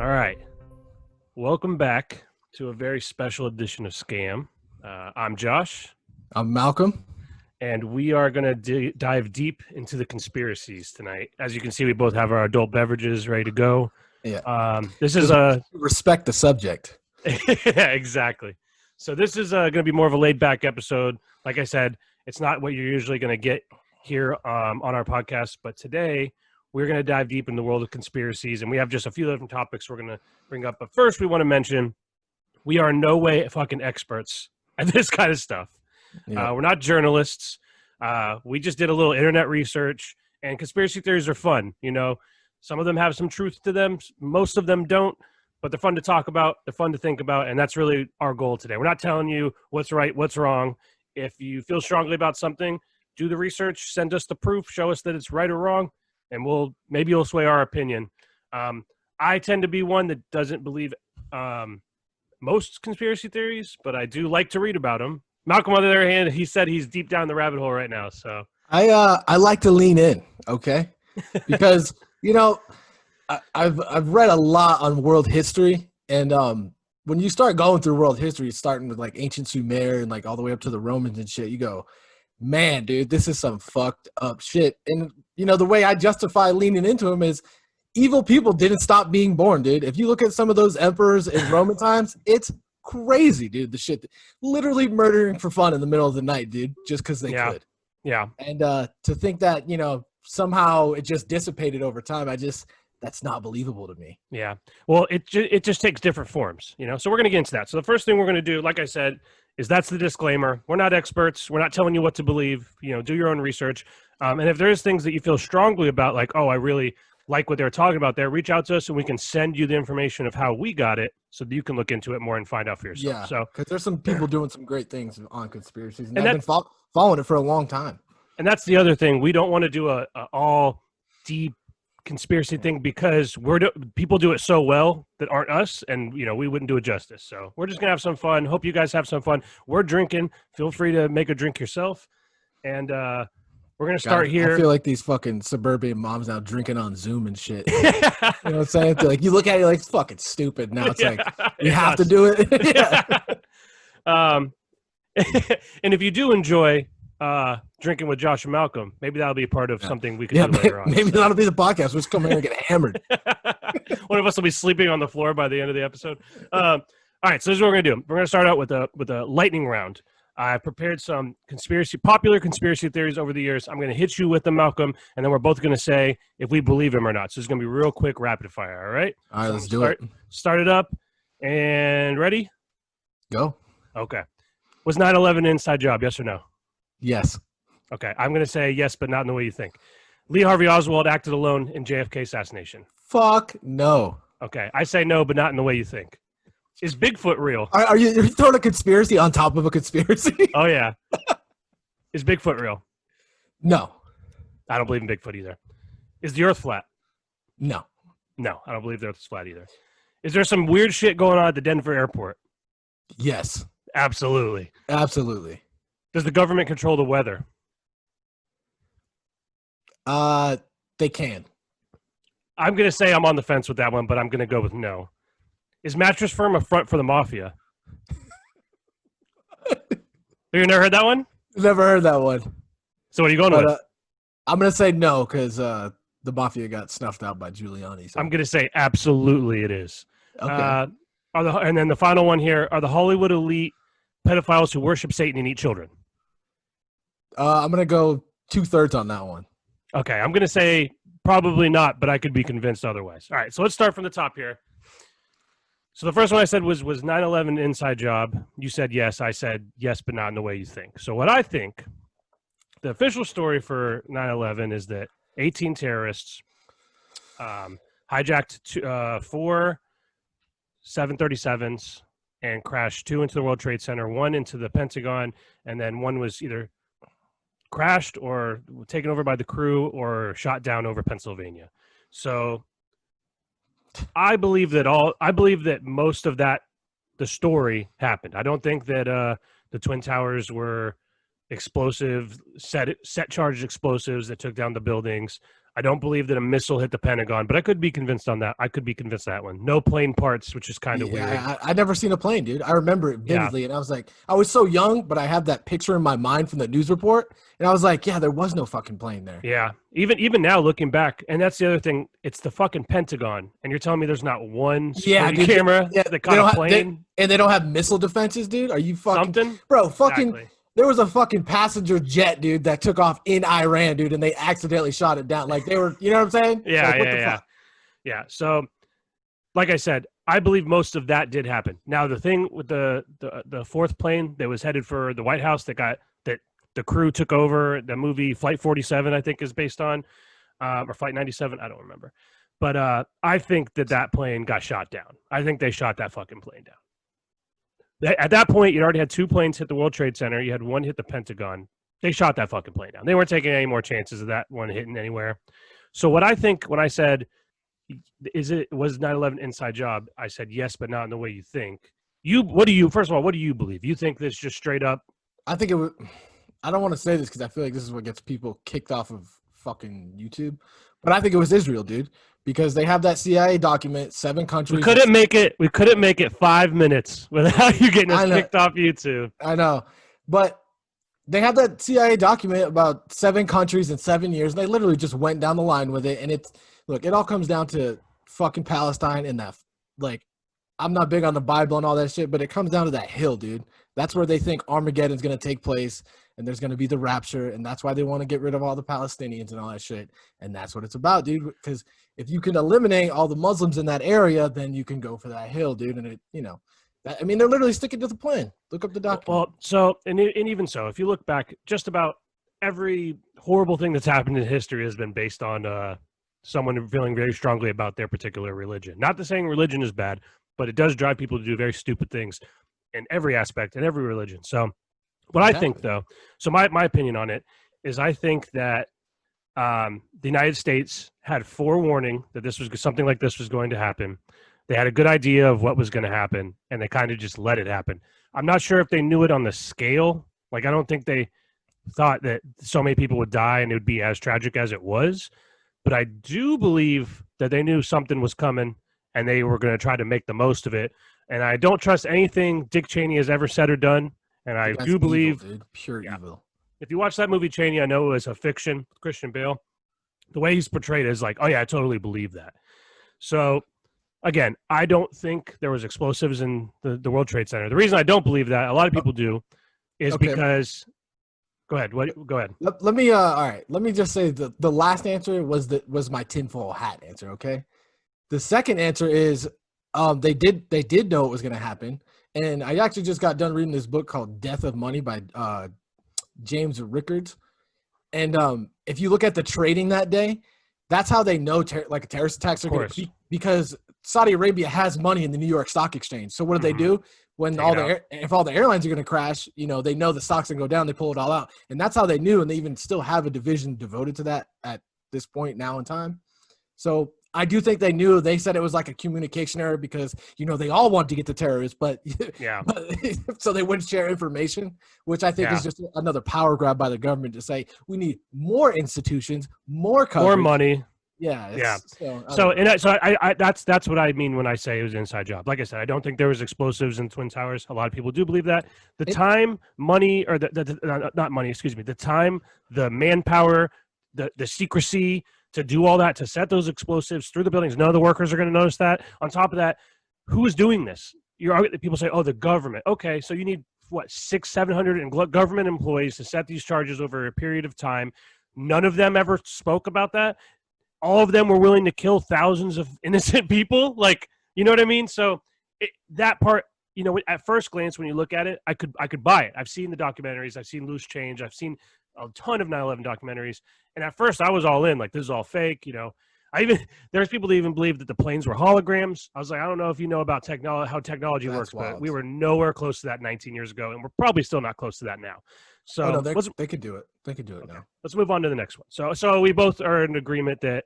All right. Welcome back to a very special edition of Scam. I'm Josh. I'm Malcolm. And we are going to dive deep into the conspiracies tonight. As you can see, we both have our adult beverages ready to go. Yeah. This is a... Respect the subject. Yeah, exactly. So this is going to be more of a laid-back episode. Like I said, it's not what you're usually going to get here on our podcast. But today, we're going to dive deep in the world of conspiracies. And we have just a few different topics we're going to bring up. But first, we want to mention we are in no way fucking experts at this kind of stuff. Yeah. We're not journalists. We just did a little internet research, and conspiracy theories are fun. You know, some of them have some truth to them. Most of them don't, but they're fun to talk about. They're fun to think about, and that's really our goal today. We're not telling you what's right, what's wrong. If you feel strongly about something, do the research, send us the proof, show us that it's right or wrong, and maybe you'll sway our opinion. I tend to be one that doesn't believe most conspiracy theories, but I do like to read about them. Malcolm, on the other hand, he said he's deep down the rabbit hole right now. So I like to lean in, okay? Because you know, I've read a lot on world history, and when you start going through world history, starting with like ancient Sumer and like all the way up to the Romans and shit, you go, man, dude, this is some fucked up shit. And you know, the way I justify leaning into them is evil people didn't stop being born, dude. If you look at some of those emperors in Roman times, it's crazy, dude. The shit, literally murdering for fun in the middle of the night, dude, just because they could. Yeah. And to think that, you know, somehow it just dissipated over time, that's not believable to me. Yeah. Well, it just takes different forms, you know. So we're going to get into that. So the first thing we're going to do, like I said, is that's the disclaimer. We're not experts. We're not telling you what to believe. You know, do your own research. And if there's things that you feel strongly about, like, oh, I really like what they're talking about there, reach out to us and we can send you the information of how we got it so that you can look into it more and find out for yourself. Yeah, so because there's some people doing some great things on conspiracies, and I've been following it for a long time. And that's the other thing. We don't want to do a all deep conspiracy thing because people do it so well that aren't us, and you know, we wouldn't do it justice. So we're just gonna have some fun. Hope you guys have some fun. We're drinking. Feel free to make a drink yourself. And we're going to start here. I feel like these fucking suburban moms now drinking on Zoom and shit. You know what I'm saying? Like, you look at it like, it's fucking stupid. Now it's like, you have to do it. And if you do enjoy drinking with Josh and Malcolm, maybe that'll be a part of something we could do later on. Maybe that'll be the podcast. We'll just come here and get hammered. One of us will be sleeping on the floor by the end of the episode. All right, so this is what we're going to do. We're going to start out with a lightning round. I've prepared some popular conspiracy theories over the years. I'm going to hit you with them, Malcolm, and then we're both going to say if we believe them or not. So it's going to be real quick, rapid fire, all right? All right, let's do it. Start it up, and ready? Go. Okay. Was 9/11 an inside job, yes or no? Yes. Okay, I'm going to say yes, but not in the way you think. Lee Harvey Oswald acted alone in JFK assassination. Fuck no. Okay, I say no, but not in the way you think. Is Bigfoot real? Are you throwing a conspiracy on top of a conspiracy? Oh, yeah. Is Bigfoot real? No. I don't believe in Bigfoot either. Is the Earth flat? No. No, I don't believe the Earth is flat either. Is there some weird shit going on at the Denver airport? Yes. Absolutely. Absolutely. Does the government control the weather? They can. I'm going to say I'm on the fence with that one, but I'm going to go with no. Is Mattress Firm a front for the mafia? Have you never heard that one? Never heard that one. So what are you going with? I'm going to say no because the mafia got snuffed out by Giuliani. So. I'm going to say absolutely it is. Okay. And then the final one here, are the Hollywood elite pedophiles who worship Satan and eat children? I'm going to go 2/3 on that one. Okay, I'm going to say probably not, but I could be convinced otherwise. All right, so let's start from the top here. So the first one I said was 9/11 an inside job. You said yes. I said yes, but not in the way you think. So what I think, the official story for 9/11 is that 18 terrorists hijacked 4 737s and crashed 2 into the World Trade Center, 1 into the Pentagon, and then 1 was either crashed or taken over by the crew or shot down over Pennsylvania. So I believe that most of that, the story happened. I don't think that the Twin Towers were set charged explosives that took down the buildings. I don't believe that a missile hit the Pentagon, but I could be convinced on that. I could be convinced that one. No plane parts, which is kind of weird. I never seen a plane, dude. I remember it vividly, and I was like, I was so young, but I have that picture in my mind from the news report, and I was like, yeah, there was no fucking plane there. Yeah, even now looking back, and that's the other thing. It's the fucking Pentagon, and you're telling me there's not one camera that caught a plane, and they don't have missile defenses, dude. Are you fucking something, bro? Fucking. Exactly. There was a fucking passenger jet, dude, that took off in Iran, dude, and they accidentally shot it down. Like they were, you know what I'm saying? Yeah, like, yeah. So, like I said, I believe most of that did happen. Now, the thing with the fourth plane that was headed for the White House that the crew took over, the movie Flight 47, I think, is based on, or Flight 97, I don't remember. But I think that plane got shot down. I think they shot that fucking plane down. At that point, you already had 2 planes hit the World Trade Center. You had one hit the Pentagon. They shot that fucking plane down. They weren't taking any more chances of that one hitting anywhere. So what I think when I said, was 9/11 inside job? I said yes, but not in the way you think. First of all, what do you believe? You think this just straight up? I think it was. I don't want to say this because I feel like this is what gets people kicked off of fucking YouTube, but I think it was Israel, dude. Because they have that CIA document, 7 countries. We couldn't make it 5 minutes without you getting us kicked off YouTube. I know, but they have that CIA document about 7 countries in 7 years. And they literally just went down the line with it. And it all comes down to fucking Palestine and that. Like, I'm not big on the Bible and all that shit, but it comes down to that hill, dude. That's where they think Armageddon's going to take place. And there's going to be the rapture, and that's why they want to get rid of all the Palestinians and all that shit. And that's what it's about, dude. Because if you can eliminate all the Muslims in that area, then you can go for that hill, dude. And they're literally sticking to the plan. Look up the document. Well, and even so, if you look back, just about every horrible thing that's happened in history has been based on someone feeling very strongly about their particular religion. Not to saying religion is bad, but it does drive people to do very stupid things in every aspect, in every religion. So. What I think, though, so my opinion on it is I think that the United States had forewarning that something like this was going to happen. They had a good idea of what was going to happen, and they kind of just let it happen. I'm not sure if they knew it on the scale. Like, I don't think they thought that so many people would die and it would be as tragic as it was. But I do believe that they knew something was coming, and they were going to try to make the most of it. And I don't trust anything Dick Cheney has ever said or done. And I do believe evil, dude. Pure evil. If you watch that movie Cheney, I know it was a fiction, Christian Bale. The way he's portrayed is like, oh yeah, I totally believe that. So again, I don't think there was explosives in the World Trade Center. The reason I don't believe that, a lot of people do, is because. Go ahead. Go ahead. Let me. All right. Let me just say the last answer was my tinfoil hat answer. Okay. The second answer is, they did know it was going to happen. And I actually just got done reading this book called Death of Money by James Rickards. And if you look at the trading that day, that's how they know terrorist attacks are going to be, because Saudi Arabia has money in the New York Stock Exchange. So what do they do when if all the airlines are going to crash? You know, they know the stocks are going to go down. They pull it all out, and that's how they knew. And they even still have a division devoted to that at this point now in time. So I do think they knew. They said it was like a communication error because, you know, they all want to get the terrorists, but yeah, so they wouldn't share information, which I think is just another power grab by the government to say we need more institutions, more coverage, more money. Yeah. So that's what I mean when I say it was an inside job. Like I said, I don't think there was explosives in Twin Towers. A lot of people do believe that. The time, money, or not money, excuse me. The time, the manpower, the secrecy to do all that, to set those explosives through the buildings. None of the workers are going to notice that. On top of that, who is doing this? People say, oh, the government. Okay, so you need, 600-700 government employees to set these charges over a period of time. None of them ever spoke about that. All of them were willing to kill thousands of innocent people. Like, you know what I mean? So that part, you know, at first glance, when you look at it, I could buy it. I've seen the documentaries. I've seen Loose Change. I've seen a ton of 9/11 documentaries. And at first I was all in, like, this is all fake. You know, there's people that even believe that the planes were holograms. I was like, I don't know if you know about how technology works, wild. But we were nowhere close to that 19 years ago. And we're probably still not close to that now. So they could do it. They could do it now. Let's move on to the next one. So we both are in agreement that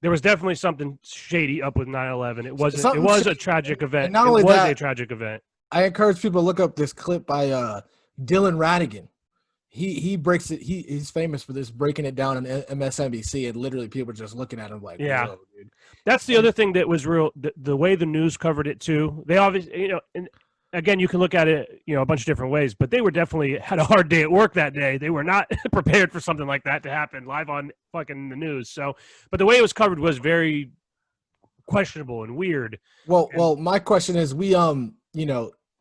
there was definitely something shady up with 9/11. It was a tragic event. Not only that, a tragic event. I encourage people to look up this clip by Dylan Radigan. he breaks it. He's famous for this, breaking it down on MSNBC, and literally people are just looking at him like, Yeah. whoa, dude. That's the other thing that was real. The way the news covered it too. They obviously, and again, you can look at it, a bunch of different ways. But they were definitely had a hard day at work that day. They were not prepared for something like that to happen live on fucking the news. So, but the way it was covered was very questionable and weird. Well, my question is, we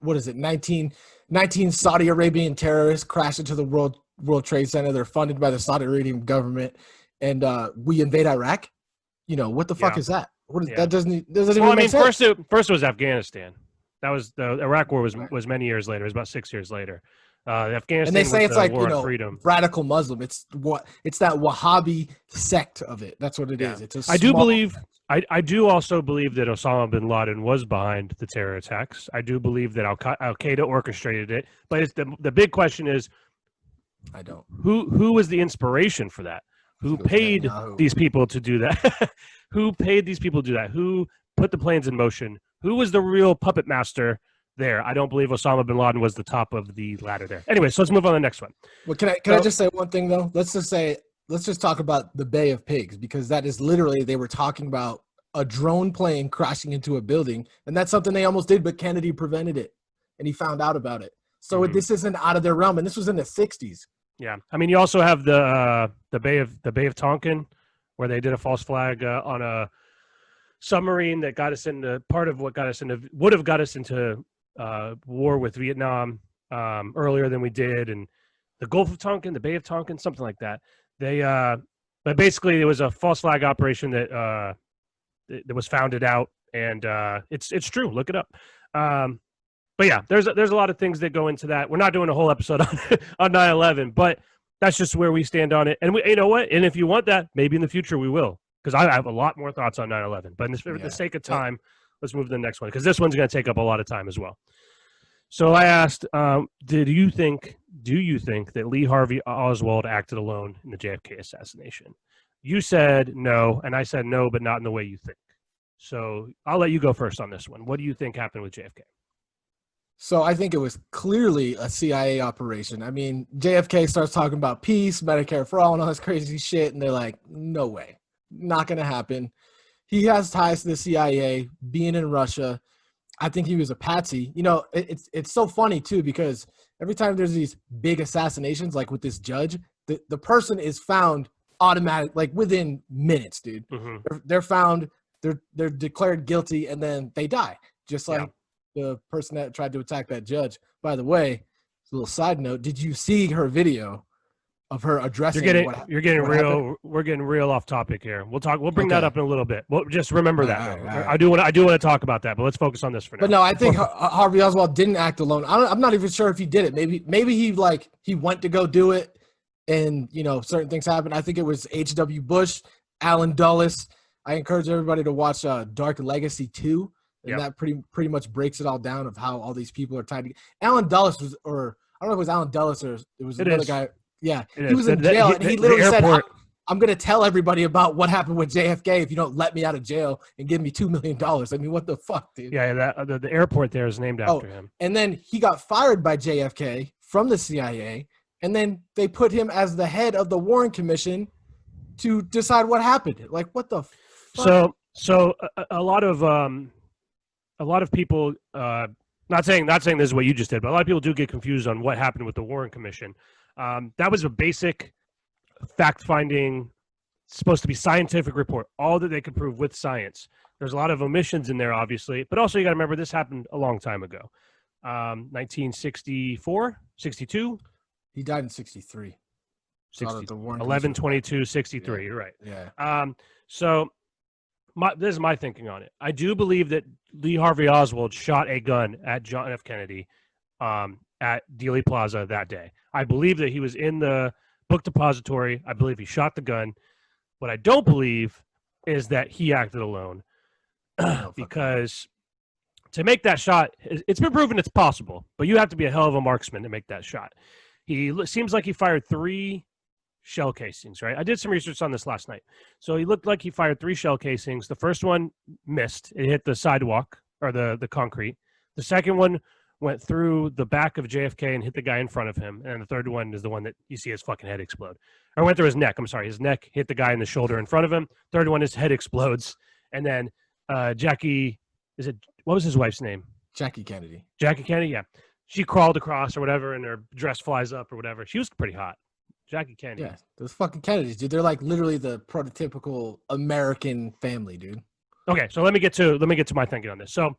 what is it? 19 Saudi Arabian terrorists crashed into the World Trade Center. They're funded by the Saudi Arabian government, and we invade Iraq. What the fuck is that? That doesn't even make sense. First it was Afghanistan. That was the Iraq War was many years later. It was about 6 years later. Afghanistan, and they say it's like freedom. Radical Muslim. It's that Wahhabi sect of it. That's what it is. It's I do also believe that Osama bin Laden was behind the terror attacks. I do believe that Al Qaeda orchestrated it. But it's the big question is, I don't. Who was the inspiration for that? Who paid these people to do that? Who paid these people to do that? Who put the plans in motion? Who was the real puppet master there? I don't believe Osama bin Laden was the top of the ladder there. Anyway, so let's move on to the next one. Well, can I just say one thing though? Let's just talk about the Bay of Pigs, because that is literally, they were talking about a drone plane crashing into a building, and that's something they almost did, but Kennedy prevented it, and he found out about it. So this isn't out of their realm, and this was in the 60s. Yeah, I mean, you also have the Bay of Tonkin, where they did a false flag on a submarine that got us into would have got us into war with Vietnam earlier than we did, and the Gulf of Tonkin, the Bay of Tonkin, something like that. But basically, it was a false flag operation that was founded out, and it's true. Look it up. But yeah, there's a lot of things that go into that. We're not doing a whole episode on 9/11, but that's just where we stand on it. And you know what? And if you want that, maybe in the future we will, because I have a lot more thoughts on 9/11. But for the sake of time, let's move to the next one, because this one's going to take up a lot of time as well. So I asked, do you think that Lee Harvey Oswald acted alone in the JFK assassination? You said no, and I said no, but not in the way you think. So I'll let you go first on this one. What do you think happened with JFK? So I think it was clearly a CIA operation. I mean, JFK starts talking about peace, Medicare for all, and all this crazy shit, and they're like, no way, not going to happen. He has ties to the CIA, being in Russia. I think he was a patsy. It's so funny, too, because every time there's these big assassinations, like with this judge, the person is found automatic, like within minutes, dude. They're found, they're declared guilty, and then they die, just like the person that tried to attack that judge. By the way, a little side note, did you see her video of her addressing We're getting real off topic here. We'll bring that up in a little bit. Well, just remember that. All right. I do want to talk about that, but let's focus on this for now. But no, I think Harvey Oswald didn't act alone. I'm not even sure if he did it. Maybe he went to go do it, and certain things happened. I think it was H.W. Bush, Alan Dulles. I encourage everybody to watch Dark Legacy 2. And that pretty much breaks it all down of how all these people are tied together. Alan Dulles was, or I don't know if it was Alan Dulles or it was another guy. Yeah, he was in jail, and he literally said, I'm going to tell everybody about what happened with JFK if you don't let me out of jail and give me $2 million. I mean, what the fuck, dude? Yeah, the airport there is named after him. And then he got fired by JFK from the CIA, and then they put him as the head of the Warren Commission to decide what happened. Like, what the fuck? So a lot of people, not saying this is what you just did, but a lot of people do get confused on what happened with the Warren Commission. That was a basic fact-finding, supposed to be scientific report, all that they could prove with science. There's a lot of omissions in there, obviously, but also you got to remember this happened a long time ago. 1964, 62? He died in 63. 11/22/63. You're right. Yeah. So this is my thinking on it. I do believe that Lee Harvey Oswald shot a gun at John F. Kennedy at Dealey Plaza that day. I believe that he was in the book depository. I believe he shot the gun. What I don't believe is that he acted alone, because to make that shot, it's been proven it's possible, but you have to be a hell of a marksman to make that shot. He seems like he fired 3 shell casings, right? I did some research on this last night. So he looked like he fired 3 shell casings. The first one missed. It hit the sidewalk or the concrete. The second one went through the back of JFK and hit the guy in front of him. And the third one is the one that you see his fucking head explode. Or went through his neck. I'm sorry. His neck hit the guy in the shoulder in front of him. Third one, his head explodes. And then Jackie, what was his wife's name? Jackie Kennedy. Jackie Kennedy, yeah. She crawled across or whatever, and her dress flies up or whatever. She was pretty hot. Jackie Kennedy. Yeah, those fucking Kennedys, dude. They're like literally the prototypical American family, dude. Okay, so let me get to my thinking on this. So,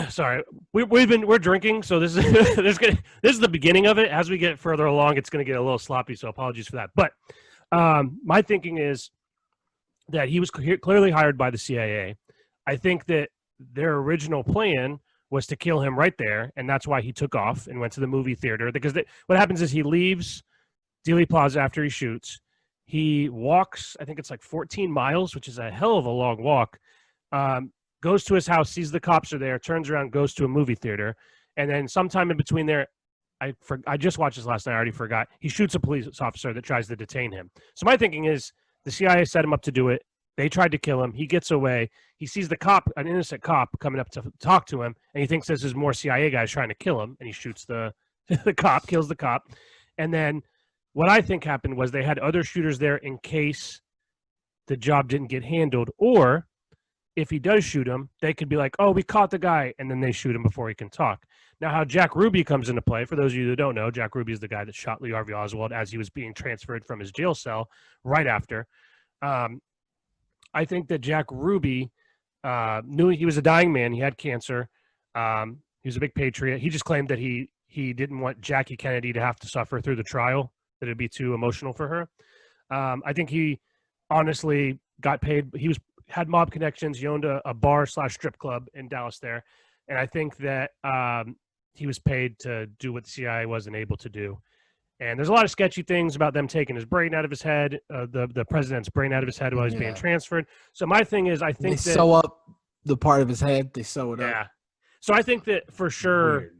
sorry, we're drinking, so this is this is the beginning of it. As we get further along, it's going to get a little sloppy. So apologies for that. But my thinking is that he was clearly hired by the CIA. I think that their original plan was to kill him right there, and that's why he took off and went to the movie theater. Because what happens is he leaves Dealey Plaza after he shoots. He walks, I think it's like 14 miles, which is a hell of a long walk, goes to his house, sees the cops are there, turns around, goes to a movie theater, and then sometime in between there, I just watched this last night, I already forgot, he shoots a police officer that tries to detain him. So my thinking is the CIA set him up to do it. They tried to kill him. He gets away. He sees the cop, an innocent cop, coming up to talk to him, and he thinks this is more CIA guys trying to kill him, and he shoots the cop, kills the cop. And then what I think happened was they had other shooters there in case the job didn't get handled, or if he does shoot him, they could be like, oh, we caught the guy, and then they shoot him before he can talk. Now, how Jack Ruby comes into play, for those of you that don't know, Jack Ruby is the guy that shot Lee Harvey Oswald as he was being transferred from his jail cell right after. I think that Jack Ruby knew he was a dying man. He had cancer. He was a big patriot. He just claimed that he didn't want Jackie Kennedy to have to suffer through the trial, that it'd be too emotional for her. I think he honestly got paid. He had mob connections. He owned a bar/strip club in Dallas there. And I think that he was paid to do what the CIA wasn't able to do. And there's a lot of sketchy things about them taking his brain out of his head, the president's brain out of his head while he's being transferred. So my thing is, I think they sew up the part of his head. They sew it up. Yeah. So I think that for sure,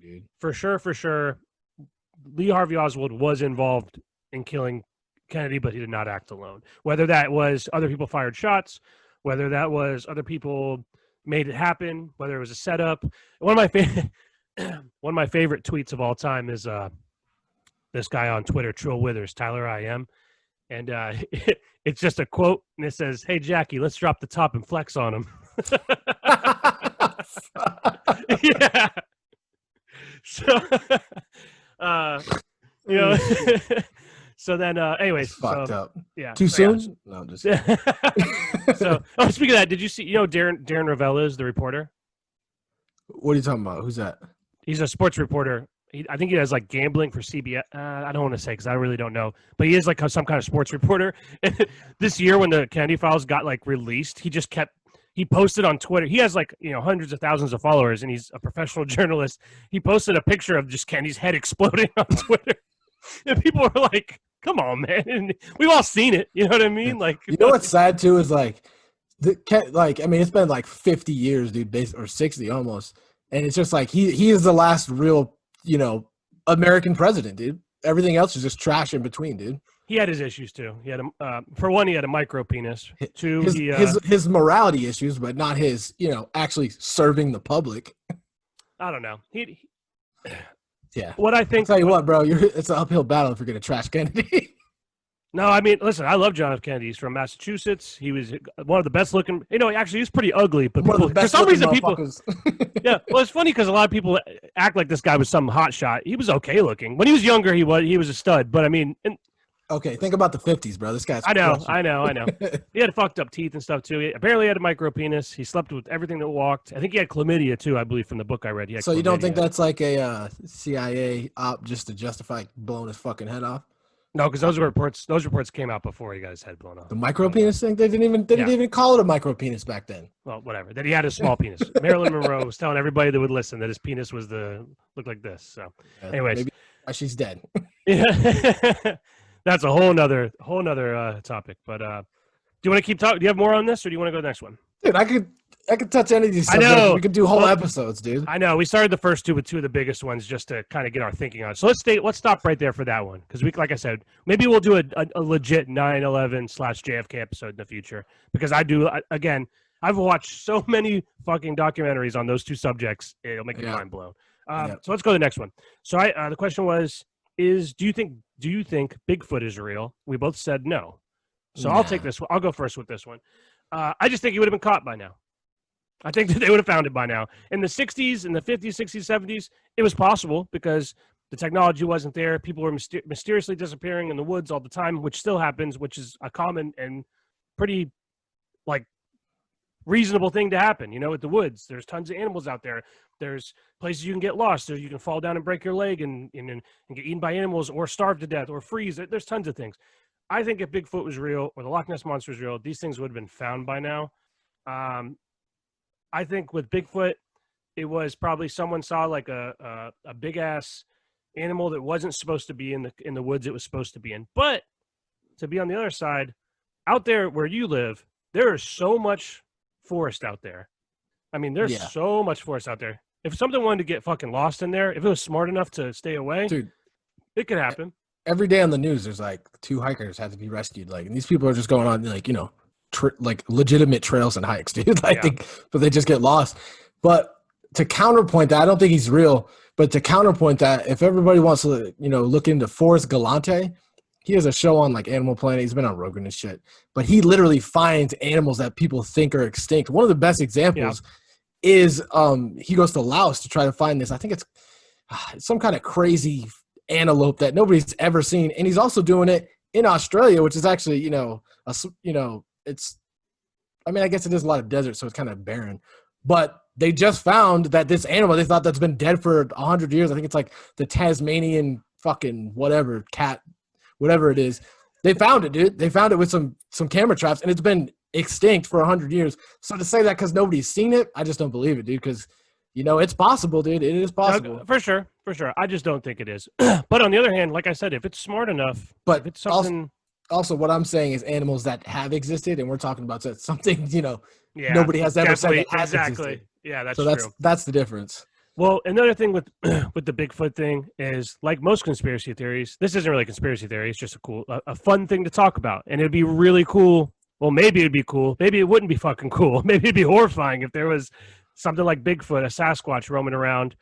Lee Harvey Oswald was involved in killing Kennedy, but he did not act alone. Whether that was other people fired shots, whether that was other people made it happen, whether it was a setup. One of my favorite tweets of all time is this guy on Twitter, Trill Withers, Tyler I.M. And it's just a quote, and it says, "Hey, Jackie, let's drop the top and flex on him." Yeah. So, you know, so then, anyways. Fucked up. Yeah. Too soon? No, I'm just So, speaking of that, did you see, Darren Ravella is the reporter? What are you talking about? Who's that? He's a sports reporter. I think he does like gambling for CBS. I don't want to say because I really don't know, but he is like some kind of sports reporter. And this year, when the Kennedy files got like released, he posted on Twitter. He has like hundreds of thousands of followers, and he's a professional journalist. He posted a picture of just Kennedy's head exploding on Twitter, and people were like, "Come on, man!" And we've all seen it. You know what I mean? Like, what's sad too is like it's been like 50 years, dude, or 60 almost, and it's just like he is the last real American president, dude. Everything else is just trash in between, dude. He had his issues too. He had for one, he had a micro penis. Two, his morality issues, but not his, actually serving the public. I don't know. Yeah. What I think. I'll tell you what, bro, it's an uphill battle if you're gonna trash Kennedy. No, I mean, listen, I love John F. Kennedy. He's from Massachusetts. He was one of the best looking. Actually, he's pretty ugly, but for some reason, people. Yeah, well, it's funny because a lot of people act like this guy was some hot shot. He was okay looking when he was younger. He was a stud, but I mean, okay, think about the 50s, bro. This guy's. I know. He had fucked up teeth and stuff too. He apparently had a micro penis. He slept with everything that walked. I think he had chlamydia too. I believe from the book I read. So you don't think that's like a CIA op just to justify blowing his fucking head off? No, because those reports came out before he got his head blown off. The micro penis thing? They didn't even call it a micro penis back then. Well, whatever. That he had a small penis. Marilyn Monroe was telling everybody that would listen that his penis was looked like this. So, anyways, maybe she's dead. Yeah, that's a whole nother topic. But do you want to keep talking? Do you have more on this, or do you want to go to the next one? Dude, I could touch any of these subjects. I know. We could do whole episodes, dude. I know. We started the first two with two of the biggest ones just to kind of get our thinking on it. So let's stop right there for that one. Because like I said, maybe we'll do a legit 9/11/JFK episode in the future. Because I've watched so many fucking documentaries on those two subjects. It'll make your mind blown. So let's go to the next one. So the question was, do you think Bigfoot is real? We both said no. So I'll take this one. I'll go first with this one. I just think he would have been caught by now. I think that they would have found it by now. In the 60s, in the 50s, 60s, 70s, it was possible because the technology wasn't there. People were mysteriously disappearing in the woods all the time, which still happens, which is a common and pretty, like, reasonable thing to happen. You know, at the woods, there's tons of animals out there. There's places you can get lost. There you can fall down and break your leg and get eaten by animals or starve to death or freeze. There's tons of things. I think if Bigfoot was real or the Loch Ness Monster was real, these things would have been found by now. I think with Bigfoot, it was probably someone saw like a big ass animal that wasn't supposed to be in the woods it was supposed to be in. But to be on the other side, out there where you live, there is so much forest out there. I mean, there's so much forest out there. If something wanted to get fucking lost in there, if it was smart enough to stay away, dude, it could happen. Every day on the news, there's like 2 hikers had to be rescued. Like, and these people are just going on, like, you know, like legitimate trails and hikes, dude. I think, but they just get lost. But to counterpoint that, I don't think he's real. But to counterpoint that, if everybody wants to, you know, look into Forrest Galante, he has a show on like Animal Planet. He's been on Rogan and shit. But he literally finds animals that people think are extinct. One of the best examples is he goes to Laos to try to find this. I think it's some kind of crazy antelope that nobody's ever seen. And he's also doing it in Australia, which is actually, you know, it's, I mean, I guess it is a lot of desert, so it's kind of barren. But they just found that this animal, they thought that's been dead for 100 years. I think it's like the Tasmanian fucking whatever cat, whatever it is. They found it, dude. They found it with some camera traps, and it's been extinct for 100 years. So to say that because nobody's seen it, I just don't believe it, dude, because, you know, it's possible, dude. It is possible. For sure. I just don't think it is. But on the other hand, like I said, if it's smart enough, but if it's something... Also, what I'm saying is animals that have existed, and we're talking about something, you know, nobody has ever said that has existed. Yeah, that's true. That's the difference. Well, another thing with the Bigfoot thing is, like most conspiracy theories, this isn't really a conspiracy theory. It's just a fun thing to talk about. And it'd be really cool. Well, maybe it'd be cool. Maybe it wouldn't be fucking cool. Maybe it'd be horrifying if there was something like Bigfoot, a Sasquatch roaming around,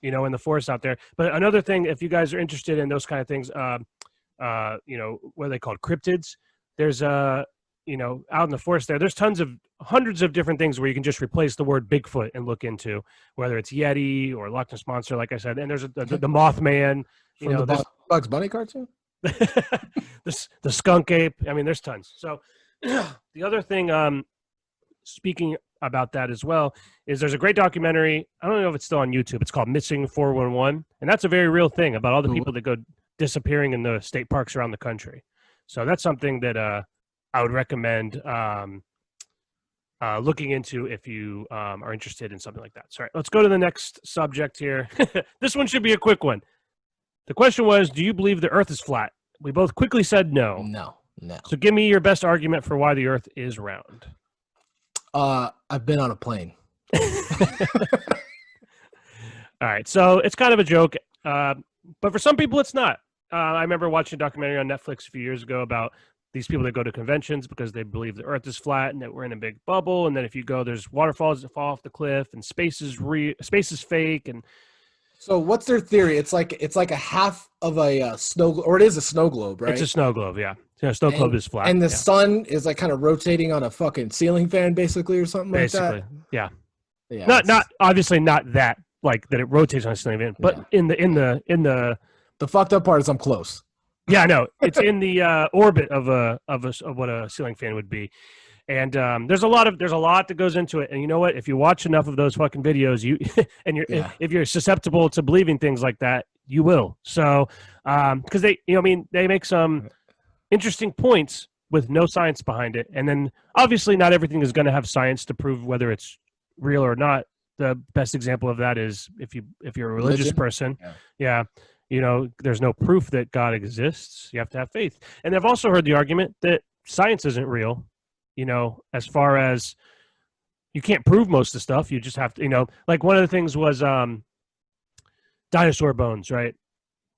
you know, in the forest out there. But another thing, if you guys are interested in those kind of things, you know, what are they called? Cryptids. There's you know, out in the forest there's hundreds of different things where you can just replace the word Bigfoot and look into, whether it's Yeti or Loch Ness Monster, like I said. And there's the Mothman, you know, the Bugs Bunny cartoon, the skunk ape. I mean, there's tons. So the other thing, speaking about that as well, is there's a great documentary. I don't know if it's still on YouTube. It's called Missing 411, and that's a very real thing about all the people that go disappearing in the state parks around the country. So that's something that I would recommend looking into if you are interested in something like that. Sorry, let's go to the next subject here. This one should be a quick one. The question was, do you believe the earth is flat? We both quickly said no. No. So give me your best argument for why the earth is round. I've been on a plane. All right, so it's kind of a joke, but for some people it's not. I remember watching a documentary on Netflix a few years ago about these people that go to conventions because they believe the earth is flat and that we're in a big bubble, and then if you go, there's waterfalls that fall off the cliff, and space is fake. And so what's their theory? It's like a half of a snow, or it is a snow globe, right? It's a snow globe, yeah. Snow globe is flat. And the sun is like kind of rotating on a fucking ceiling fan, basically, or something like that. Yeah. Yeah. Not obviously not that, like that it rotates on a ceiling fan, but in the fucked up part is I'm close. Yeah, I know. It's in the orbit of what a ceiling fan would be. And there's a lot that goes into it. And you know what? If you watch enough of those fucking videos, if you're susceptible to believing things like that, you will. So because they make some interesting points with no science behind it. And then obviously not everything is going to have science to prove whether it's real or not. The best example of that is if you're a religious person. Yeah. You know, there's no proof that God exists. You have to have faith. And I've also heard the argument that science isn't real, you know, as far as you can't prove most of the stuff. You just have to, you know, like one of the things was dinosaur bones, right?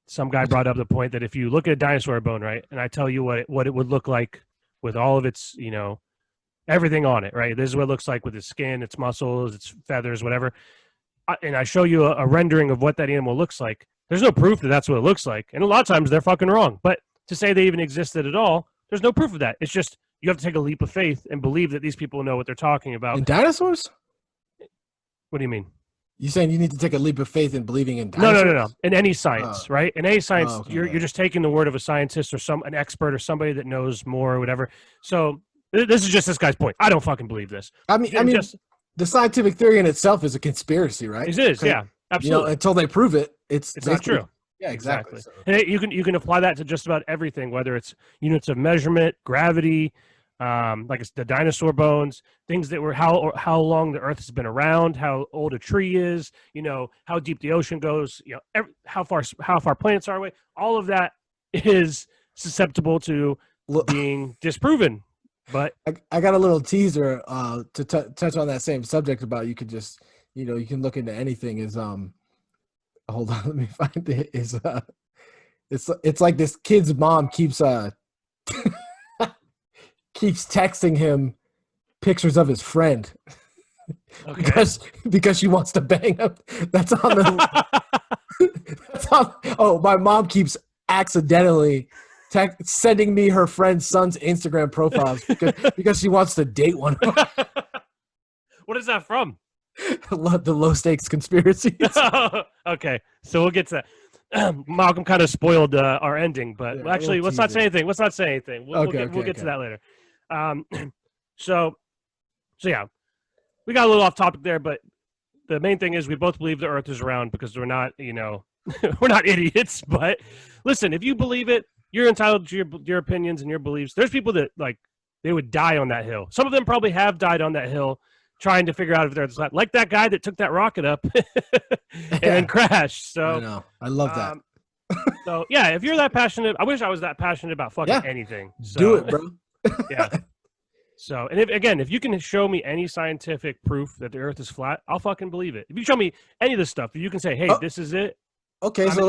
Some guy brought up the point that if you look at a dinosaur bone, right, and I tell you what it would look like with all of its, you know, everything on it, right? This is what it looks like with its skin, its muscles, its feathers, whatever. and I show you a rendering of what that animal looks like, there's no proof that that's what it looks like. And a lot of times they're fucking wrong. But to say they even existed at all, there's no proof of that. It's just you have to take a leap of faith and believe that these people know what they're talking about. And dinosaurs? What do you mean? You saying you need to take a leap of faith in believing in dinosaurs? No. In any science, right? In any science, okay. you're just taking the word of a scientist or an expert or somebody that knows more or whatever. So this is just this guy's point. I don't fucking believe this. I mean, the scientific theory in itself is a conspiracy, right? It is, yeah, absolutely. Until they prove it, it's not true. Yeah, exactly. So. And you can apply that to just about everything, whether it's units of measurement, gravity, like it's the dinosaur bones, things that were how long the Earth has been around, how old a tree is, how deep the ocean goes, how far planets are away. All of that is susceptible to being disproven. But I got a little teaser to touch on that same subject about you could just you can look into anything. Is hold on, let me find it. It's like this kid's mom keeps keeps texting him pictures of his friend. Okay. because she wants to bang him. That's on the. My mom keeps accidentally sending me her friend's son's Instagram profiles because she wants to date one of them. What is that from? The low stakes conspiracies. Okay, so we'll get to that. Malcolm kind of spoiled our ending, but actually, let's not say anything. Let's not say anything. We'll get to that later. So yeah, we got a little off topic there, but the main thing is we both believe the Earth is round because we're not, we're not idiots. But listen, if you believe it, you're entitled to your opinions and your beliefs. There's people that they would die on that hill. Some of them probably have died on that hill trying to figure out if there's like that guy that took that rocket up and then crashed. So I know. I love that. So yeah, if you're that passionate, I wish I was that passionate about fucking anything. So, do it, bro. Yeah. So, and if you can show me any scientific proof that the Earth is flat, I'll fucking believe it. If you show me any of this stuff, if you can say, hey, this is it. Okay, so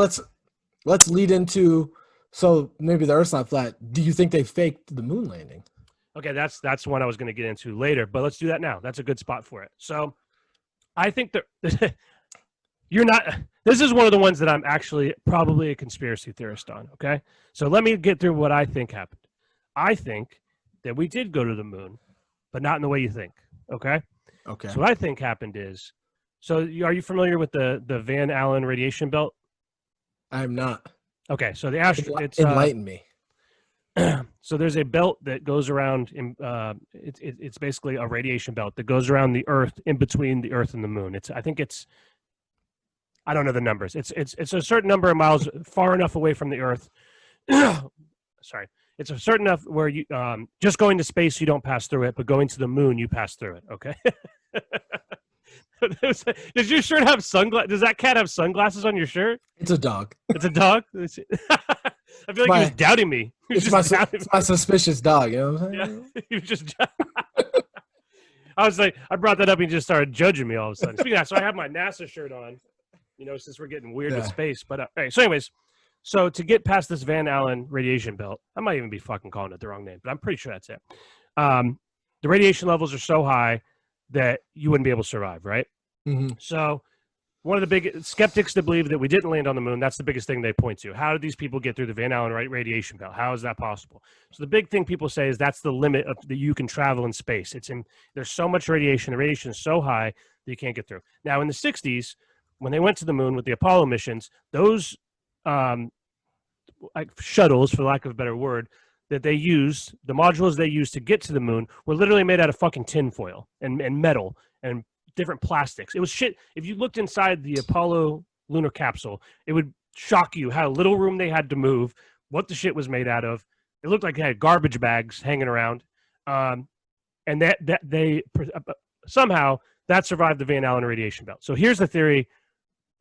let's lead into. So maybe the Earth's not flat. Do you think they faked the moon landing? Okay, that's one I was going to get into later, but let's do that now. That's a good spot for it. So I think that you're not – this is one of the ones that I'm actually probably a conspiracy theorist on, okay? So let me get through what I think happened. I think that we did go to the moon, but not in the way you think, okay? Okay. So what I think happened is – so are you familiar with the Van Allen radiation belt? I'm not. Okay, so enlighten me. So there's a belt that goes around. It's basically a radiation belt that goes around the Earth, in between the Earth and the Moon. I don't know the numbers. It's a certain number of miles far enough away from the Earth. Sorry, it's a certain enough where you just going to space you don't pass through it, but going to the Moon you pass through it. Okay. Does your shirt have sunglasses? Does that cat have sunglasses on your shirt? It's a dog. It's a dog? I feel like he was doubting me. It's my suspicious dog. You know what I'm saying? Yeah, he was just. I was like, I brought that up and he just started judging me all of a sudden. Speaking of that, so I have my NASA shirt on, since we're getting weird in space. But right, so anyways, so to get past this Van Allen radiation belt, I might even be fucking calling it the wrong name, but I'm pretty sure that's it. The radiation levels are so high that you wouldn't be able to survive, right? Mm-hmm. So one of the big skeptics that believe that we didn't land on the moon, that's the biggest thing they point to. How did these people get through the Van Allen radiation belt? How is that possible? So the big thing people say is that's the limit of that you can travel in space. There's so much radiation. The radiation is so high that you can't get through. Now in the 60s, when they went to the moon with the Apollo missions, those like shuttles, for lack of a better word, that they used, the modules they used to get to the moon were literally made out of fucking tinfoil and metal and different plastics. It was shit. If you looked inside the Apollo lunar capsule, it would shock you how little room they had to move, what the shit was made out of. It looked like they had garbage bags hanging around. And that they somehow that survived the Van Allen radiation belt. So here's the theory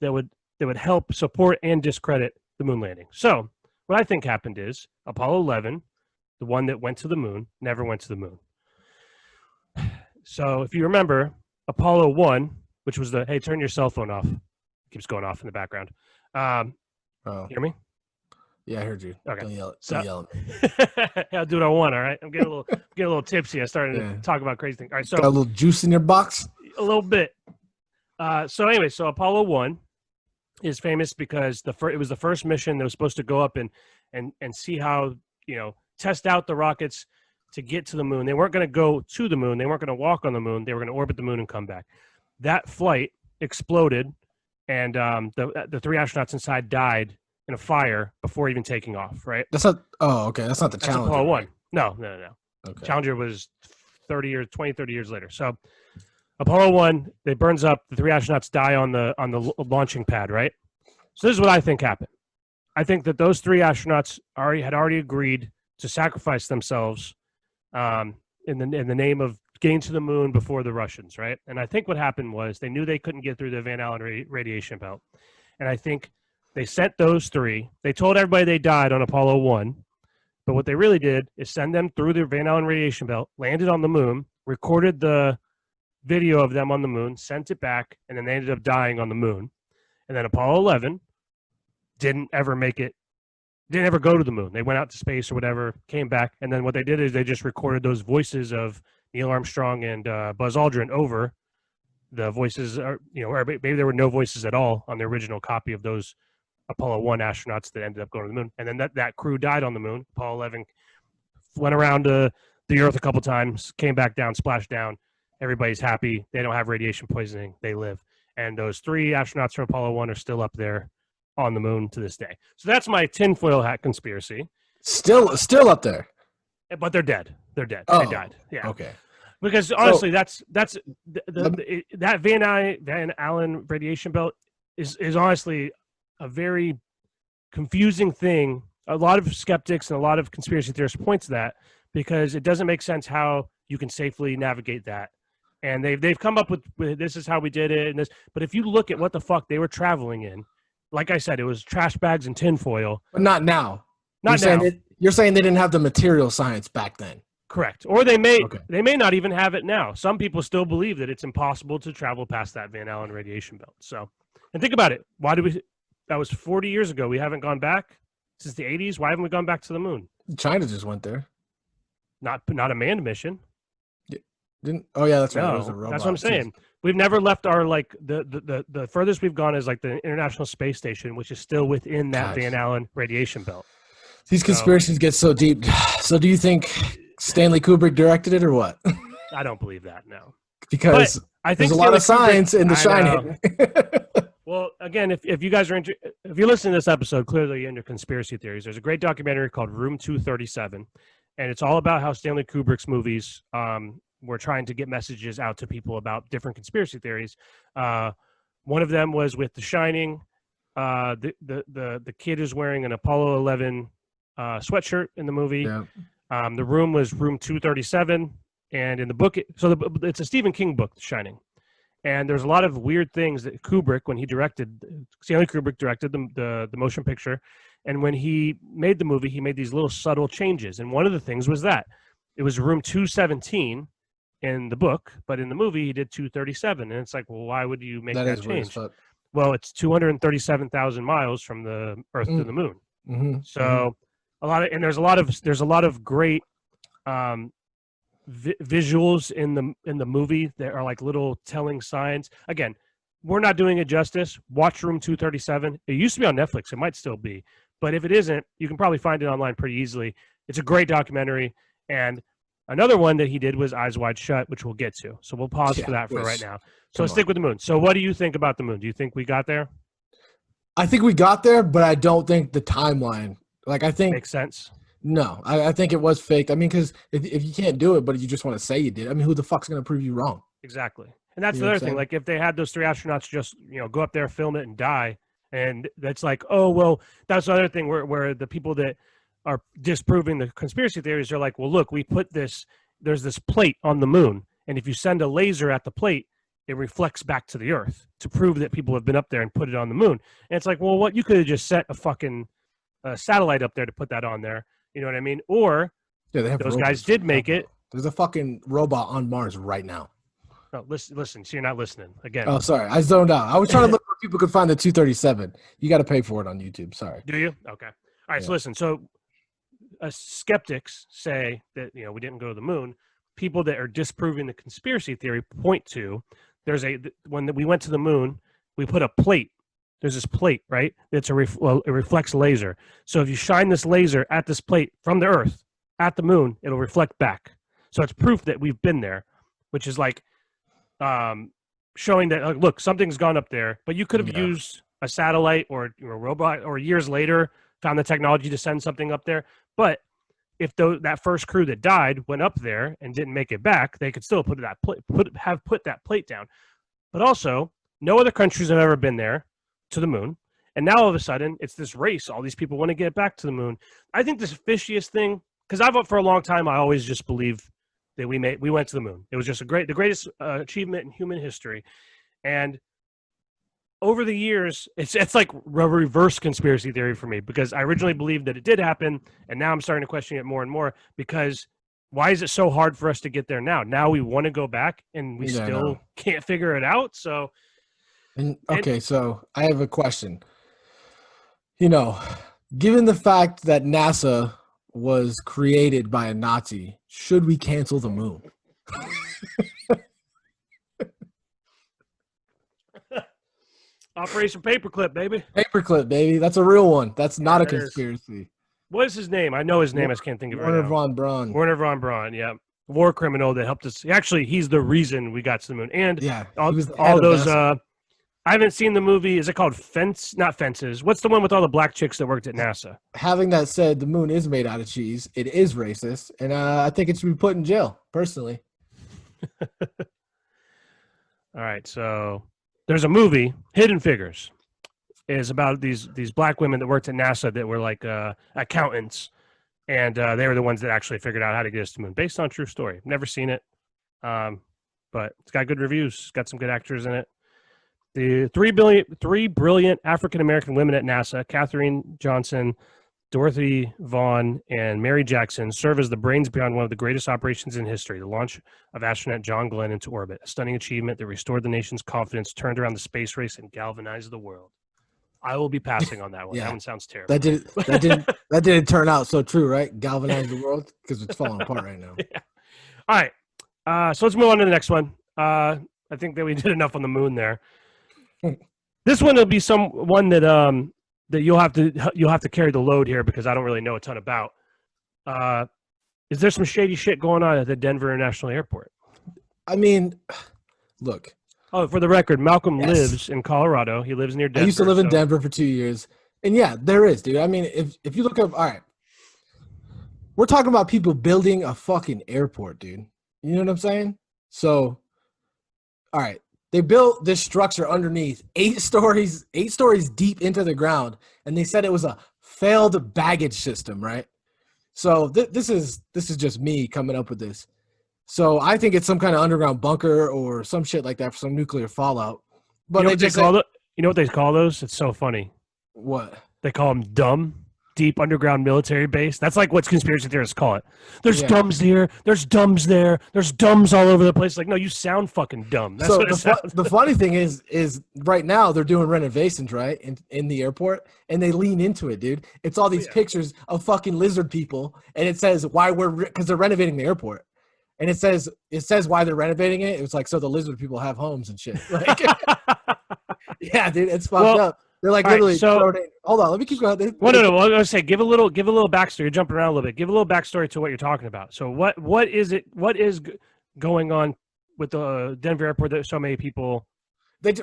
that would help support and discredit the moon landing. So what I think happened is Apollo 11, the one that went to the moon, never went to the moon. So if you remember, Apollo 1, which was the, hey, turn your cell phone off. It keeps going off in the background. Hear me? Yeah, I heard you. Okay. Don't yell at me. I'll do what I want, all right? I'm getting a little tipsy. I started to talk about crazy things. All right, so got a little juice in your box? A little bit. So anyway, so Apollo 1 is famous because it was the first mission that was supposed to go up and see how, test out the rockets to get to the moon. They weren't going to go to the moon. They weren't going to walk on the moon. They were going to orbit the moon and come back. That flight exploded, and the three astronauts inside died in a fire before even taking off, right? That's not. Oh, okay. That's not the That's Challenger. Apollo 1. Right? No. Okay. Challenger was 30 years later. So Apollo 1, it burns up. The three astronauts die on the launching pad, right? So this is what I think happened. I think that those three astronauts had already agreed to sacrifice themselves in the name of getting to the moon before the Russians, right? And I think what happened was they knew they couldn't get through the Van Allen radiation belt. And I think they sent those three. They told everybody they died on Apollo 1. But what they really did is send them through the Van Allen radiation belt, landed on the moon, recorded the video of them on the moon, sent it back, and then they ended up dying on the moon. And then Apollo 11 didn't ever go to the moon. They went out to space or whatever, came back, and then what they did is they just recorded those voices of Neil Armstrong and Buzz Aldrin over the voices, or maybe there were no voices at all on the original copy of those Apollo 1 astronauts that ended up going to the moon. And then that crew died on the moon. Apollo 11 went around the Earth a couple times, came back down, splashed down. Everybody's happy. They don't have radiation poisoning. They live. And those three astronauts from Apollo 1 are still up there on the moon to this day. So that's my tinfoil hat conspiracy. Still up there. But they're dead. They're dead. Oh, they died. Yeah. Okay. Because honestly, that Van Allen radiation belt is honestly a very confusing thing. A lot of skeptics and a lot of conspiracy theorists point to that because it doesn't make sense how you can safely navigate that. And they've come up with this is how we did it. And this, but if you look at what the fuck they were traveling in, like I said, it was trash bags and tinfoil. But not now. Not now. You're saying they didn't have the material science back then. Correct. Or they may not even have it now. Some people still believe that it's impossible to travel past that Van Allen radiation belt. So, and think about it. That was 40 years ago. We haven't gone back since the 80s. Why haven't we gone back to the moon? China just went there. Not a manned mission. Oh yeah, that's right. No, it was a robot. that's what I'm saying. We've never left our the furthest we've gone is like the International Space Station, which is still within that Van Allen radiation belt. These conspiracies get so deep. So do you think Stanley Kubrick directed it or what? I don't believe that, no. Because I think there's a lot of science in The Shining. Well, again, if you guys are if you're listening to this episode, clearly you're into conspiracy theories. There's a great documentary called Room 237, and it's all about how Stanley Kubrick's movies were trying to get messages out to people about different conspiracy theories. One of them was with The Shining. The kid is wearing an Apollo 11 sweatshirt in the movie. Yeah. The room was Room 237, and in the book, it's a Stephen King book, The Shining. And there's a lot of weird things that Stanley Kubrick directed the motion picture. And when he made the movie, he made these little subtle changes. And one of the things was that it was Room 217 in the book, but in the movie he did 237. And it's like, well, why would you make that change? Well, it's 237,000 miles from the Earth to the moon. Mm-hmm. So there's a lot of great visuals in the movie that are like little telling signs. Again, we're not doing it justice. Watch Room 237. It used to be on Netflix. It might still be, but if it isn't, you can probably find it online pretty easily. It's a great documentary. And another one that he did was Eyes Wide Shut, which we'll get to. So we'll pause for that for right now. So let's stick with the moon. So what do you think about the moon? Do you think we got there? I think we got there, but I don't think the timeline. I think makes sense. No, I think it was faked. I mean, because if you can't do it, but you just want to say you did, I mean, who the fuck's going to prove you wrong? Exactly. And that's the other thing. Like, if they had those three astronauts just, go up there, film it, and die, and that's like, oh, well, that's the other thing where the people that are disproving the conspiracy theories are like, well, look, we put there's this plate on the moon, and if you send a laser at the plate, it reflects back to the Earth to prove that people have been up there and put it on the moon. And it's like, well, you could have just set a fucking satellite up there to put that on there. You know what I mean? Or those guys did make it. There's a fucking robot on Mars right now. No, listen. So you're not listening again. Oh, sorry. I zoned out. I was trying to look where people could find the 237. You got to pay for it on YouTube. Sorry. Do you? Okay. All right. Yeah. So listen. So skeptics say that, we didn't go to the moon. People that are disproving the conspiracy theory point to when we went to the moon, we put a plate. There's this plate, right? It's it reflects laser. So if you shine this laser at this plate from the Earth at the moon, it'll reflect back. So it's proof that we've been there, which is like showing that look, something's gone up there. But you could have used a satellite or a robot, or years later found the technology to send something up there. But if that first crew that died went up there and didn't make it back, they could still put that plate down. But also, no other countries have ever been there to the moon, and now all of a sudden it's this race. All these people want to get back to the moon. I think this fishiest thing, because for a long time I always just believed that we went to the moon. It was just the greatest achievement in human history, and over the years it's like a reverse conspiracy theory for me, because I originally believed that it did happen, and now I'm starting to question it more and more, because why is it so hard for us to get there now? Now we want to go back and we still can't figure it out. So so I have a question. Given the fact that NASA was created by a Nazi, should we cancel the moon? Operation Paperclip, baby. Paperclip, baby. That's a real one. That's not a conspiracy. What is his name? I know his name. I just can't think of it right now. Wernher von Braun. Wernher von Braun, yeah. War criminal that helped us. Actually, he's the reason we got to the moon. And all those I haven't seen the movie. Is it called Not Fences? What's the one with all the black chicks that worked at NASA? Having that said, the moon is made out of cheese. It is racist, and I think it should be put in jail, personally. All right, so there's a movie, Hidden Figures. Is about these black women that worked at NASA that were like accountants, and they were the ones that actually figured out how to get us to the moon, based on a true story. Never seen it, but it's got good reviews. It's got some good actors in it. The three brilliant African-American women at NASA, Katherine Johnson, Dorothy Vaughan, and Mary Jackson, serve as the brains behind one of the greatest operations in history, the launch of astronaut John Glenn into orbit, a stunning achievement that restored the nation's confidence, turned around the space race, and galvanized the world. I will be passing on that one. That one sounds terrible. That didn't turn out so true, right? Galvanize the world, because it's falling apart right now. Yeah. All right. So let's move on to the next one. I think that we did enough on the moon there. This one will be one that that you'll have to carry the load here, because I don't really know a ton about. Is there some shady shit going on at the Denver International Airport? I mean, look. Oh, for the record, Malcolm lives in Colorado. He lives near Denver. I used to live in Denver for 2 years. And yeah, there is, dude. I mean, if you look up, all right, we're talking about people building a fucking airport, dude. You know what I'm saying? So, all right, they built this structure underneath 8 stories deep into the ground, and they said it was a failed baggage system, right? So this is just me coming up with this. So I think it's some kind of underground bunker or some shit like that for some nuclear fallout. But you know what they call those? It's so funny. What? They call them dumb, deep underground military base. That's like what conspiracy theorists call it. There's dumbs here. There's dumbs there. There's dumbs all over the place. Like, no, you sound fucking dumb. That's so what it sounds. The funny thing is right now they're doing renovations, right, in the airport, and they lean into it, dude. It's all these pictures of fucking lizard people, and it says because they're renovating the airport. And it says why they're renovating it. It's like so the lizard people have homes and shit. Like, yeah, dude, it's fucked up. They're like literally. Right, hold on, let me keep going. No. I was gonna say give a little backstory. You're jumping around a little bit. Give a little backstory to what you're talking about. So what is it? What is going on with the Denver airport that so many people?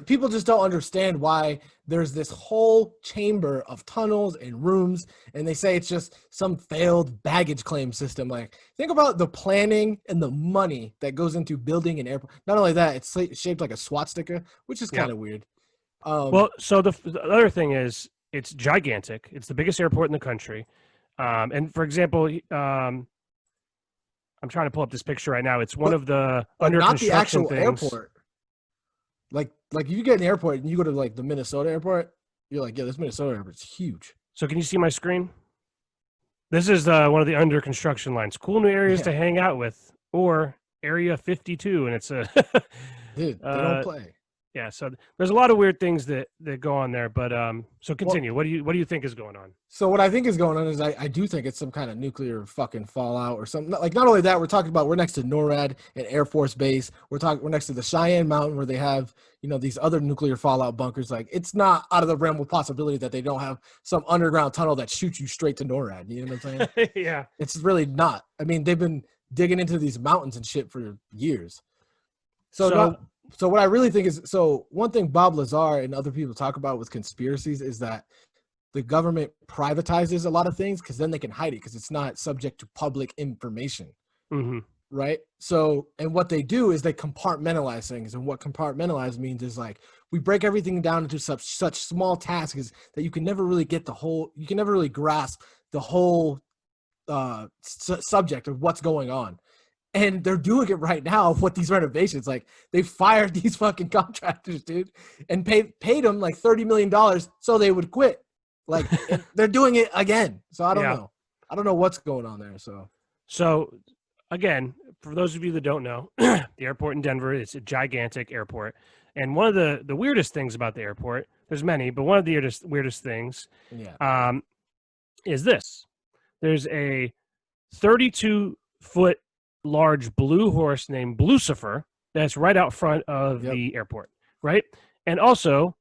People just don't understand why there's this whole chamber of tunnels and rooms, and they say it's just some failed baggage claim system. Like, think about the planning and the money that goes into building an airport. Not only that, it's shaped like a SWAT sticker, which is kind of weird. Well, so the other thing is it's gigantic. It's the biggest airport in the country. And for example, I'm trying to pull up this picture right now. It's one of the under not construction the actual things. Airport. Like you get an airport and you go to like the Minnesota airport, you're like, yeah, this Minnesota airport's huge. So can you see my screen? This is one of the under construction lines. Cool new areas to hang out with, or Area 52, and it's a dude. They don't play. Yeah, so there's a lot of weird things that go on there, but so continue. What do you think is going on? So what I think is going on is I do think it's some kind of nuclear fucking fallout or something. Like, not only that, we're talking about, we're next to NORAD and Air Force Base. We're next to the Cheyenne Mountain where they have, these other nuclear fallout bunkers. Like, it's not out of the realm of possibility that they don't have some underground tunnel that shoots you straight to NORAD. You know what I'm saying? Yeah. It's really not. I mean, they've been digging into these mountains and shit for years. So what I really think is, so one thing Bob Lazar and other people talk about with conspiracies is that the government privatizes a lot of things because then they can hide it because it's not subject to public information. Mm-hmm. Right. So, and what they do is they compartmentalize things. And what compartmentalize means is, like, we break everything down into such small tasks that you can never really grasp the whole subject of what's going on. And they're doing it right now with these renovations. Like, they fired these fucking contractors, dude, and paid them like $30 million so they would quit. Like, they're doing it again. So I don't know. I don't know what's going on there. So again, for those of you that don't know, the airport in Denver is a gigantic airport. And one of the weirdest things about the airport, there's many, but one of the weirdest things is this. There's a 32-foot large blue horse named Lucifer that's right out front of the airport, right? And also,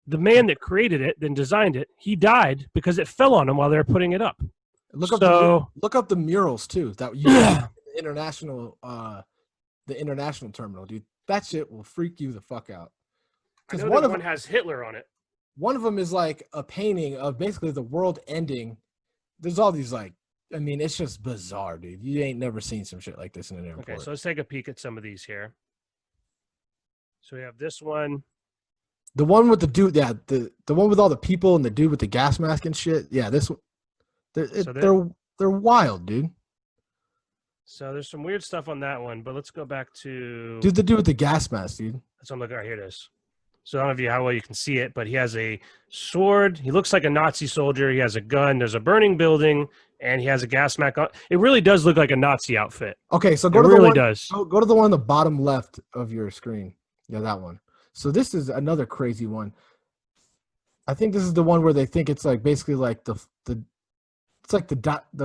the man that created it, then designed it, he died because it fell on him while they were putting it up. Look up the murals too. That you the international terminal, dude. That shit will freak you the fuck out. Because one has Hitler on it. One of them is like a painting of basically the world ending. There's all these, like, I mean, it's just bizarre, dude. You ain't never seen some shit like this in an airport. Okay, so let's take a peek at some of these here. So we have this one. The one with the dude, the one with all the people and the dude with the gas mask and shit. Yeah, this one. They're wild, dude. So there's some weird stuff on that one, but let's go back to the dude with the gas mask, dude. That's what I'm looking at. Here it is. So I don't know how well you can see it, but he has a sword. He looks like a Nazi soldier. He has a gun. There's a burning building, and he has a gas mask on. It really does look like a Nazi outfit. Okay, so go to the one on the bottom left of your screen. Yeah, that one. So this is another crazy one. I think this is the one where they think it's like basically like the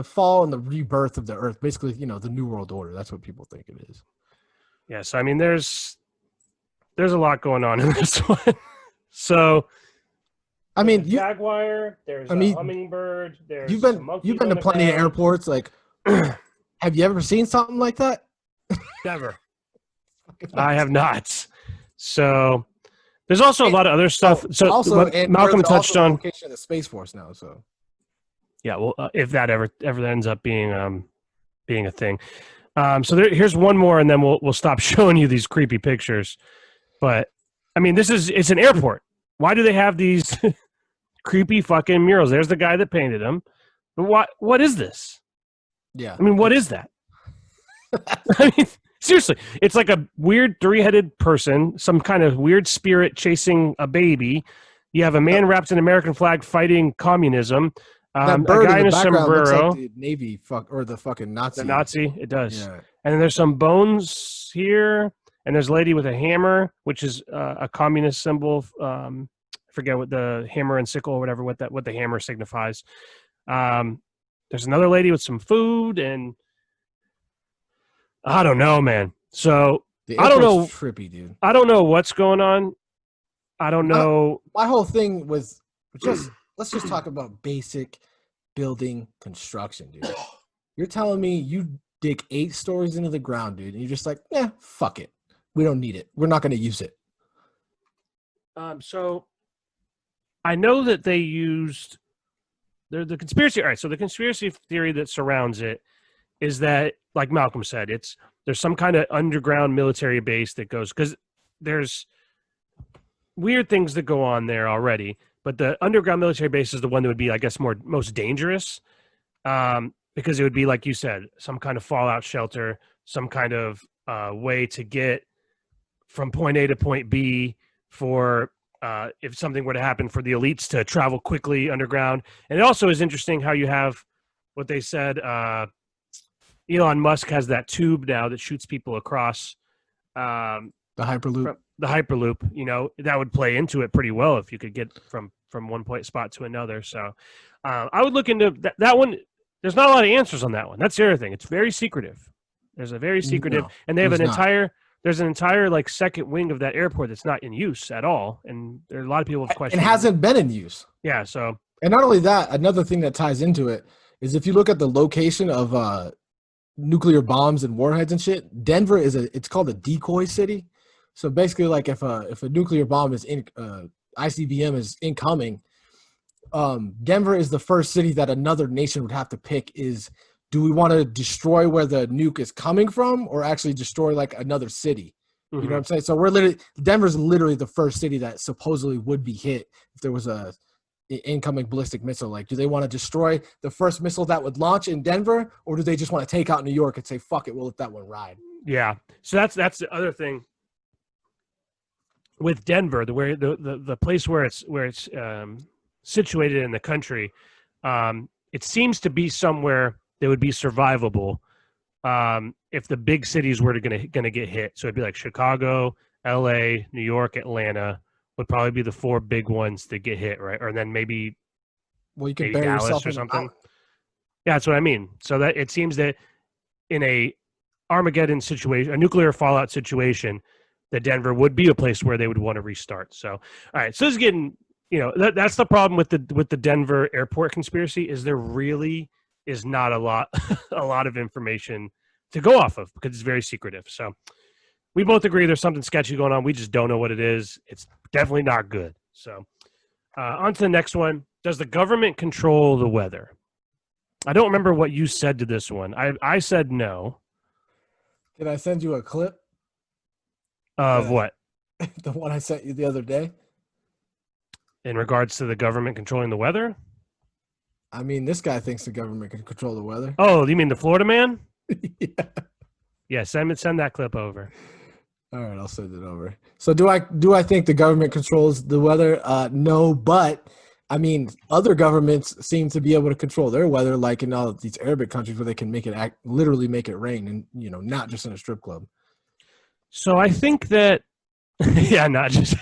fall and the rebirth of the earth. Basically, the New World Order. That's what people think it is. Yeah, so I mean, there's a lot going on in this one. So, I mean, jaguar. There's a hummingbird. There's you've been to plenty of airports. Like, have you ever seen something like that? Never. I have not. So, there's also a lot of other stuff. So, also, Malcolm touched on location of the Space Force now. So, yeah, well, if that ever ends up being a thing. So here's one more, and then we'll stop showing you these creepy pictures. But I mean, it's an airport. Why do they have these creepy fucking murals? There's the guy that painted them. But what is this? Yeah. I mean, what is that? I mean, seriously, it's like a weird three-headed person, some kind of weird spirit chasing a baby. You have a man wrapped in an American flag fighting communism. That bird a guy in in the a background sombrero. Looks like the Navy or the fucking Nazi. The Nazi, it does. Yeah. And then there's some bones here, and there's a lady with a hammer, which is a communist symbol. I forget what the hammer and sickle or whatever, what the hammer signifies. There's another lady with some food, and I don't know, man. So I don't know. Trippy, dude. I don't know what's going on. I don't know. My whole thing was just. Let's just talk about basic building construction, dude. You're telling me you dig 8 stories into the ground, dude, and you're just like, fuck it. We don't need it. We're not going to use it. So I know that they used the conspiracy. All right, so the conspiracy theory that surrounds it is that, like Malcolm said, there's some kind of underground military base that goes, because there's weird things that go on there already. But the underground military base is the one that would be, I guess, most dangerous, because it would be, like you said, some kind of fallout shelter, some kind of way to get from point A to point B for if something were to happen, for the elites to travel quickly underground. And it also is interesting how you have what they said. Elon Musk has that tube now that shoots people across. The The Hyperloop. The Hyperloop, you know, that would play into it pretty well if you could get from one point spot to another. So I would look into that one. There's not a lot of answers on that one. That's the other thing. It's very secretive. There's a very secretive, and they have there's an entire like second wing of that airport that's not in use at all. And there are a lot of people have questioned. It hasn't been in use. Yeah. So, and not only that, another thing that ties into it is if you look at the location of nuclear bombs and warheads and shit, Denver it's called a decoy city. So basically, like if a nuclear bomb is ICBM is incoming, Denver is the first city that another nation would have to pick. Do we want to destroy where the nuke is coming from, or actually destroy like another city? You know what I'm saying? So Denver's literally the first city that supposedly would be hit if there was a incoming ballistic missile. Like, do they want to destroy the first missile that would launch in Denver, or do they just want to take out New York and say, fuck it, we'll let that one ride? Yeah. So that's the other thing with Denver, the place where it's situated in the country. It seems to be somewhere that would be survivable if the big cities were gonna get hit. So it'd be like Chicago, LA, New York, Atlanta would probably be the four big ones that get hit, right? Or then maybe you can bury yourself or something. Yeah, that's what I mean. So that it seems that in a Armageddon situation, a nuclear fallout situation, that Denver would be a place where they would want to restart. So, all right. So this is getting, you know, that's the problem with the Denver airport conspiracy is there really is not a lot of information to go off of because it's very secretive. So we both agree there's something sketchy going on. We just don't know what it is. It's definitely not good. So on to the next one. Does the government control the weather? I don't remember what you said to this one. I said no. Did I send you a clip? Of what? The one I sent you the other day? In regards to the government controlling the weather? I mean, this guy thinks the government can control the weather. Oh, you mean the Florida man? Yeah. Yeah, send that clip over. All right, I'll send it over. So do I think the government controls the weather? No, but I mean, other governments seem to be able to control their weather, like in all of these Arabic countries where they can literally make it rain, and not just in a strip club. So I think that, yeah, not just.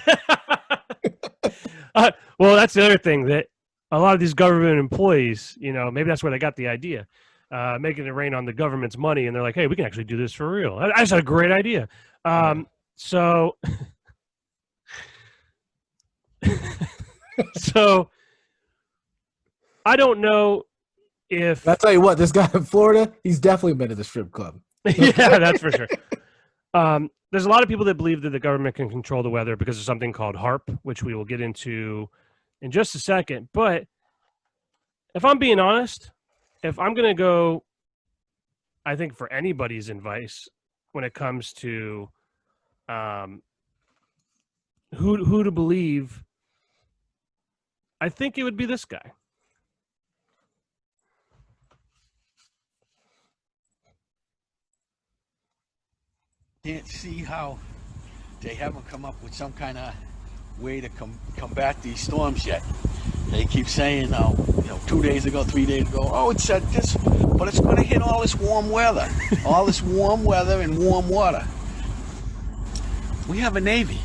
Well, that's the other thing, that a lot of these government employees, maybe that's where they got the idea, making it rain on the government's money, and they're like, hey, we can actually do this for real. I just had a great idea. So I don't know if. I'll tell you what, this guy in Florida, he's definitely been to the strip club. Yeah, that's for sure. There's a lot of people that believe that the government can control the weather because of something called HAARP, which we will get into in just a second. But if I'm being honest, if I'm going to go, I think for anybody's advice when it comes to who to believe, I think it would be this guy. Can't see how they haven't come up with some kind of way to combat these storms yet. They keep saying, 2 days ago, 3 days ago, oh, it said this, but it's going to hit all this warm weather, and warm water. We have a Navy.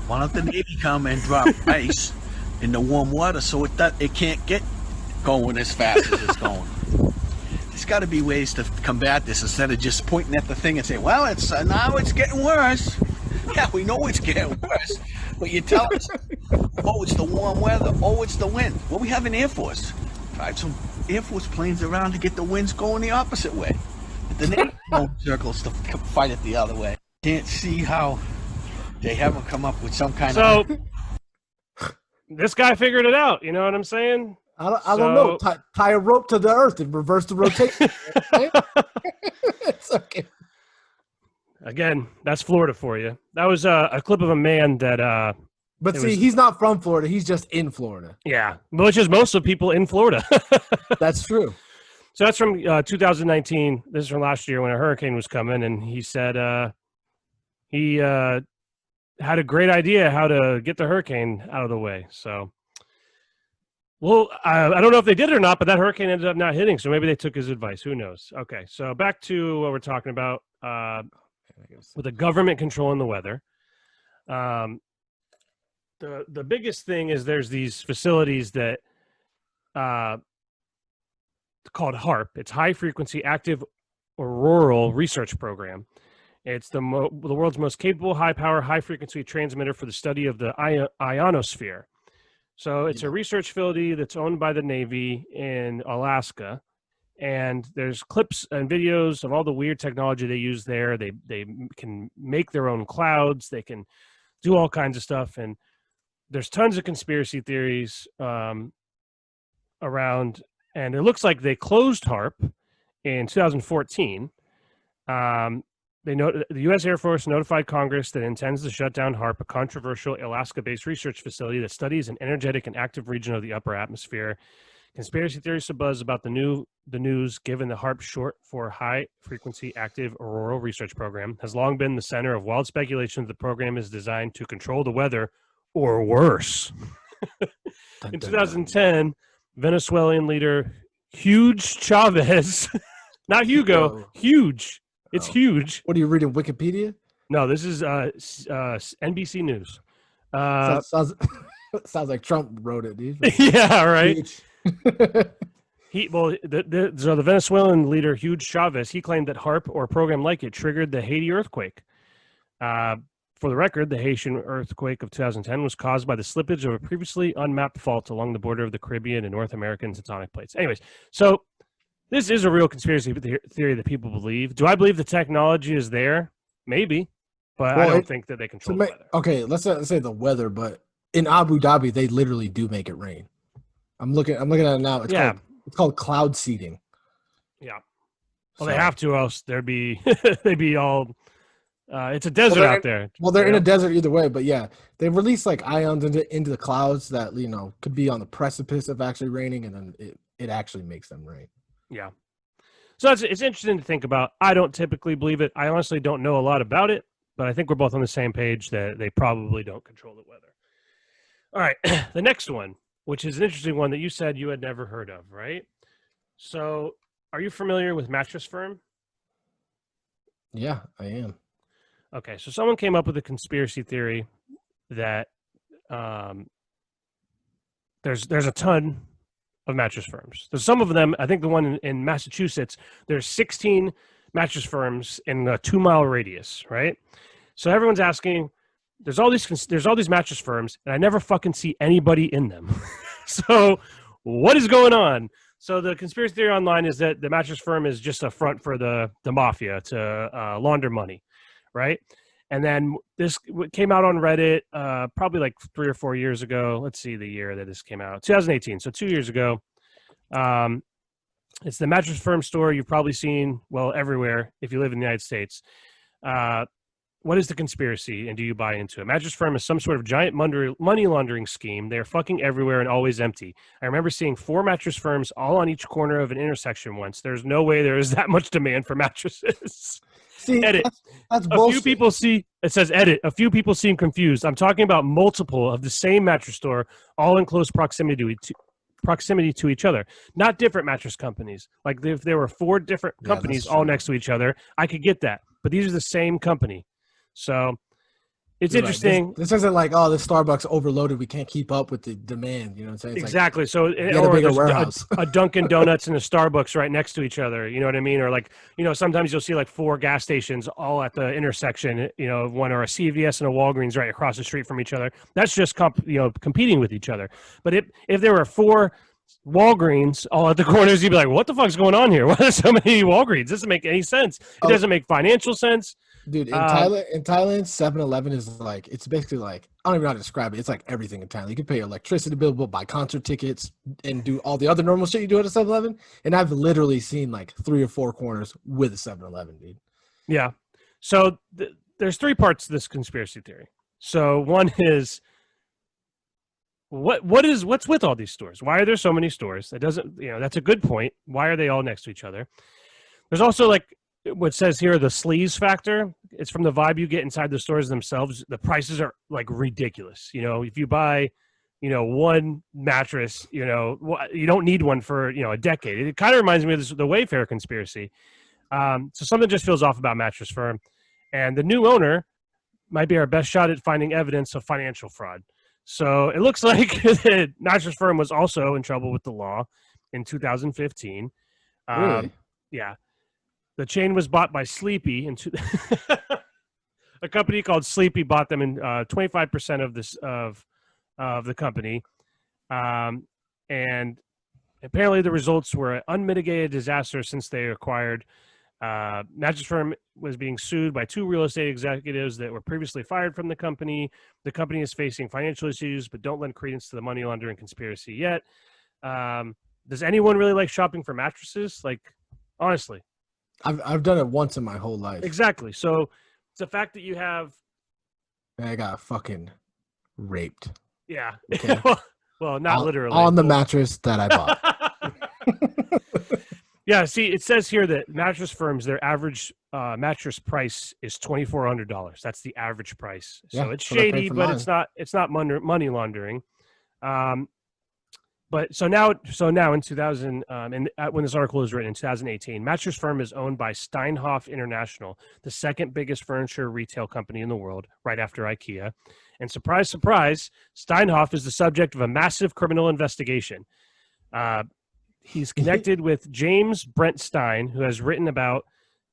Why don't the Navy come and drop ice in the warm water so it can't get going as fast as it's going? There's got to be ways to combat this instead of just pointing at the thing and saying, well, now it's getting worse. Yeah, we know it's getting worse, but you tell us, oh, it's the warm weather, oh, it's the wind. Well, we have an Air Force. Drive some Air Force planes around to get the winds going the opposite way. The Navy circles to fight it the other way. Can't see how they haven't come up with some kind of... So, this guy figured it out, you know what I'm saying? I don't know. Tie a rope to the earth and reverse the rotation. It's okay. Again, that's Florida for you. That was a clip of a man that. But see, he's not from Florida. He's just in Florida. Yeah, which is most of people in Florida. That's true. So that's from 2019. This is from last year when a hurricane was coming, and he said he had a great idea how to get the hurricane out of the way. So. Well, I don't know if they did it or not, but that hurricane ended up not hitting, so maybe they took his advice. Who knows? Okay, so back to what we're talking about with the government controlling the weather. The biggest thing is there's these facilities that called HARP. It's High Frequency Active Auroral Research Program. It's the world's most capable, high-power, high-frequency transmitter for the study of the ionosphere. So it's a research facility that's owned by the Navy in Alaska, and there's clips and videos of all the weird technology they use there. They can make their own clouds. They can do all kinds of stuff, and there's tons of conspiracy theories around. And it looks like they closed HARP in 2014. The U.S. Air Force notified Congress that it intends to shut down HARP, a controversial Alaska-based research facility that studies an energetic and active region of the upper atmosphere. Conspiracy theorists buzz about the news, given the HARP, short for High Frequency Active Auroral Research Program, has long been the center of wild speculation that the program is designed to control the weather, or worse. In 2010, Venezuelan leader Huge Chavez, not Hugo, Huge. It's huge. What are you reading, Wikipedia? No, this is NBC News. Sounds like Trump wrote it, dude. Yeah, right. The Venezuelan leader Huge Chavez, he claimed that HARP or a program like it triggered the Haiti earthquake. For the record, the Haitian earthquake of 2010 was caused by the slippage of a previously unmapped fault along the border of the Caribbean and North American tectonic plates. Anyways, so this is a real conspiracy theory that people believe. Do I believe the technology is there? Maybe, but I don't think that they control the weather. Okay, let's not say the weather, but in Abu Dhabi, they literally do make it rain. I'm looking at it now. It's called cloud seeding. Yeah. Well, they have to, or else they'd be all. It's a desert out there. Well, they're in a desert either way, but yeah, they release like ions into the clouds that could be on the precipice of actually raining, and then it actually makes them rain. Yeah. So it's interesting to think about. I don't typically believe it. I honestly don't know a lot about it, but I think we're both on the same page that they probably don't control the weather. All right. The next one, which is an interesting one that you said you had never heard of, right? So are you familiar with Mattress Firm? Yeah, I am. Okay. So someone came up with a conspiracy theory that there's a ton of mattress firms. There's some of them, I think the one in Massachusetts, there's 16 mattress firms in a 2-mile radius, right? So everyone's asking, there's all these mattress firms, and I never fucking see anybody in them. So what is going on? So the conspiracy theory online is that the mattress firm is just a front for the mafia to launder money, right? And then this came out on Reddit probably like 3 or 4 years ago. Let's see the year that this came out. 2018, so 2 years ago. It's the Mattress Firm store you've probably seen, well, everywhere if you live in the United States. What is the conspiracy, and do you buy into it? Mattress Firm is some sort of giant money laundering scheme. They're fucking everywhere and always empty. I remember seeing 4 mattress firms all on each corner of an intersection once. There's no way there is that much demand for mattresses. See, edit. That's bullshit. Few people see, it says edit. A few people seem confused. I'm talking about multiple of the same mattress store, all in close proximity to each other, not different mattress companies. Like if there were 4 different companies all next to each other, I could get that. But these are the same company. So it's interesting. Right. This isn't like, oh, the Starbucks overloaded. We can't keep up with the demand. You know what I'm saying? It's exactly. Like, so a Dunkin' Donuts and a Starbucks right next to each other. You know what I mean? Or like, sometimes you'll see like 4 gas stations all at the intersection, one, or a CVS and a Walgreens right across the street from each other. That's just, competing with each other. But if there were 4 Walgreens all at the corners, you'd be like, what the fuck's going on here? Why are there so many Walgreens? It doesn't make any sense. It doesn't make financial sense. Dude, in Thailand, 7-Eleven is like, it's basically like, I don't even know how to describe it. It's like everything in Thailand. You can pay your electricity bill, buy concert tickets, and do all the other normal shit you do at a 7-Eleven. And I've literally seen like 3 or 4 corners with a 7-Eleven, dude. Yeah. So there's 3 parts to this conspiracy theory. So one is, what's with all these stores? Why are there so many stores? That doesn't, that's a good point. Why are they all next to each other? There's also like what says here, the sleaze factor. It's from the vibe you get inside the stores themselves. The prices are like ridiculous. If you buy, one mattress, you don't need one for, a decade. It kind of reminds me of the Wayfair conspiracy. So something just feels off about Mattress Firm. And the new owner, might be our best shot at finding evidence of financial fraud. So it looks like the mattress firm was also in trouble with the law in 2015. Really? Yeah. The chain was bought by Sleepy into a company called Sleepy bought them in 25% of this of the company. And apparently the results were an unmitigated disaster since they acquired. Mattress firm was being sued by 2 real estate executives that were previously fired from the company. The company is facing financial issues, but don't lend credence to the money laundering conspiracy yet. Does anyone really like shopping for mattresses? Like, honestly, I've done it once in my whole life. exactly. So it's the fact that you have, I got fucking raped. yeah. Okay. Well, not literally on the mattress that I bought. Yeah, see, it says here that mattress firms, their average mattress price is $2,400. That's the average price. So Yeah, it's so they pay shady, for but mine. it's not money laundering. But so now in 2000, when this article was written in 2018, mattress firm is owned by Steinhoff International, the second biggest furniture retail company in the world, right after IKEA. And surprise, surprise, Steinhoff is the subject of a massive criminal investigation. He's connected with James Brent Stein, who has written about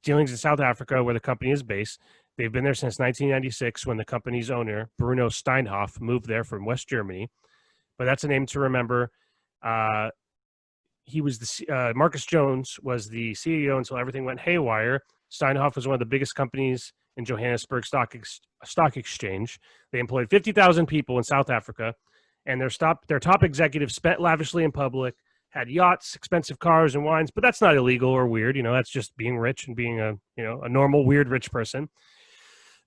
dealings in South Africa, where the company is based. They've been there since 1996, when the company's owner, Bruno Steinhoff, moved there from West Germany. But that's a name to remember. He was Marcus Jones was the CEO until everything went haywire. Steinhoff was one of the biggest companies in Johannesburg Stock Exchange. They employed 50,000 people in South Africa, and their top executives spent lavishly in public, had yachts, expensive cars, and wines. But that's not illegal or weird. That's just being rich and being a normal weird rich person.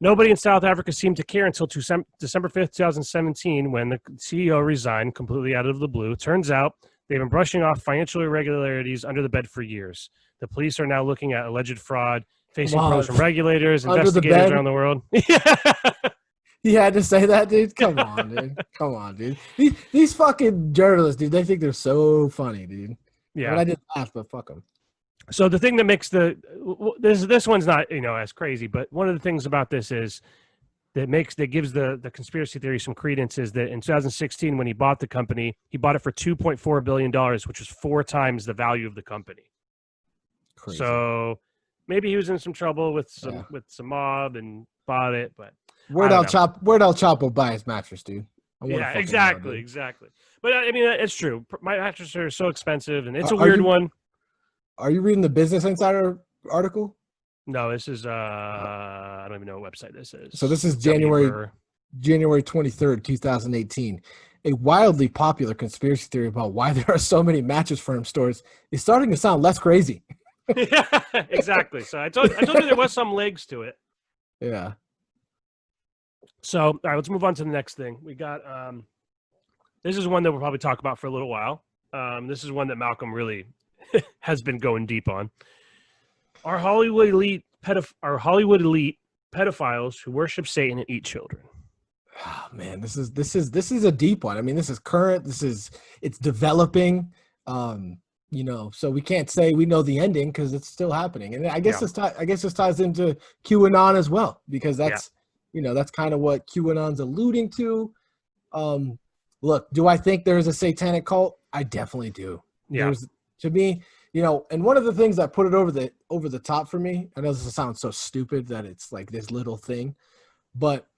Nobody in South Africa seemed to care until December 5th, 2017, when the CEO resigned completely out of the blue. Turns out they've been brushing off financial irregularities under the bed for years. The police are now looking at alleged fraud, facing pros from regulators, investigators around the world. He had to say that, dude? Come on, dude. Come on, dude. These fucking journalists, dude, they think they're so funny, dude. Yeah. But I didn't laugh, but fuck them. So the thing that makes this one's not as crazy, but one of the things about this is that gives the conspiracy theory some credence is that in 2016, when he bought the company, he bought it for $2.4 billion, which was 4 times the value of the company. Crazy. So maybe he was in some trouble with some mob and bought it, but where'd El Chapo buy his mattress, dude? Yeah, exactly. But I mean, it's true. My mattresses are so expensive, and it's a weird one. Are you reading the Business Insider article? No, this is I don't even know what website this is. So this is January 23rd, 2018. A wildly popular conspiracy theory about why there are so many mattress firm stores is starting to sound less crazy. Yeah, exactly. So I told you there was some legs to it. Yeah. So all right, let's move on to the next thing. We got this is one that we'll probably talk about for a little while. This is one that Malcolm really has been going deep on. Are Hollywood elite pedophiles who worship Satan and eat children? Oh, man, this is a deep one. I mean, this is current. It's developing. So we can't say we know the ending because it's still happening. And I guess this ties into QAnon as well, because that's that's kind of what QAnon's alluding to. Look, do I think there's a satanic cult? I definitely do. Yeah. To me, and one of the things that put it over the top for me, I know this sounds so stupid that it's like this little thing, but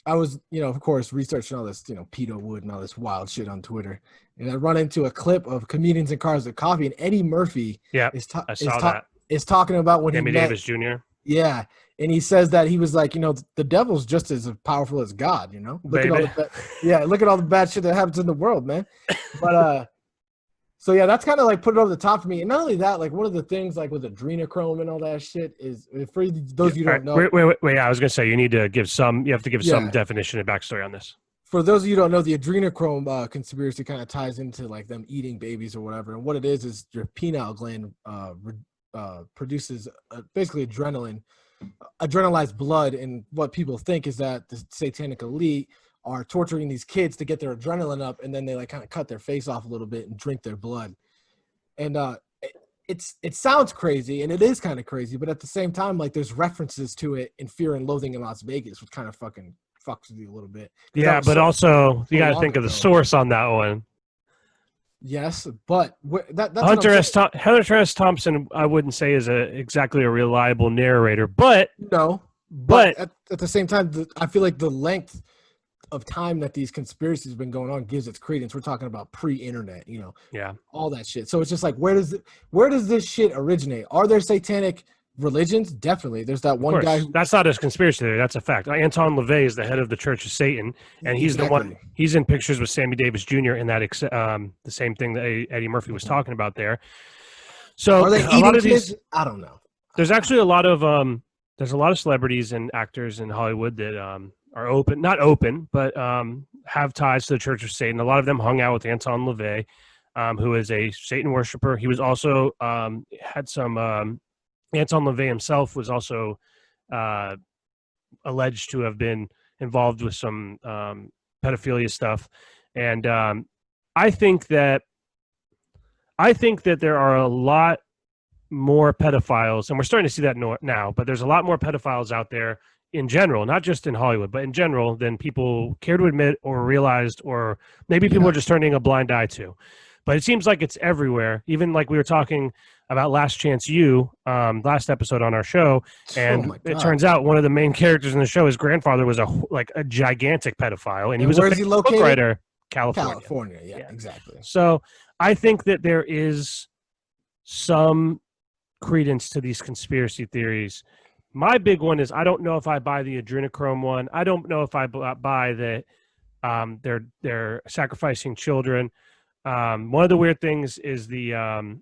I was, of course, researching all this, Peter Wood and all this wild shit on Twitter, and I run into a clip of Comedians in Cars with Coffee, and Eddie Murphy is talking about when Sammy Davis Jr. Yeah, and he says that he was like, the devil's just as powerful as God, Look at all the bad shit that happens in the world, man. But so yeah, that's kind of like put it over the top for me. And not only that, like one of the things like with adrenochrome and all that shit is, for those of you who don't know. Wait, I was gonna say you have to give some definition and backstory on this. For those of you who don't know, the adrenochrome conspiracy kind of ties into like them eating babies or whatever. And what it is your pineal gland produces basically adrenalized blood. And what people think is that the satanic elite are torturing these kids to get their adrenaline up, and then they like kind of cut their face off a little bit and drink their blood. And it sounds crazy, and it is kind of crazy, but at the same time, like there's references to it in Fear and Loathing in Las Vegas, which kind of fucking fucks with you a little bit. Yeah, but also you got to think of the source on that one. Yes, but that's Hunter S. Thompson, I wouldn't say is exactly a reliable narrator, but at the same time, I feel like the length of time that these conspiracies have been going on gives its credence. We're talking about pre-internet, all that shit. So it's just like, where does this shit originate? Are there satanic religions? Definitely. There's that one guy. That's not a conspiracy theory. That's a fact. Anton LaVey is the head of the Church of Satan, and he's the one. He's in pictures with Sammy Davis Jr. in that the same thing that Eddie Murphy was talking about there. So are they a lot of these? I don't know. There's actually a lot of there's a lot of celebrities and actors in Hollywood that are not open, but have ties to the Church of Satan. A lot of them hung out with Anton LaVey, who is a Satan worshiper. He was also had some. Anton LaVey himself was also alleged to have been involved with some pedophilia stuff, and I think that there are a lot more pedophiles, and we're starting to see that now. But there's a lot more pedophiles out there in general, not just in Hollywood, but in general, than people care to admit or realized, or maybe people are just turning a blind eye to. But it seems like it's everywhere. Even like we were talking about Last Chance U, last episode on our show, and it turns out one of the main characters in the show, his grandfather was a gigantic pedophile, and he was a book writer. California, yeah, exactly. So I think that there is some credence to these conspiracy theories. My big one is I don't know if I buy the adrenochrome one. I don't know if I buy that they're sacrificing children. One of the weird things is the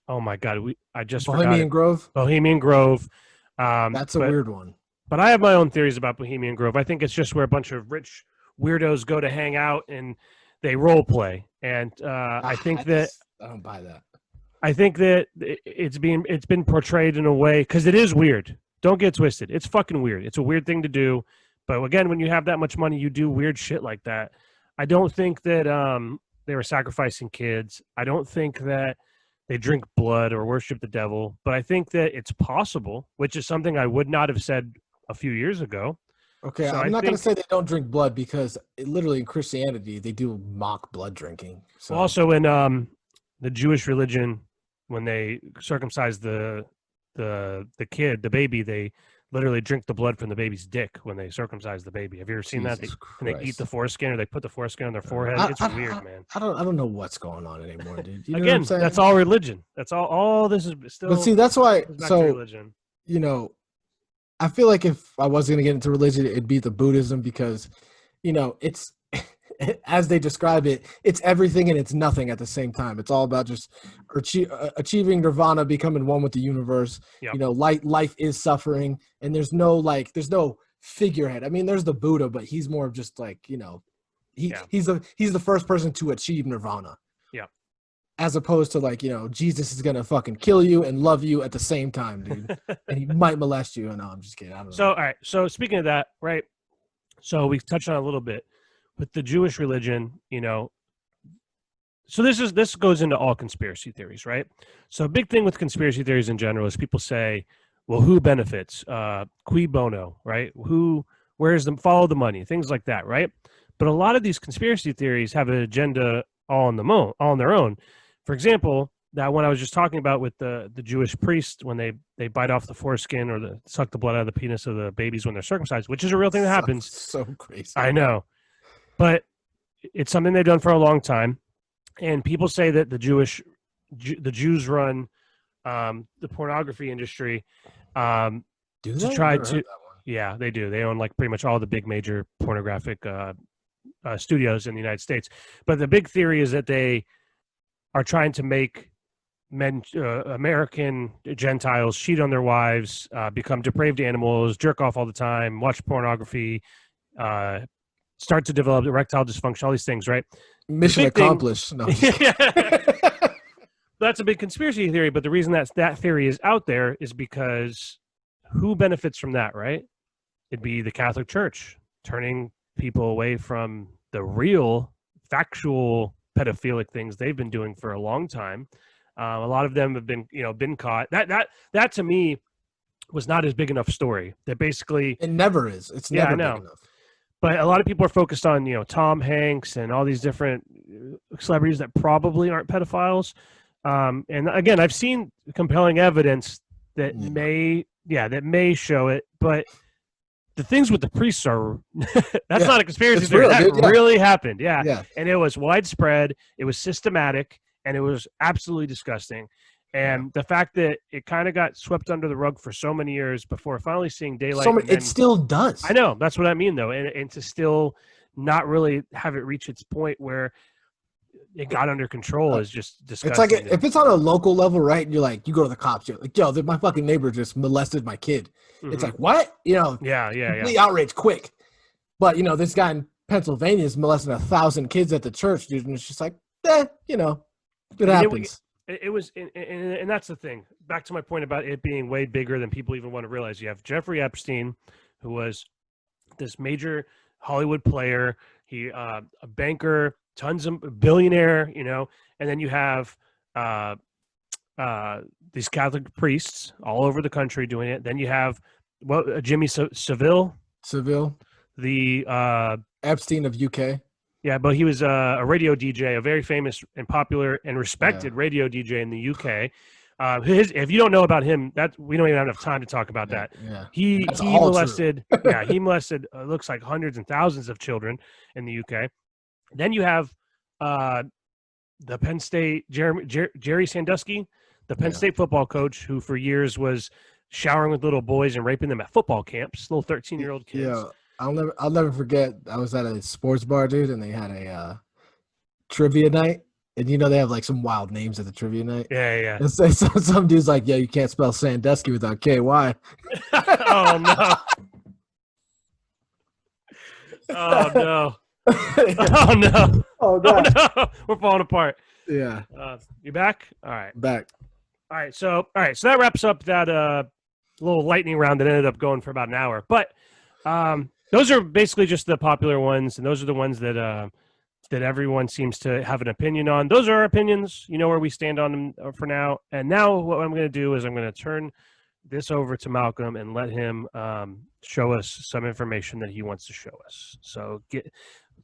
oh my god, I just Bohemian Grove. Bohemian Grove. That's a weird one. But I have my own theories about Bohemian Grove. I think it's just where a bunch of rich weirdos go to hang out and they role play. And I don't buy that. I think that it's been portrayed in a way because it is weird. Don't get twisted. It's fucking weird. It's a weird thing to do. But again, when you have that much money, you do weird shit like that. I don't think that they were sacrificing kids. I don't think that they drink blood or worship the devil. But I think that it's possible, which is something I would not have said a few years ago. Okay, so I'm not going to say they don't drink blood because literally in Christianity, they do mock blood drinking. So. Also in the Jewish religion, when they circumcise the kid, the baby, they literally drink the blood from the baby's dick when they circumcise the baby. Have you ever seen that? They eat the foreskin, or they put the foreskin on their forehead. It's weird, man. I don't know what's going on anymore, dude. You know Again, that's all religion. That's all this is still. But see, that's why. So religion. I feel like if I was going to get into religion, it'd be the Buddhism because, it's as they describe it, it's everything and it's nothing at the same time. It's all about just achieving nirvana, becoming one with the universe. Yep. Life is suffering, and there's no figurehead. I mean, there's the Buddha, but he's more of just like, he's the first person to achieve nirvana. Yeah. As opposed to Jesus is gonna fucking kill you and love you at the same time, dude, and he might molest you. No, I'm just kidding. I don't know. So all right. So speaking of that, right? So we touched on it a little bit. With the Jewish religion, so this goes into all conspiracy theories, right? So a big thing with conspiracy theories in general is people say, well, who benefits? Cui bono, right? Where's them? Follow the money, things like that, right? But a lot of these conspiracy theories have an agenda all on their own. For example, that one I was just talking about with the Jewish priest when they bite off the foreskin or suck the blood out of the penis of the babies when they're circumcised, which is a real thing that happens. So crazy. I know. But it's something they've done for a long time, and people say that the Jews run the pornography industry. Do they? To try to, yeah, they do. They own pretty much all the big major pornographic studios in the United States. But the big theory is that they are trying to make American Gentiles cheat on their wives, become depraved animals, jerk off all the time, watch pornography. Start to develop erectile dysfunction, all these things, right? Mission accomplished. No. That's a big conspiracy theory, but the reason that theory is out there is because who benefits from that, right? It'd be the Catholic Church turning people away from the real, factual pedophilic things they've been doing for a long time. A lot of them have been caught. That to me was not as big enough story. That basically It never is. It's Yeah, I never big know. enough. But a lot of people are focused on, Tom Hanks and all these different celebrities that probably aren't pedophiles. And again, I've seen compelling evidence that may show it, but the things with the priests are that's not a conspiracy It's theory. real, That dude. Yeah. really happened. Yeah. Yeah. And it was widespread, it was systematic, and it was absolutely disgusting. And the fact that it kind of got swept under the rug for so many years before finally seeing daylight. It still does. I know. That's what I mean, though. And to still not really have it reach its point where it got under control is just disgusting. It's like if it's on a local level, right? And you go to the cops. You're like, yo, my fucking neighbor just molested my kid. Mm-hmm. It's like, what? Complete outrage quick. But, this guy in Pennsylvania is molesting 1,000 kids at the church, dude. And it's just like, it happens. It was, and that's the thing. Back to my point about it being way bigger than people even want to realize. You have Jeffrey Epstein, who was this major Hollywood player. He a banker, tons of billionaire, and then you have these Catholic priests all over the country doing it. Then you have Jimmy Savile, the Epstein of UK. Yeah, but he was a radio DJ, a very famous and popular and respected radio DJ in the UK. If you don't know about him, we don't even have enough time to talk about that. Yeah. He molested. He molested. Looks like hundreds and thousands of children in the UK. Then you have the Penn State Jerry Sandusky, the Penn State football coach, who for years was showering with little boys and raping them at football camps, little 13-year-old kids. Yeah. I'll never forget. I was at a sports bar, dude, and they had a trivia night. And they have like some wild names at the trivia night. Yeah. And so some dude's like, "Yeah, you can't spell Sandusky without KY." Oh no! Oh no! Oh no! Oh god! Oh no! We're falling apart. Yeah. You back? All right. Back. All right. So that wraps up that little lightning round that ended up going for about an hour. But those are basically just the popular ones, and those are the ones that everyone seems to have an opinion on. Those are our opinions. You know where we stand on them for now. And now what I'm going to do is I'm going to turn this over to Malcolm and let him show us some information that he wants to show us. So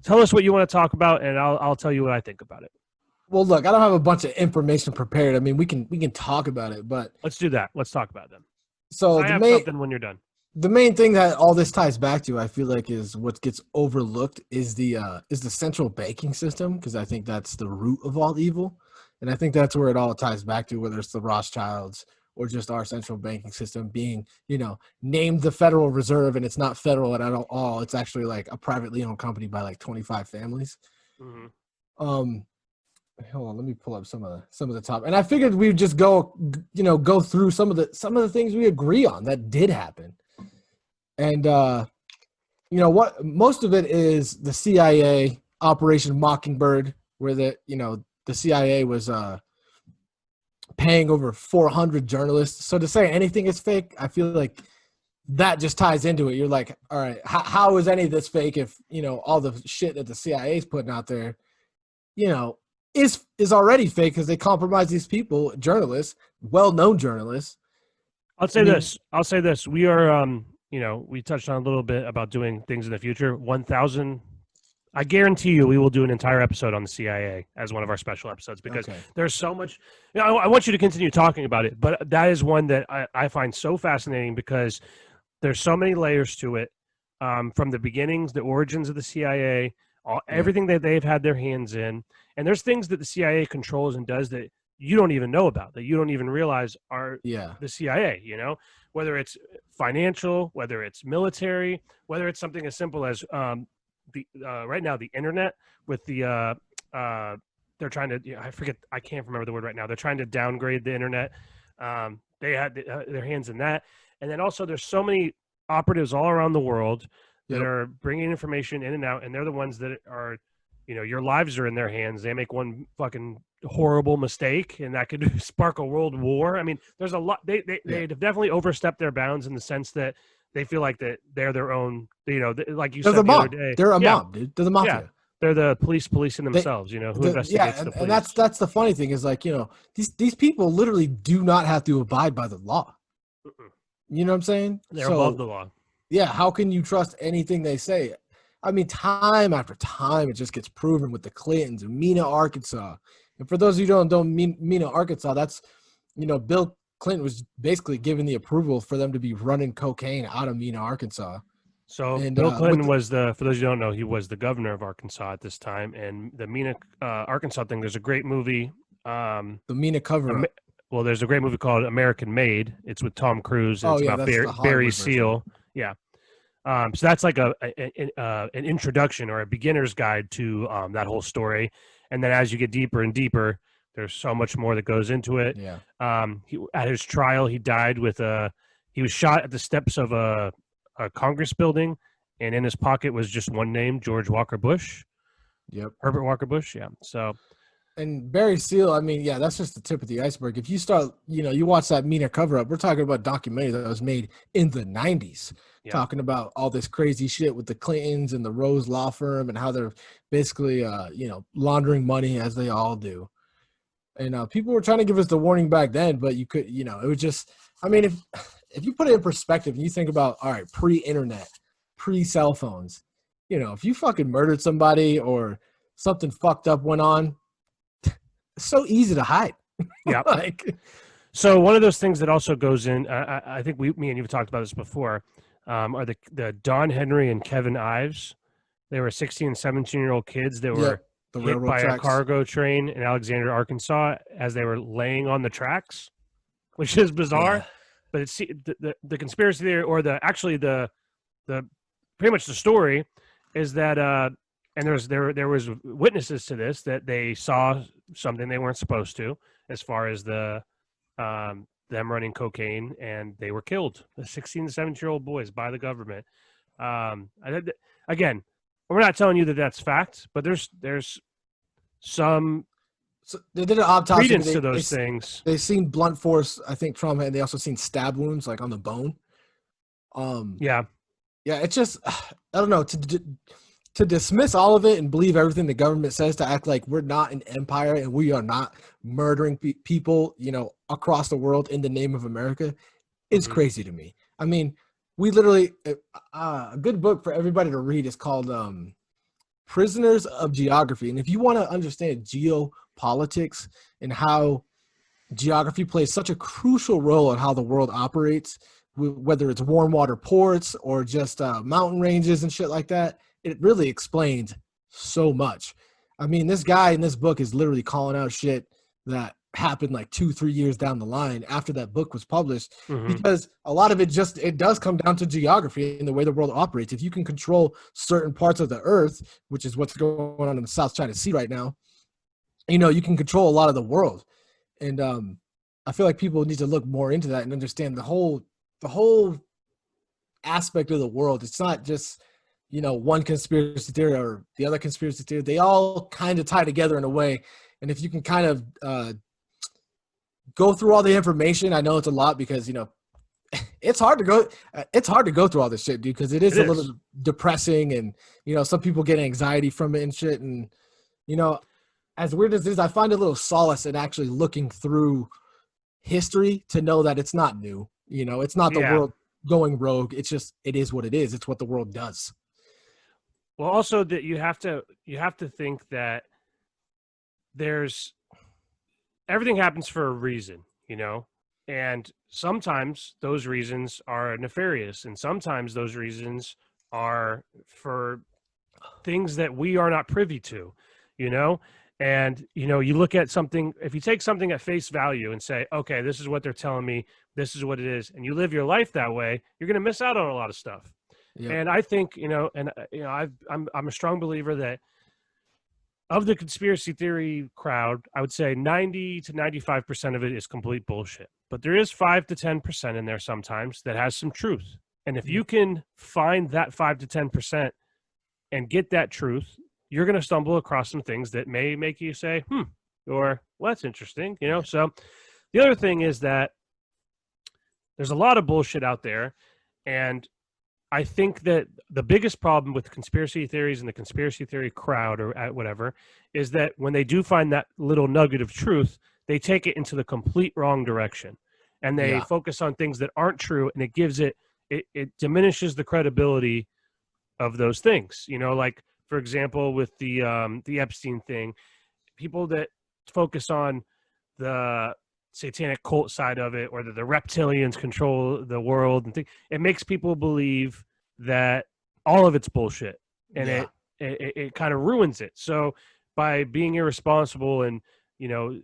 tell us what you want to talk about, and I'll tell you what I think about it. Well, look, I don't have a bunch of information prepared. I mean, we can talk about it, but let's do that. Let's talk about them. So I have something when you're done. The main thing that all this ties back to, I feel like, is what gets overlooked is the central banking system, because I think that's the root of all evil, and I think that's where it all ties back to, whether it's the Rothschilds or just our central banking system being, named the Federal Reserve, and it's not federal at all. It's actually like a privately owned company by like 25 families. Mm-hmm. Hold on, let me pull up some of the top, and I figured we would just go through some of the things we agree on that did happen. And what most of it is the CIA Operation Mockingbird, where the CIA was paying over 400 journalists. So to say anything is fake, I feel like that just ties into it. You're like, all right, how is any of this fake if all the shit that the CIA is putting out there, is already fake because they compromise these people, journalists, well-known journalists. I'll say this. We are we touched on a little bit about doing things in the future. 1,000, I guarantee you we will do an entire episode on the CIA as one of our special episodes, because there's so much. I want you to continue talking about it, but that is one that I find so fascinating because there's so many layers to it, from the beginnings, the origins of the CIA, everything that they've had their hands in. And there's things that the CIA controls and does that you don't even know about, that you don't even realize are the CIA, whether it's financial, whether it's military, whether it's something as simple as right now, the internet with the they're trying to, I can't remember the word right now. They're trying to downgrade the internet. They had their hands in that. And then also there's so many operatives all around the world that are bringing information in and out. And they're the ones that are, your lives are in their hands. They make one fucking horrible mistake and that could spark a world war. I mean, there's a lot. They've definitely overstepped their bounds in the sense that they feel like that they're their own, like you said the other day. They're a mob, dude. They're the mafia. They're the police policing themselves. Who investigates the police. and that's the funny thing is like these people literally do not have to abide by the law. Mm-mm. You know what I'm saying? They're above the law. Yeah, how can you trust anything they say? I mean, time after time, it just gets proven with the Clintons and Mena, Arkansas. And for those of you who don't know Mena, Arkansas, that's, Bill Clinton was basically given the approval for them to be running cocaine out of Mena, Arkansas. So And, Bill Clinton was for those who don't know, he was the governor of Arkansas at this time. And the Mena, Arkansas thing, there's a great movie. The Mena cover-up. Well, there's a great movie called American Made. It's with Tom Cruise. And it's about Barry Seal. Yeah. So that's like an introduction or a beginner's guide to that whole story. And then as you get deeper and deeper, there's so much more that goes into it. Yeah. At his trial, he died he was shot at the steps of a Congress building, and in his pocket was just one name, George Walker Bush. Yep. Herbert Walker Bush. Yeah. So. And Barry Seal, I mean, yeah, that's just the tip of the iceberg. If you start, you watch that Mena cover-up, we're talking about a documentary that was made in the 90s, talking about all this crazy shit with the Clintons and the Rose Law Firm and how they're basically, laundering money as they all do. And people were trying to give us the warning back then, but you could, it was just, I mean, if you put it in perspective and you think about, all right, pre-internet, pre-cell phones, if you fucking murdered somebody or something fucked up went on, it's so easy to hide. Yeah. Like, so one of those things that also goes in, I think me and you have talked about this before, are the Don Henry and Kevin Ives. They were 16 and 17-year-old kids that were hit by a cargo train in Alexandria, Arkansas, as they were laying on the tracks, which is bizarre. Yeah. But it's the conspiracy theory, or the pretty much the story, is that and there was witnesses to this, that they saw something they weren't supposed to, as far as them running cocaine, and they were killed. The 16 to 17-year-old boys by the government. Again, we're not telling you that that's fact, but there's some. So they did an autopsy credence to those things. They've seen blunt force, I think, trauma, and they also seen stab wounds, like on the bone. Yeah. It's just, I don't know, to dismiss all of it and believe everything the government says, to act like we're not an empire and we are not murdering people, across the world in the name of America, is crazy to me. I mean, we literally, a good book for everybody to read is called Prisoners of Geography. And if you want to understand geopolitics and how geography plays such a crucial role in how the world operates, whether it's warm water ports or just mountain ranges and shit like that, it really explains so much. I mean, this guy in this book is literally calling out shit that happened like 2-3 years down the line after that book was published, because a lot of it does come down to geography and the way the world operates. If you can control certain parts of the earth, which is what's going on in the South China Sea right now, you can control a lot of the world. And I feel like people need to look more into that and understand the whole aspect of the world. It's not just one conspiracy theory or the other conspiracy theory. They all kind of tie together in a way. And if you can kind of go through all the information, I know it's a lot, because it's hard to go through all this shit, dude, because it is a little depressing, and some people get anxiety from it and shit. And as weird as it is, I find a little solace in actually looking through history to know that it's not new. It's not the world going rogue. It's just, it is what it is. It's what the world does. Well, also that you have to think that everything happens for a reason, and sometimes those reasons are nefarious, and sometimes those reasons are for things that we are not privy to, and you look at something, if you take something at face value and say, okay, this is what they're telling me, this is what it is, and you live your life that way, you're going to miss out on a lot of stuff. Yeah. And I think, I'm a strong believer that of the conspiracy theory crowd, I would say 90 to 95% of it is complete bullshit. But there is 5 to 10% in there sometimes that has some truth. And if you can find that 5 to 10% and get that truth, you're going to stumble across some things that may make you say, or, well, that's interesting, So the other thing is that there's a lot of bullshit out there, and I think that the biggest problem with conspiracy theories and the conspiracy theory crowd or whatever is that when they do find that little nugget of truth, they take it into the complete wrong direction, and they focus on things that aren't true, and it gives it diminishes the credibility of those things. You know, like for example, with the Epstein thing, people that focus on the satanic cult side of it, or that the reptilians control the world, and it makes people believe that all of it's bullshit, and it kind of ruins it. So by being irresponsible, and you know,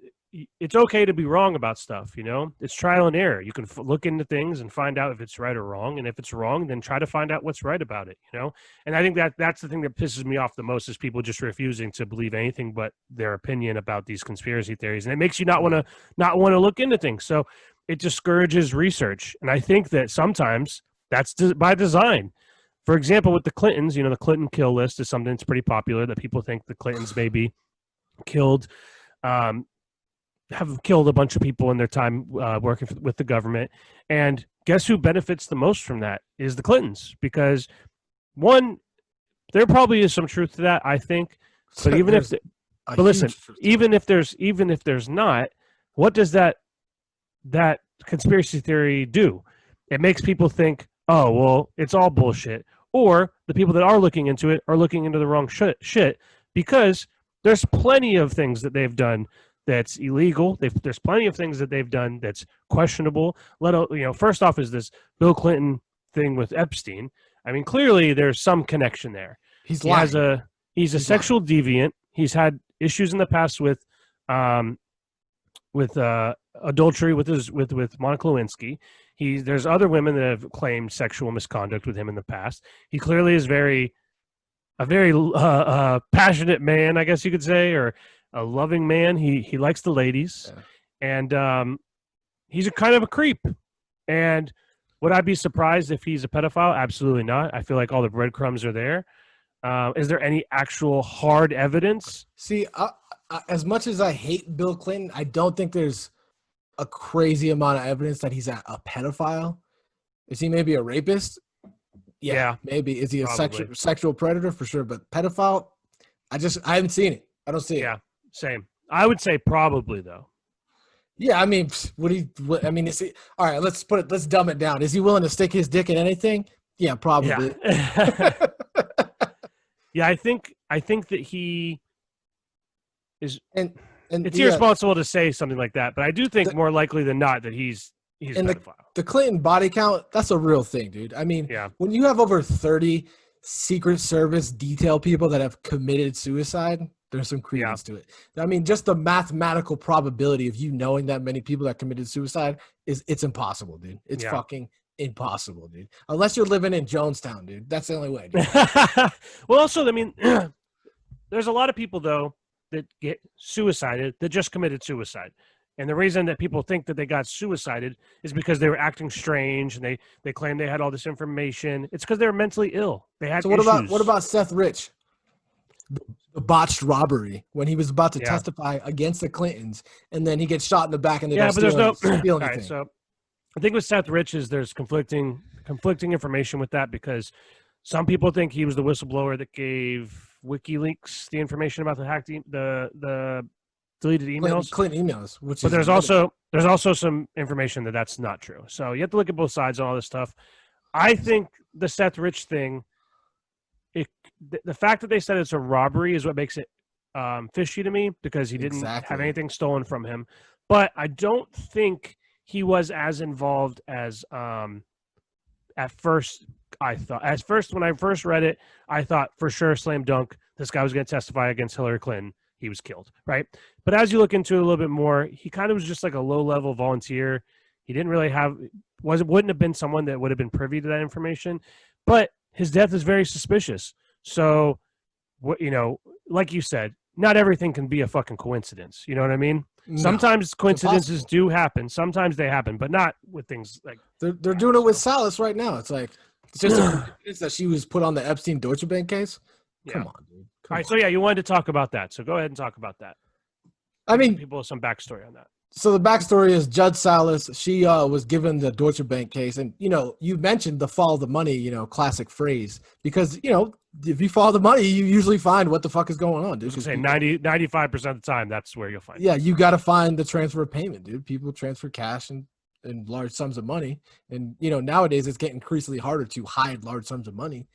it's okay to be wrong about stuff. You know, it's trial and error. You can look into things and find out if it's right or wrong, and if it's wrong, then try to find out what's right about it. You know, and I think that's the thing that pisses me off the most, is people just refusing to believe anything but their opinion about these conspiracy theories, and it makes you not want to look into things. So it discourages research, and I think that sometimes that's by design. For example, with the Clintons, you know, the Clinton kill list is something that's pretty popular, that people think the Clintons may be killed. Have killed a bunch of people in their time working with the government. And guess who benefits the most from that is the Clintons, because one, there probably is some truth to that, I think. But even if, but listen, even if there's not, what does that conspiracy theory do? It makes people think, oh, well, it's all bullshit. Or the people that are looking into it are looking into the wrong shit, because there's plenty of things that they've done that's illegal. There's plenty of things that they've done that's questionable. First off is this Bill Clinton thing with Epstein. I mean, clearly there's some connection there. He's a sexual deviant. He's had issues in the past with adultery with Monica Lewinsky. There's other women that have claimed sexual misconduct with him in the past. He clearly is a very passionate man, I guess you could say, or a loving man. He likes the ladies, and he's a kind of a creep. And would I be surprised if he's a pedophile? Absolutely not. I feel like all the breadcrumbs are there. Is there any actual hard evidence? See, as much as I hate Bill Clinton, I don't think there's a crazy amount of evidence that he's a pedophile. Is he maybe a rapist? Yeah, maybe. Is he a sexual predator? For sure. But pedophile, I haven't seen it. I don't see it. Yeah, same. I would say probably, though. Yeah, I mean, is he, all right, let's dumb it down. Is he willing to stick his dick in anything? Yeah, probably. Yeah, yeah, I think that he is, and it's irresponsible to say something like that, but I do think more likely than not that he's a pedophile. The Clinton body count, that's a real thing, dude. I mean, when you have over 30 Secret Service detail people that have committed suicide, there's some credence to it. I mean, just the mathematical probability of you knowing that many people that committed suicide it's impossible, dude. It's fucking impossible, dude. Unless you're living in Jonestown, dude. That's the only way, dude. Well, also, I mean, there's a lot of people, though, that get suicided that just committed suicide. And the reason that people think that they got suicided is because they were acting strange, and they claim they had all this information. It's because they were mentally ill. They had issues. What about Seth Rich? The botched robbery when he was about to testify against the Clintons, and then he gets shot in the back, and they don't steal anything. Right, so I think with Seth Rich there's conflicting information with that, because some people think he was the whistleblower that gave WikiLeaks the information about the deleted emails, Clinton emails. But there's also some information that's not true. So you have to look at both sides on all this stuff. I think the Seth Rich thing, the fact that they said it's a robbery is what makes it fishy to me, because he didn't have anything stolen from him. But I don't think he was as involved as at first I thought. At first, when I first read it, I thought for sure, slam dunk, this guy was going to testify against Hillary Clinton. He was killed, right? But as you look into it a little bit more, he kind of was just like a low-level volunteer. He didn't really wouldn't have been someone that would have been privy to that information. But his death is very suspicious. So, like you said, not everything can be a fucking coincidence. You know what I mean? No, sometimes coincidences do happen. Sometimes they happen, but not with things like they're doing it with Salas right now. It's just a coincidence that she was put on the Epstein Deutsche Bank case. Come on, dude. All right, so you wanted to talk about that. So go ahead and talk about that. I mean, people have some backstory on that. So the backstory is Judge Salas. She was given the Deutsche Bank case, and you mentioned the follow the money, classic phrase, because if you follow the money, you usually find what the fuck is going on, dude. I was gonna say 95% of the time, that's where you'll find it. Yeah, you got to find the transfer of payment, dude. People transfer cash and large sums of money, and nowadays it's getting increasingly harder to hide large sums of money.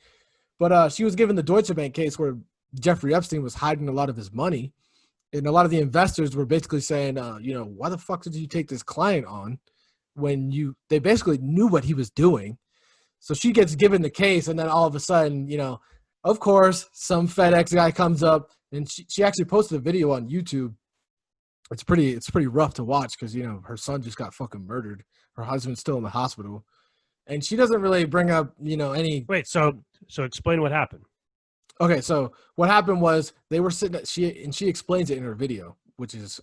But she was given the Deutsche Bank case where Jeffrey Epstein was hiding a lot of his money. And a lot of the investors were basically saying, why the fuck did you take this client on when they basically knew what he was doing? So she gets given the case, and then all of a sudden, of course, some FedEx guy comes up, and she actually posted a video on YouTube. It's pretty rough to watch because, her son just got fucking murdered. Her husband's still in the hospital. And she doesn't really bring up, any... Wait, so explain what happened. Okay, so what happened was they were sitting she explains it in her video, which is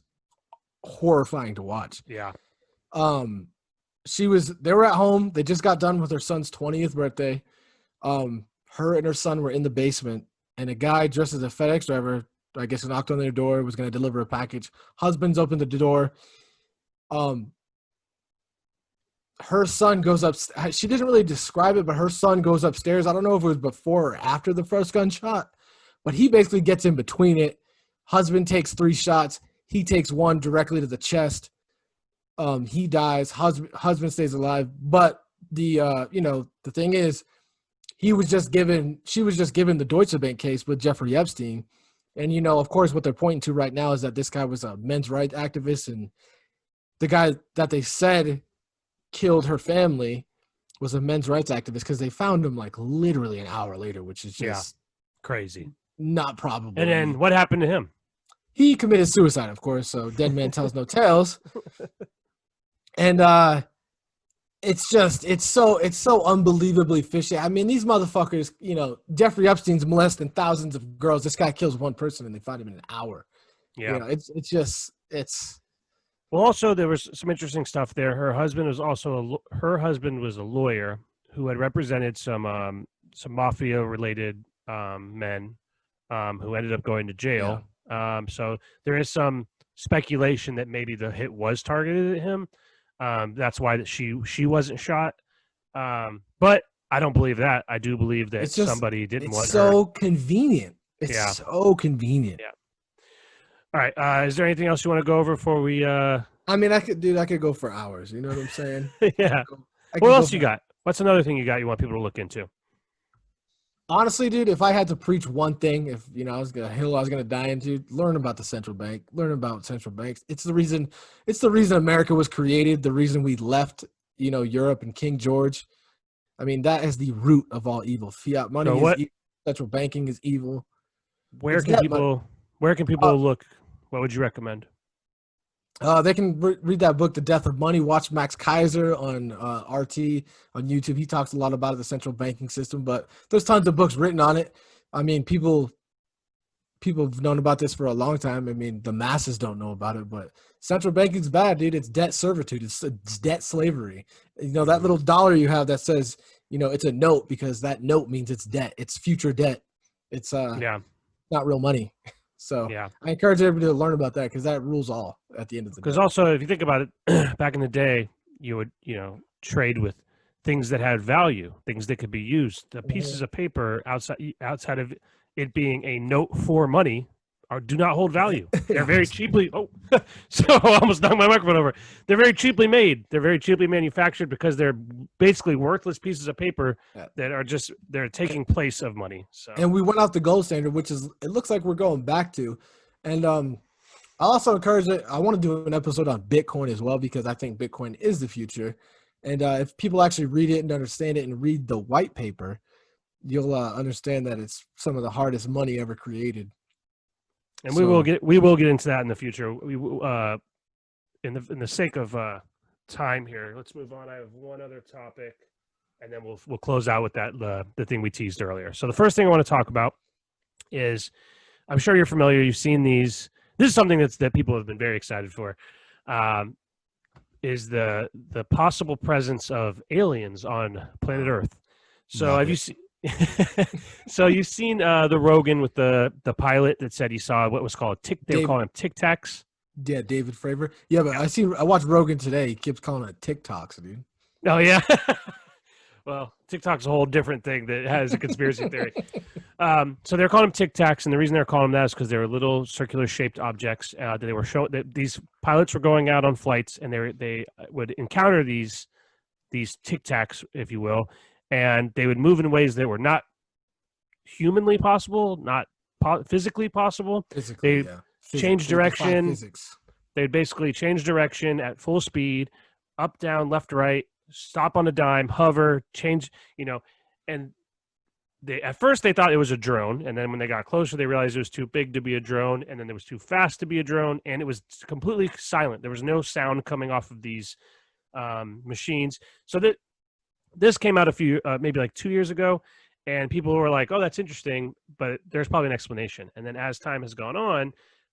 horrifying to watch. Yeah. They were at home. They just got done with her son's 20th birthday. Her and her son were in the basement, and a guy dressed as a FedEx driver, I guess, knocked on their door, was going to deliver a package. Husband's opened the door. Her son goes up. She didn't really describe it, but her son goes upstairs. I don't know if it was before or after the first gunshot, but he basically gets in between it. Husband takes 3 shots. He takes 1 directly to the chest. He dies. Husband stays alive. But the thing is, she was just given the Deutsche Bank case with Jeffrey Epstein. And, of course, what they're pointing to right now is that this guy was a men's rights activist, and the guy that they said killed her family was a men's rights activist because they found him like literally an hour later, which is just crazy, not probable. And then what happened to him? He committed suicide, of course. So dead man tells no tales. And it's so unbelievably fishy. I mean, these motherfuckers, Jeffrey Epstein's molesting thousands of girls. This guy kills 1 person and they find him in an hour. Yeah. It's Well, also there was some interesting stuff there. Her husband was a lawyer who had represented some mafia-related men who ended up going to jail. Yeah. So there is some speculation that maybe the hit was targeted at him. That's why that she wasn't shot. But I don't believe that. I do believe that somebody didn't want her. It's so convenient. It's so convenient. Yeah. All right. Is there anything else you want to go over before we? I mean, I could go for hours. You know what I'm saying? Yeah. What else you got? What's another thing you got you want people to look into? Honestly, dude, if I had to preach one thing, if I was gonna die into, learn about the central bank, learn about central banks. It's the reason America was created. The reason we left, Europe and King George. I mean, that is the root of all evil. Fiat money is evil. Central banking is evil. Where can people look? What would you recommend? They can read that book, The Death of Money. Watch Max Kaiser on RT on YouTube. He talks a lot about the central banking system, but there's tons of books written on it. I mean, people have known about this for a long time. I mean, the masses don't know about it, but central banking is bad, dude. It's debt servitude. It's debt slavery. That little dollar you have that says, it's a note because that note means it's debt. It's future debt. It's not real money. So yeah. I encourage everybody to learn about that because that rules all at the end of the day. Because also, if you think about it, back in the day, you would, trade with things that had value, things that could be used. The pieces of paper outside of it being a note for money do not hold value. They're very cheaply. Oh, so I almost knocked my microphone over. They're very cheaply made. They're very cheaply manufactured because they're basically worthless pieces of paper that are they're taking place of money. So and we went off the gold standard, which is it looks like we're going back to. And I also encourage it. I want to do an episode on Bitcoin as well because I think Bitcoin is the future. And if people actually read it and understand it and read the white paper, you'll understand that it's some of the hardest money ever created. And we will get into that in the future. We in the sake of time here, let's move on. I have one other topic, and then we'll close out with that the thing we teased earlier. So the first thing I want to talk about is, I'm sure you're familiar. You've seen these. This is something that people have been very excited for. Is the possible presence of aliens on planet Earth? So have you seen? So you've seen the Rogan with the pilot that said he saw what was called they call him Tic Tacs. Yeah, David Fravor. Yeah, but I watched Rogan today. He keeps calling it TikToks, dude. Oh yeah. Well, TikTok's a whole different thing that has a conspiracy theory. So they're calling them Tic Tacs, and the reason they're calling them that is because they were little circular-shaped objects that they were showing. That these pilots were going out on flights, and they would encounter these Tic Tacs, if you will, and they would move in ways that were not humanly possible, not physically possible. Physically, They yeah. change direction. Physics. They'd basically change direction at full speed, up, down, left, right, stop on a dime, hover, change, and at first they thought it was a drone, and then when they got closer, they realized it was too big to be a drone, and then it was too fast to be a drone, and it was completely silent. There was no sound coming off of these machines. So that this came out maybe like 2 years ago, and people were like, "Oh, that's interesting," but there's probably an explanation. And then as time has gone on,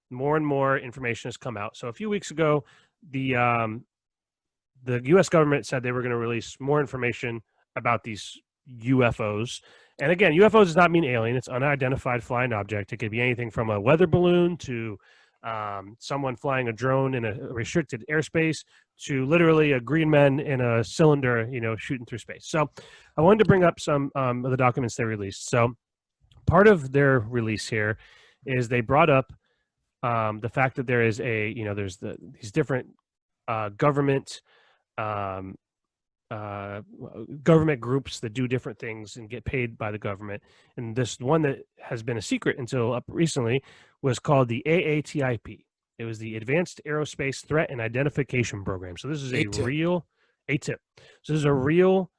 more and more information has come out. So a few weeks ago, the U.S. government said they were going to release more information about these UFOs. And again, UFOs does not mean alien. It's unidentified flying object. It could be anything from a weather balloon to someone flying a drone in a restricted airspace to literally a green man in a cylinder, shooting through space. So I wanted to bring up some of the documents they released. So part of their release here is they brought up the fact that there is there's these different government groups that do different things and get paid by the government. And this one that has been a secret until up recently was called the AATIP. It was the Advanced Aerospace Threat and Identification Program. So this is real ATIP. So this is a real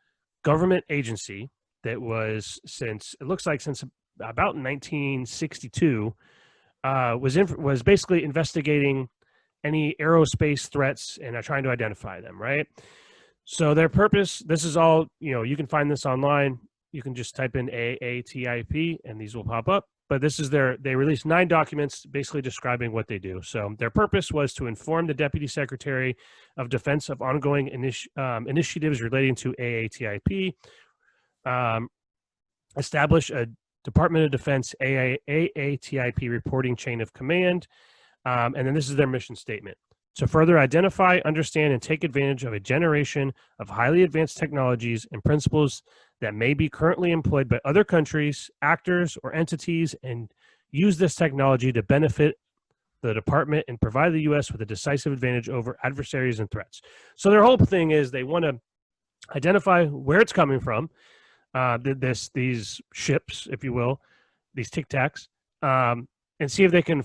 government agency that was since about 1962 was basically investigating any aerospace threats and trying to identify them, right? So their purpose, this is all, you can find this online. You can just type in AATIP and these will pop up. But this is they released 9 documents basically describing what they do. So their purpose was to inform the Deputy Secretary of Defense of ongoing initiatives relating to AATIP, establish a Department of Defense AATIP reporting chain of command, and then this is their mission statement: to further identify, understand, and take advantage of a generation of highly advanced technologies and principles that may be currently employed by other countries, actors, or entities, and use this technology to benefit the department and provide the U.S. with a decisive advantage over adversaries and threats. So their whole thing is they want to identify where it's coming from, these ships, if you will, these Tic Tacs, and see if they can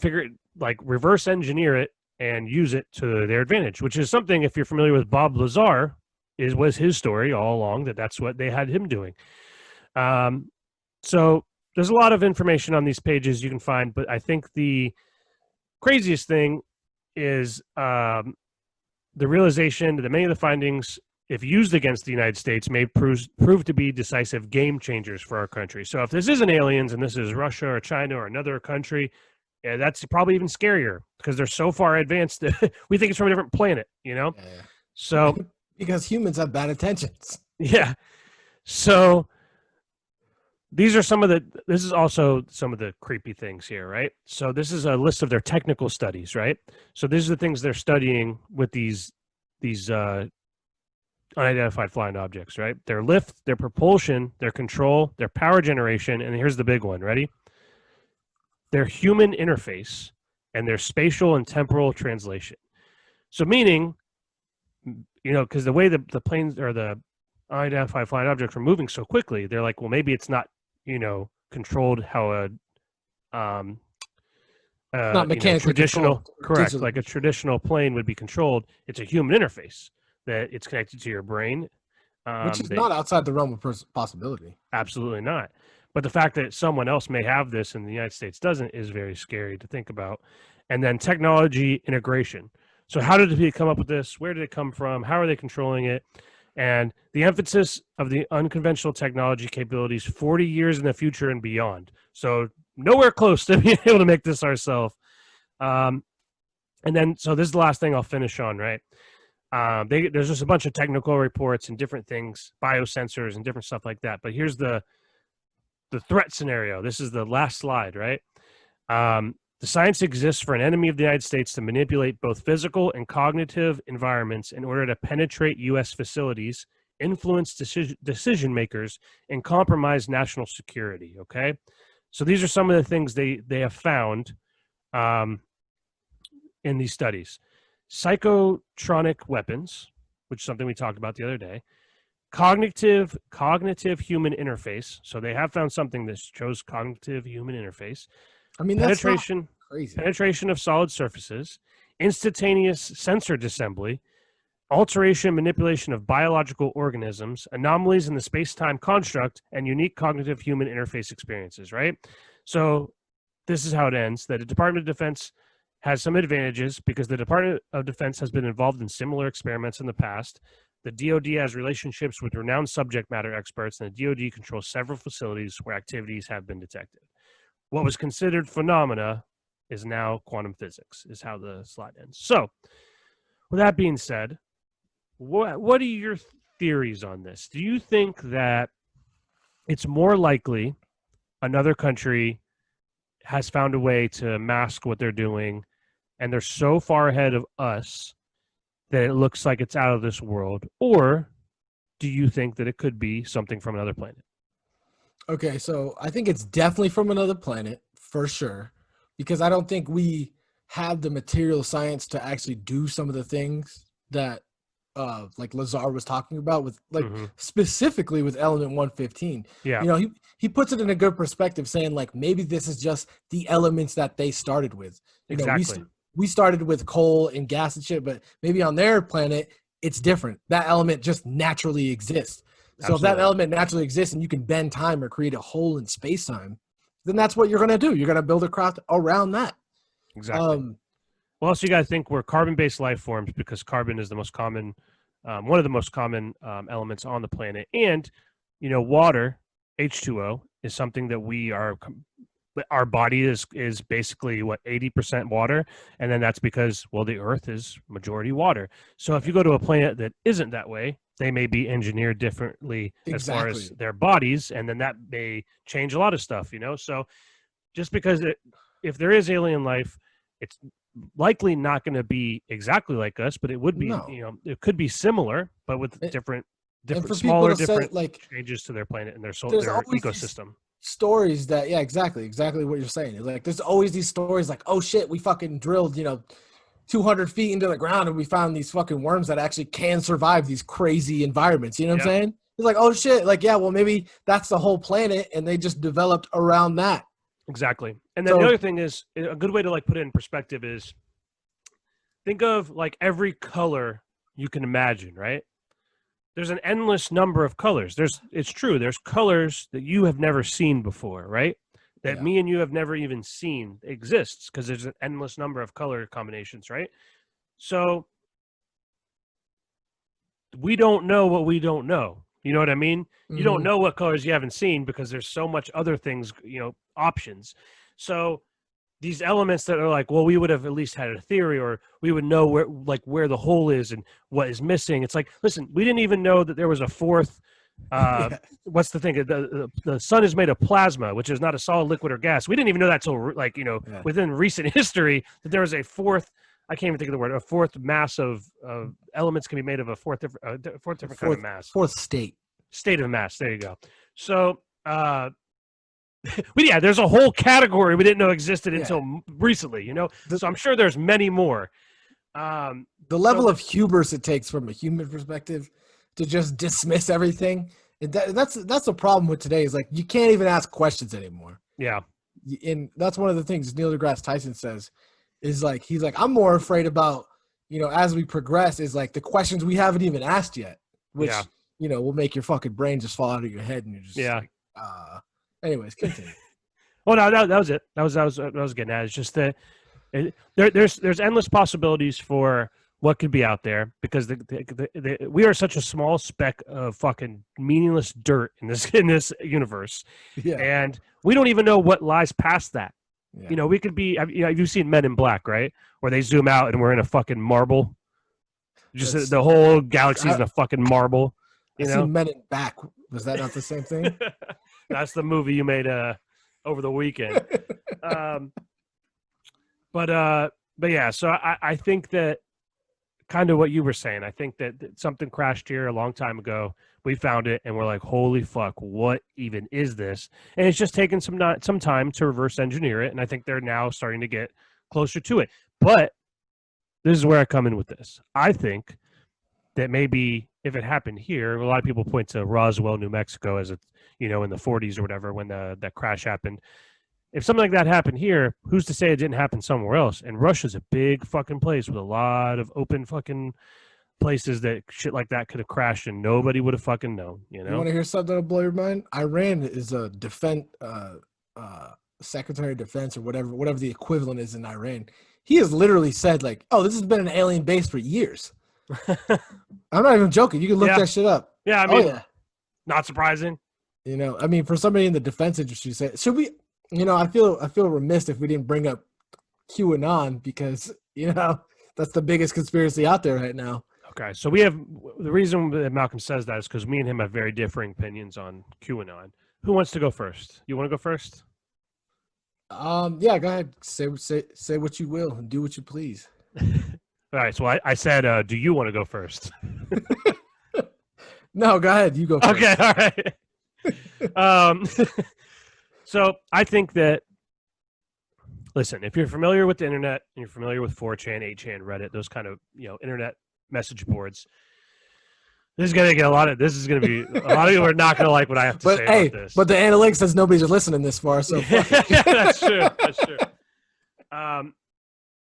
reverse engineer it and use it to their advantage, which is something, if you're familiar with Bob Lazar, was his story all along, that's what they had him doing. So there's a lot of information on these pages you can find, but I think the craziest thing is the realization that many of the findings, if used against the United States, may prove to be decisive game changers for our country. So if this isn't aliens and this is Russia or China or another country, that's probably even scarier because they're so far advanced that we think it's from a different planet, Yeah. So because humans have bad intentions. Yeah. So this is also some of the creepy things here, right? So this is a list of their technical studies, right? So these are the things they're studying with these unidentified flying objects, right? Their lift, their propulsion, their control, their power generation, and here's the big one. Ready? Their human interface and their spatial and temporal translation. So meaning, because the way the planes or the unidentified flying objects were moving so quickly, they're like, well, maybe it's not, controlled how not mechanically traditional, correct, digitally. like a traditional plane would be controlled. It's a human interface that it's connected to your brain. Which is not outside the realm of possibility. Absolutely not. But the fact that someone else may have this and the United States doesn't is very scary to think about. And then technology integration. So how did they come up with this? Where did it come from? How are they controlling it? And the emphasis of the unconventional technology capabilities 40 years in the future and beyond. So nowhere close to being able to make this ourselves. And then, so this is the last thing I'll finish on, right? There's just a bunch of technical reports and different things, biosensors and different stuff like that. But here's the threat scenario. This is the last slide, right? The science exists for an enemy of the United States to manipulate both physical and cognitive environments in order to penetrate U.S. facilities, influence decision makers, and compromise national security. Okay, so these are some of the things they have found in these studies. Psychotronic weapons, which is something we talked about the other day. Cognitive human interface. So they have found something that shows cognitive human interface. I mean, that's not crazy. Penetration of solid surfaces, instantaneous sensor disassembly, alteration, manipulation of biological organisms, anomalies in the space-time construct, and unique cognitive human interface experiences, right? So this is how it ends. That the Department of Defense has some advantages because the Department of Defense has been involved in similar experiments in the past. The DoD has relationships with renowned subject matter experts, and the DoD controls several facilities where activities have been detected. What was considered phenomena is now quantum physics, is how the slide ends. So, with that being said, what are your theories on this? Do you think that it's more likely another country has found a way to mask what they're doing, and they're so far ahead of us that it looks like it's out of this world? Or do you think that it could be something from another planet? Okay, so I think it's definitely from another planet, for sure, because I don't think we have the material science to actually do some of the things that like Lazar was talking about with specifically with element 115. Yeah. You know, he puts it in a good perspective saying like maybe this is just the elements that they started with. You Exactly. know, we started with coal and gas and shit, but maybe on their planet it's different. That element just naturally exists. So if that element naturally exists and you can bend time or create a hole in space-time, then that's what you're going to do. You're going to build a craft around that. Exactly. Well, also you got to think we're carbon-based life forms because carbon is the most common, one of the most common elements on the planet. And, you know, water, H2O, is something that we are, our body is basically, 80% water. And then that's because, well, the Earth is majority water. So if you go to a planet that isn't that way, they may be engineered differently as far as their bodies, and then that may change a lot of stuff, you know? So just because if there is alien life, it's likely not going to be exactly like us, but it would be, you know, it could be similar, but with different smaller, different changes to their planet and their ecosystem. Stories that, exactly what you're saying. Like, there's always these stories like, oh shit, we fucking drilled, 200 feet into the ground and we found these fucking worms that actually can survive these crazy environments. You know what I'm saying? It's like, oh shit, like, yeah, well, maybe that's the whole planet and they just developed around that. Exactly. And then the other thing is, a good way to like put it in perspective is think of like every color you can imagine, right? There's an endless number of colors. It's true. There's colors that you have never seen before, right? That me and you have never even seen exists because there's an endless number of color combinations, right? So we don't know what we don't know. You know what I mean? You don't know what colors you haven't seen because there's so much other things, options. So these elements that are like, well, we would have at least had a theory, or we would know where the hole is and what is missing. It's like, listen, we didn't even know that there was a fourth. What's the thing? The sun is made of plasma, which is not a solid, liquid, or gas. We didn't even know that till within recent history that there was a fourth. I can't even think of the word. A fourth mass of elements can be made of a fourth different kind of mass. Fourth state of mass. There you go. So, there's a whole category we didn't know existed until recently. So I'm sure there's many more. The level of hubris it takes from a human perspective to just dismiss everything. That's the problem with today is like you can't even ask questions anymore. Yeah. And that's one of the things Neil deGrasse Tyson says is like, he's like, I'm more afraid about, as we progress is like the questions we haven't even asked yet, which, will make your fucking brain just fall out of your head. And you're just like, anyways, continue. Well, no, that was it. That was what I was getting at. It's just that there's endless possibilities for what could be out there because we are such a small speck of fucking meaningless dirt in this universe, and we don't even know what lies past that. Yeah. We could be. You've seen Men in Black, right? Where they zoom out and we're in a fucking marble. Just the whole galaxy is in a fucking marble. I've seen Men in Back. Was that not the same thing? That's the movie you made over the weekend. But yeah, so I think that kind of what you were saying. I think that something crashed here a long time ago. We found it, and we're like, "Holy fuck! What even is this?" And it's just taken some time to reverse engineer it, and I think they're now starting to get closer to it. But this is where I come in with this. I think that maybe if it happened here, a lot of people point to Roswell, New Mexico, as in the 40s or whatever when that crash happened. If something like that happened here, who's to say it didn't happen somewhere else? And Russia's a big fucking place with a lot of open fucking places that shit like that could have crashed and nobody would have fucking known. You want to hear something that'll blow your mind? Iran is a Secretary of Defense or whatever the equivalent is in Iran. He has literally said like, "Oh, this has been an alien base for years." I'm not even joking. You can look that shit up. Yeah, I mean, not surprising. I mean, for somebody in the defense industry, should we? I feel remiss if we didn't bring up QAnon because that's the biggest conspiracy out there right now. Okay, so we have the reason that Malcolm says that is because me and him have very differing opinions on QAnon. Who wants to go first? You want to go first? Yeah, go ahead. Say what you will and do what you please. All right, so I said, do you want to go first? No, go ahead. You go first. Okay, all right. So I think that, listen, if you're familiar with the internet and you're familiar with 4chan, 8chan, Reddit, those kind of internet message boards, this is going to be a lot of people are not going to like what I have to say about this. But the analytics says nobody's listening this far, so that's true. That's true.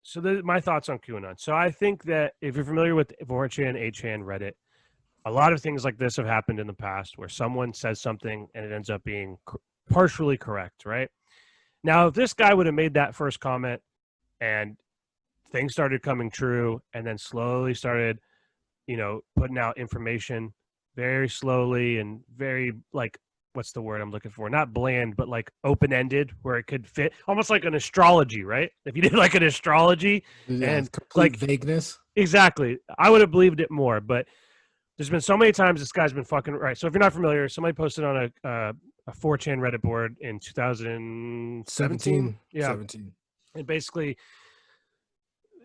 So my thoughts on QAnon. So I think that if you're familiar with 4chan, 8chan, Reddit, a lot of things like this have happened in the past where someone says something and it ends up being partially correct, right? Now, if this guy would have made that first comment and things started coming true and then slowly started, putting out information very slowly and very, like, what's the word I'm looking for? Not bland, but like open-ended where it could fit, almost like an astrology, right? If you did like an astrology and complete vagueness. Exactly. I would have believed it more, but there's been so many times this guy's been fucking right. So if you're not familiar, somebody posted on a 4chan Reddit board in 2017. Yeah. 17. And basically,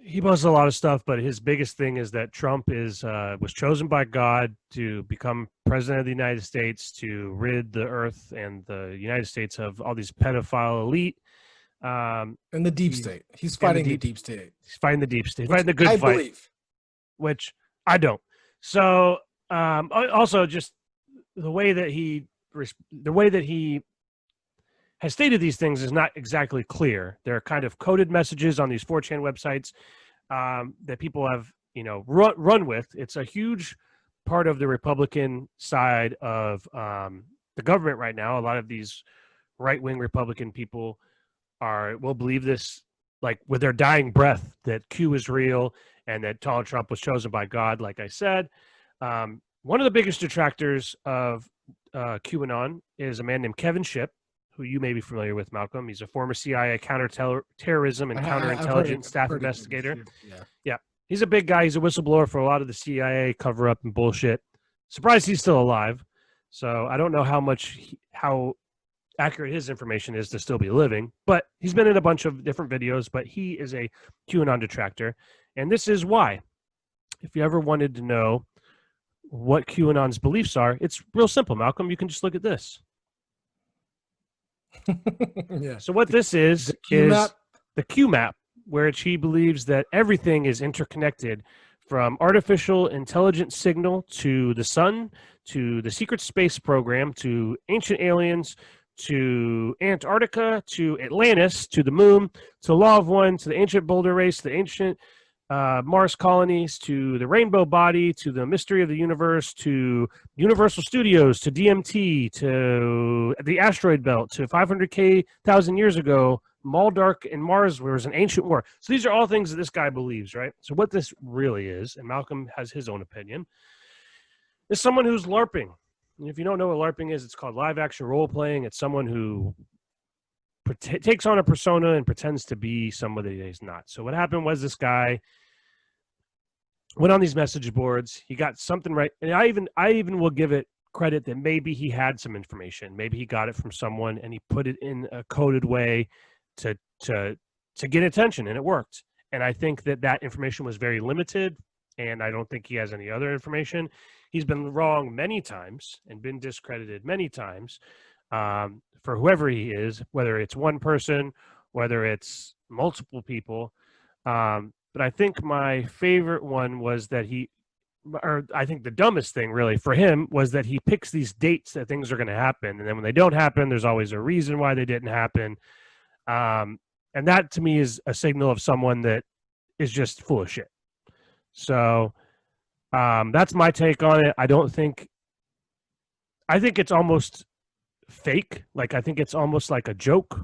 he posted a lot of stuff, but his biggest thing is that Trump was chosen by God to become president of the United States to rid the earth and the United States of all these pedophile elite. And the deep state. He's fighting the deep state. He's fighting the deep state. Fighting the good fight. I believe. Which I don't. So also just the way that he has stated these things is not exactly clear. There are kind of coded messages on these 4chan websites that people have, run with. It's a huge part of the Republican side of the government right now. A lot of these right-wing Republican people will believe this, like with their dying breath, that Q is real and that Donald Trump was chosen by God, like I said. One of the biggest detractors of QAnon is a man named Kevin Shipp, who you may be familiar with, Malcolm. He's a former CIA counterterrorism and counterintelligence staff investigator. Yeah. He's a big guy. He's a whistleblower for a lot of the CIA cover-up and bullshit. Surprised he's still alive. So I don't know how accurate his information is to still be living, but he's been in a bunch of different videos, but he is a QAnon detractor. And this is why. If you ever wanted to know what QAnon's beliefs are, it's real simple, Malcolm. You can just look at this. Yeah. So what this is the Q map, which he believes that everything is interconnected, from artificial intelligence signal to the sun, to the secret space program, to ancient aliens, to Antarctica, to Atlantis, to the moon, to Law of One, to the ancient boulder race, to the ancient Mars colonies, to the rainbow body, to the mystery of the universe, to Universal Studios, to DMT, to the asteroid belt, to 500,000 years ago, Maldark and Mars was an ancient war. So these are all things that this guy believes, right? So what this really is, and Malcolm has his own opinion, is someone who's LARPing. And if you don't know what LARPing is, it's called live action role playing. It's someone who takes on a persona and pretends to be somebody that he's not. So what happened was this guy went on these message boards. He got something right. And I even will give it credit that maybe he had some information. Maybe he got it from someone and he put it in a coded way to to get attention, and it worked. And I think that information was very limited, and I don't think he has any other information. He's been wrong many times and been discredited many times for whoever he is, whether it's one person, whether it's multiple people. But I think my favorite one was that I think the dumbest thing really for him was that he picks these dates that things are going to happen. And then when they don't happen, there's always a reason why they didn't happen. And that to me is a signal of someone that is just full of shit. So that's my take on it. I think it's almost fake. Like, I think it's almost like a joke,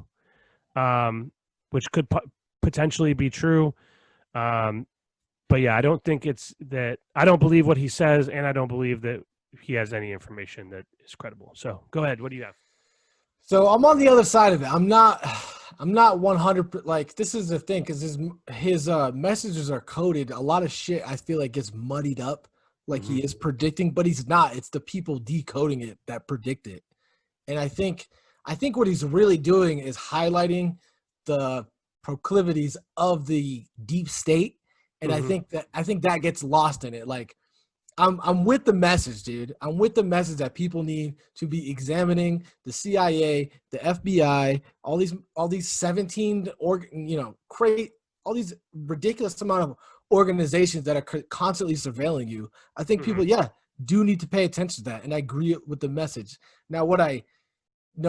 which could potentially be true. But yeah, I don't think I don't believe what he says, and I don't believe that he has any information that is credible. So go ahead. What do you have? So I'm on the other side of it. I'm not 100, like, this is the thing, because his messages are coded. A lot of shit I feel like gets muddied up, like he is predicting, but he's not. It's the people decoding it that predict it. And I think what he's really doing is highlighting the proclivities of the deep state. And I think that gets lost in it. Like, I'm with the message, dude. I'm with the message that people need to be examining the CIA, the FBI, all these 17 all these ridiculous amount of organizations that are constantly surveilling you. I think people, do need to pay attention to that, and I agree with the message. Now,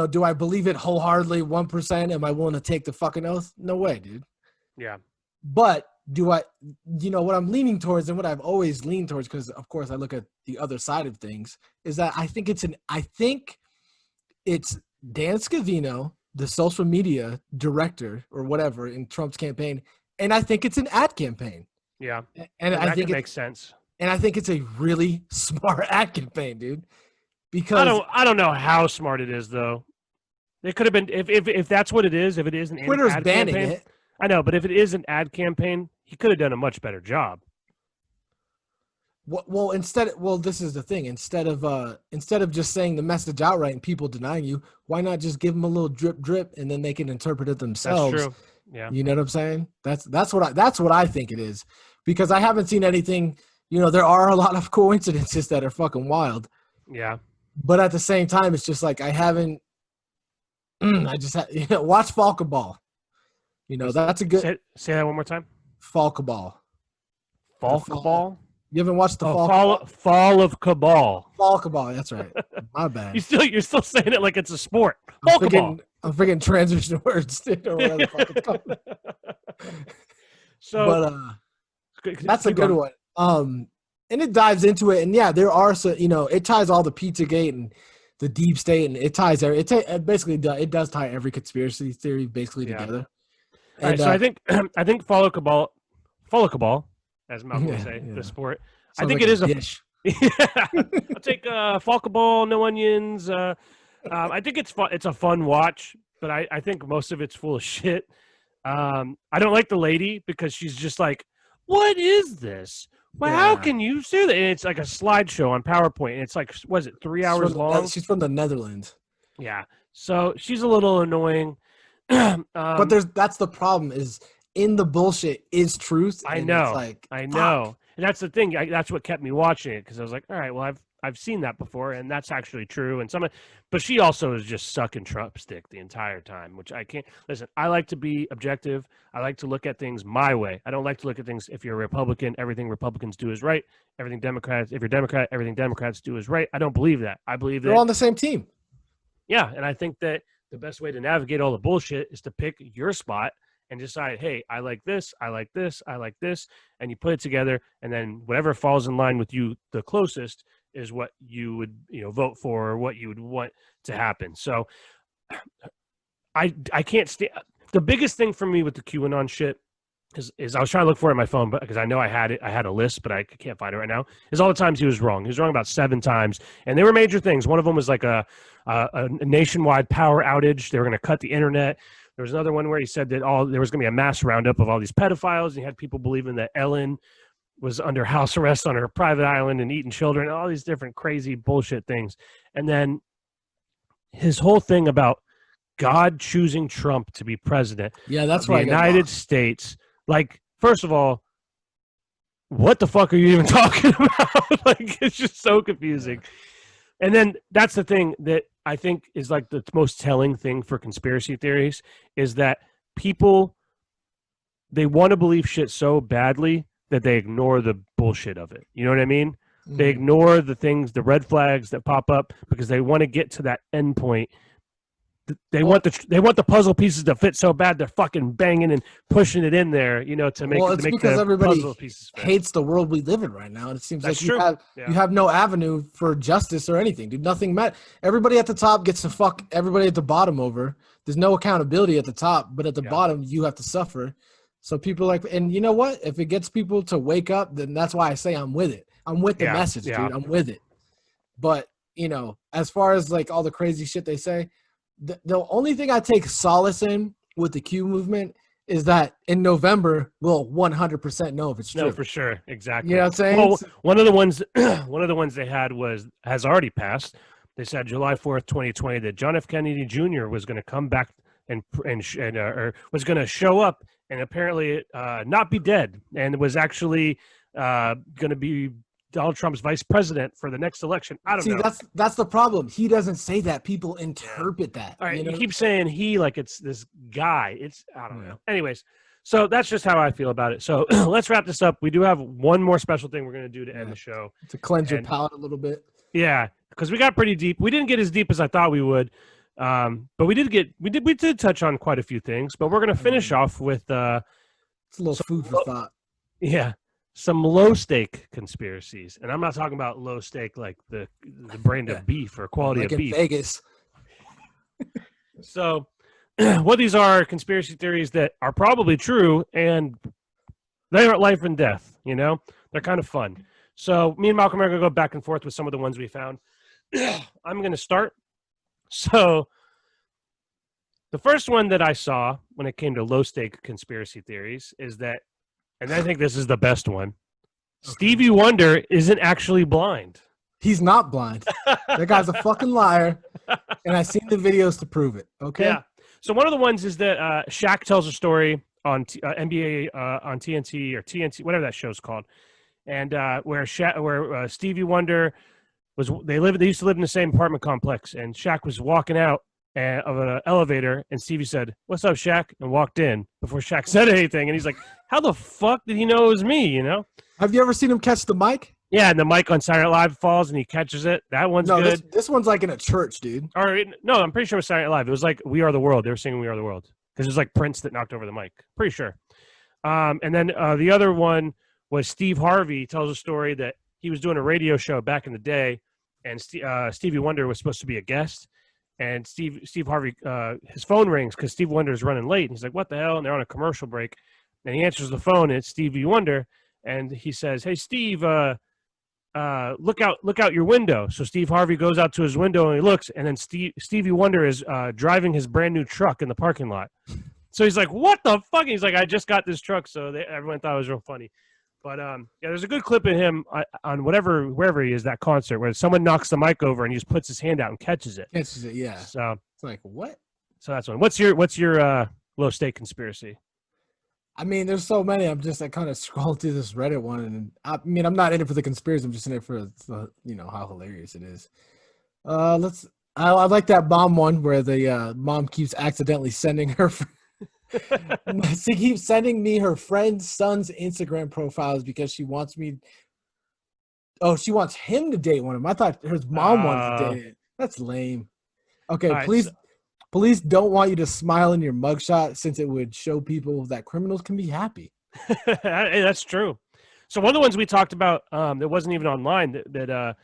do I believe it wholeheartedly? 1%? Am I willing to take the fucking oath? No way, dude. Yeah. But what I'm leaning towards, and what I've always leaned towards, because of course I look at the other side of things, is that I think it's Dan Scavino, the social media director or whatever in Trump's campaign, and I think it's an ad campaign. Yeah, and I think it makes sense. And I think it's a really smart ad campaign, dude. Because I don't know how smart it is, though. It could have been if that's what it is. If it is an Twitter's ad banning campaign, it. I know, but if it is an ad campaign, he could have done a much better job. Well, this is the thing. Instead of just saying the message outright and people denying you, why not just give them a little drip, and then they can interpret it themselves? That's true. Yeah, you know what I'm saying? That's what I think it is, because I haven't seen anything. There are a lot of coincidences that are fucking wild. Yeah, but at the same time, it's just like I haven't. I just watch Falcaball. That's a good. Say that one more time. Falcaball. Falcaball? You haven't watched the Fall of Cabal. Falcaball, that's right. My bad. You're still saying it like it's a sport. I'm freaking transition words, or whatever the fuck it's called. So, but that's a good one. And it dives into it, and yeah, there are it ties all the Pizzagate and the deep state, and it ties it does tie every conspiracy theory basically together. All right, so I think follow cabal, as Malcolm would say, the sport. Sounds I think like it is a dish. I'll take Falcaball, no onions. I think it's a fun watch, but I think most of it's full of shit. I don't like the lady because she's just like, what is this? Well, how can you do that? And it's like a slideshow on PowerPoint. And it's like, was it 3 hours long? She's from the Netherlands. Yeah. So she's a little annoying. But that's the problem, is in the bullshit is truth. I know. I know. And that's the thing. That's what kept me watching it, because I was like, all right, well, I've seen that before, and that's actually true. And but she also is just sucking Trump stick the entire time, which I can't. Listen, I like to be objective. I like to look at things my way. I don't like to look at things, if you're a Republican, everything Republicans do is right. If you're Democrat, everything Democrats do is right. I don't believe that. I believe that they're on the same team. Yeah, and I think that the best way to navigate all the bullshit is to pick your spot and decide, hey, I like this, I like this, I like this, and you put it together, and then whatever falls in line with you the closest is what you would vote for, or what you would want to happen. So I can't stand. The biggest thing for me with the QAnon shit is I was trying to look for it on my phone, but because I know I had a list, but I can't find it right now, is all the times he was wrong. He was wrong about 7 times, and they were major things. One of them was like a nationwide power outage. They were going to cut the internet. There was another one where he said that there was going to be a mass roundup of all these pedophiles, and he had people believing that Ellen was under house arrest on her private island and eating children, all these different crazy bullshit things. And then his whole thing about God choosing Trump to be president Yeah, that's of the where I get United lost. States. Like, first of all, what the fuck are you even talking about? Like, it's just so confusing. And then that's the thing that I think is like the most telling thing for conspiracy theories is that people, they want to believe shit so badly that they ignore the bullshit of it. You know what I mean? They ignore the things, the red flags that pop up because they want to get to that end point. They want the puzzle pieces to fit so bad they're fucking banging and pushing it in there, you know, to make Well, it's make because the everybody puzzle pieces fit. hates the world we live in right now, and it seems That's like true. you have no avenue for justice or anything, dude. Nothing matters. Everybody at the top gets to fuck everybody at the bottom over. There's no accountability at the top, but at the bottom you have to suffer. So people like, and you know what? If it gets people to wake up, then that's why I say I'm with it. I'm with the message, dude. I'm with it. But you know, as far as like all the crazy shit they say, the only thing I take solace in with the Q movement is that in November we'll 100% know if it's true. No, for sure, exactly. You know what I'm saying? Well, one of the ones they had has already passed. They said July 4th, 2020, that John F. Kennedy Jr. was going to come back and or was going to show up and apparently not be dead, and was actually going to be Donald Trump's vice president for the next election. I don't know. That's the problem. He doesn't say that. People interpret that. All right, you know? you keep saying he like it's this guy. I don't know. Anyways, so that's just how I feel about it. So let's wrap this up. We do have one more special thing we're going to do to end the show. To cleanse your palate a little bit. Yeah, because we got pretty deep. We didn't get as deep as I thought we would. But we did touch on quite a few things, but we're going to finish off with it's a little food for thought. Yeah. Some low stake conspiracies, and I'm not talking about low stake like the brand of beef or quality like of beef. In Vegas. So, what these are conspiracy theories that are probably true, and they aren't life and death. You know, they're kind of fun. So, me and Malcolm are going to go back and forth with some of the ones we found. I'm going to start. So, the first one that I saw when it came to low stake conspiracy theories is that. And I think this is the best one. Okay. Stevie Wonder isn't actually blind. He's not blind. That guy's a fucking liar. And I've seen the videos to prove it. Okay. Yeah. So one of the ones is that Shaq tells a story on NBA on TNT or TNT, whatever that show's called, and where Stevie Wonder they used to live in the same apartment complex, and Shaq was walking out of an elevator, and Stevie said, "What's up, Shaq?" and walked in before Shaq said anything. And he's like, "How the fuck did he know it was me?" You know? Have you ever seen him catch the mic? Yeah, and the mic on Saturday Night Live falls, and he catches it. That one's good. This one's like in a church, dude. Or no, I'm pretty sure it was Saturday Night Live. It was like "We Are the World." They were singing "We Are the World" because it was like Prince that knocked over the mic. Pretty sure. And then the other one was Steve Harvey tells a story that he was doing a radio show back in the day, and Stevie Wonder was supposed to be a guest. And Steve Harvey, his phone rings because Steve Wonder is running late. And he's like, "What the hell?" And they're on a commercial break. And he answers the phone, and it's Stevie Wonder. And he says, "Hey, Steve, look out your window." So Steve Harvey goes out to his window and he looks, and then Stevie Wonder is driving his brand new truck in the parking lot. So he's like, "What the fuck?" And he's like, "I just got this truck." So everyone thought it was real funny. But yeah, there's a good clip of him on wherever he is, that concert, where someone knocks the mic over and he just puts his hand out and catches it. Catches it, yeah. So it's like, what? So that's one. What's your low stake conspiracy? I mean, there's so many. I'm just kind of scrolling through this Reddit one, and I mean, I'm not in it for the conspiracy. I'm just in it for how hilarious it is. I like that mom one where the mom keeps accidentally sending her. She keeps sending me her friend's son's Instagram profiles because she wants me. Oh, she wants him to date one of them. I thought her mom wanted to date it. That's lame. Okay, right, police don't want you to smile in your mugshot since it would show people that criminals can be happy. That's true. So one of the ones we talked about that wasn't even online that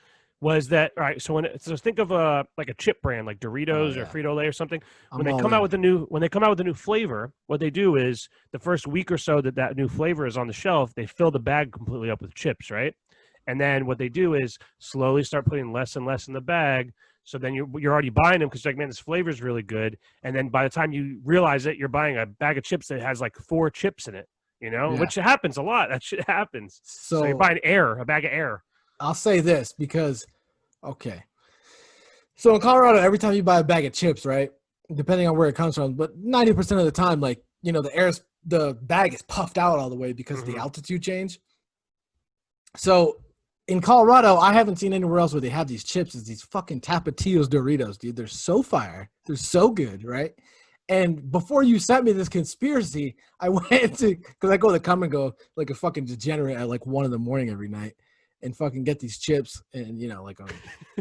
was that, all right, so think of like a chip brand like Doritos or Frito-Lay or something. When they come out with a new flavor, what they do is the first week or so that new flavor is on the shelf, they fill the bag completely up with chips, right? And then what they do is slowly start putting less and less in the bag. So then you're already buying them because you're like, man, this flavor is really good. And then by the time you realize it, you're buying a bag of chips that has like 4 chips in it, which happens a lot. That shit happens. So you're buying a bag of air. I'll say this because, okay. So in Colorado, every time you buy a bag of chips, right, depending on where it comes from, but 90% of the time, like, the bag is puffed out all the way because of the altitude change. So in Colorado, I haven't seen anywhere else where they have these chips. Is these fucking Tapatios Doritos, dude. They're so fire. They're so good, right? And before you sent me this conspiracy, I went to, because I go to Come and Go like a fucking degenerate at like 1 a.m. every night and fucking get these chips and, like a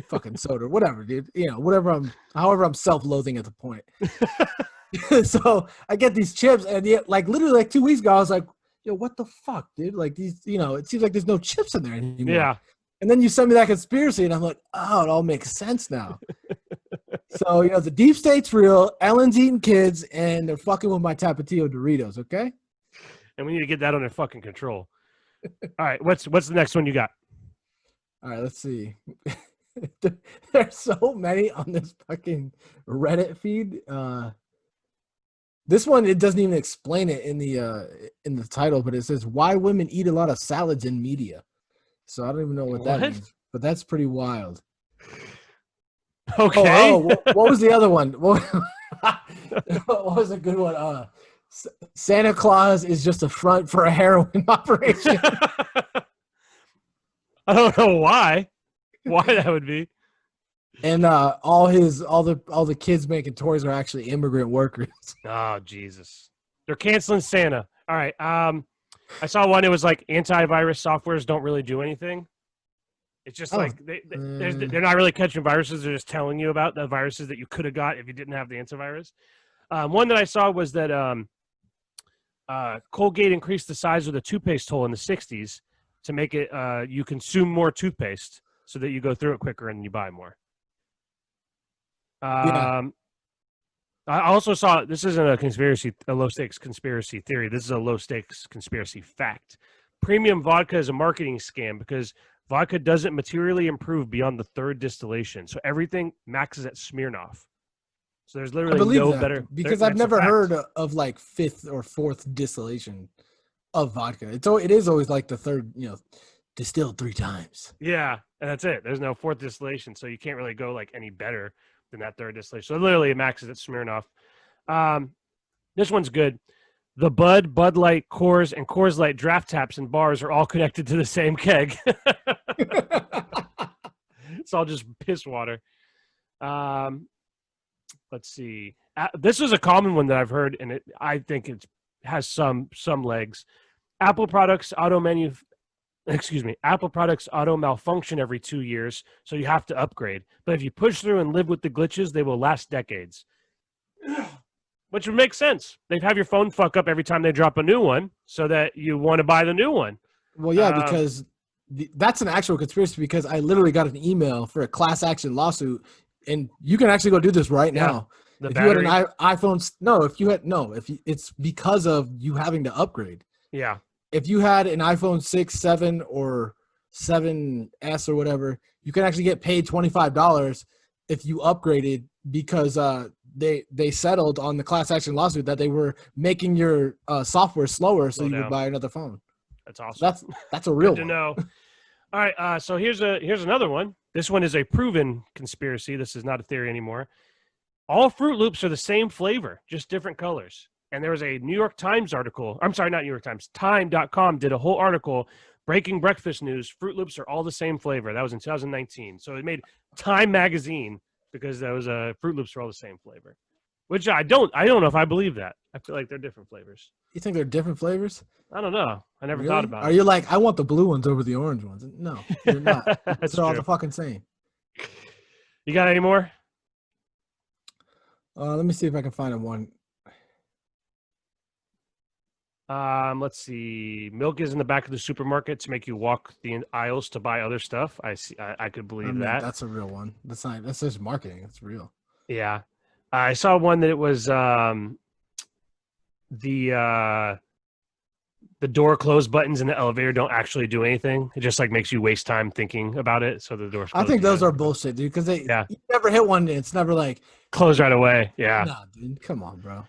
fucking soda or whatever, dude. However I'm self-loathing at the point. So I get these chips and like literally like 2 weeks ago, I was like, yo, what the fuck, dude? Like these, it seems like there's no chips in there anymore. Yeah. And then you send me that conspiracy and I'm like, oh, it all makes sense now. So, the deep state's real. Ellen's eating kids and they're fucking with my Tapatio Doritos, okay? And we need to get that under fucking control. All right, what's the next one you got? All right, let's see. There's so many on this fucking Reddit feed. This one, it doesn't even explain it in the title, but it says why women eat a lot of salads in media. So I don't even know what that means, but that's pretty wild. Okay. What was the other one? What was a good one? Santa Claus is just a front for a heroin operation. I don't know why that would be. And all the kids making toys are actually immigrant workers. Oh Jesus! They're canceling Santa. All right. I saw one. It was like antivirus softwares don't really do anything. It's just like they're not really catching viruses. They're just telling you about the viruses that you could have got if you didn't have the antivirus. One that I saw was that Colgate increased the size of the toothpaste hole in the 60s to make it you consume more toothpaste so that you go through it quicker and you buy more. I also saw, this isn't a low stakes conspiracy theory. This is a low stakes conspiracy fact. Premium vodka is a marketing scam because vodka doesn't materially improve beyond the 3rd distillation. So everything maxes at Smirnoff. So there's literally no better. Because I've never heard of like 5th or 4th distillation of vodka. It is always like the 3rd, distilled 3 times. Yeah, and that's it. There's no 4th distillation, so you can't really go like any better than that 3rd distillation. So literally it maxes at Smirnoff. This one's good. The Bud Light, Coors, and Coors Light draft taps and bars are all connected to the same keg. It's all just piss water. Let's see. This was a common one that I've heard, and I think it has some legs. Apple products auto malfunction every 2 years, so you have to upgrade. But if you push through and live with the glitches, they will last decades. Which would make sense. They'd have your phone fuck up every time they drop a new one, so that you want to buy the new one. Well, yeah, because that's an actual conspiracy. Because I literally got an email for a class action lawsuit, and you can actually go do this right now. If you had an iPhone, it's because of you having to upgrade. Yeah. If you had an iPhone 6, 7, or 7S or whatever, you can actually get paid $25 if you upgraded because they settled on the class action lawsuit that they were making your software slower so you would buy another phone. That's awesome. That's a real one. Good to know. All right, so here's another one. This one is a proven conspiracy. This is not a theory anymore. All Fruit Loops are the same flavor, just different colors. And there was a New York Times article. I'm sorry, not New York Times. Time.com did a whole article breaking breakfast news. Fruit Loops are all the same flavor. That was in 2019. So it made Time magazine because that was Fruit Loops are all the same flavor. Which I don't know if I believe that. I feel like they're different flavors. You think they're different flavors? I don't know. I never thought about it. Are you like, I want the blue ones over the orange ones? No, you're not. They're all the fucking same. You got any more? Let me see if I can find one. Let's see. Milk is in the back of the supermarket to make you walk the aisles to buy other stuff. I see. I could believe that. That's a real one. That's just marketing. It's real. Yeah. I saw one that it was the door close buttons in the elevator don't actually do anything. It just like makes you waste time thinking about it. So the door's closed. I think those are bullshit, dude. Because you never hit one. It's never like close right away. Yeah. Nah, dude. Come on, bro.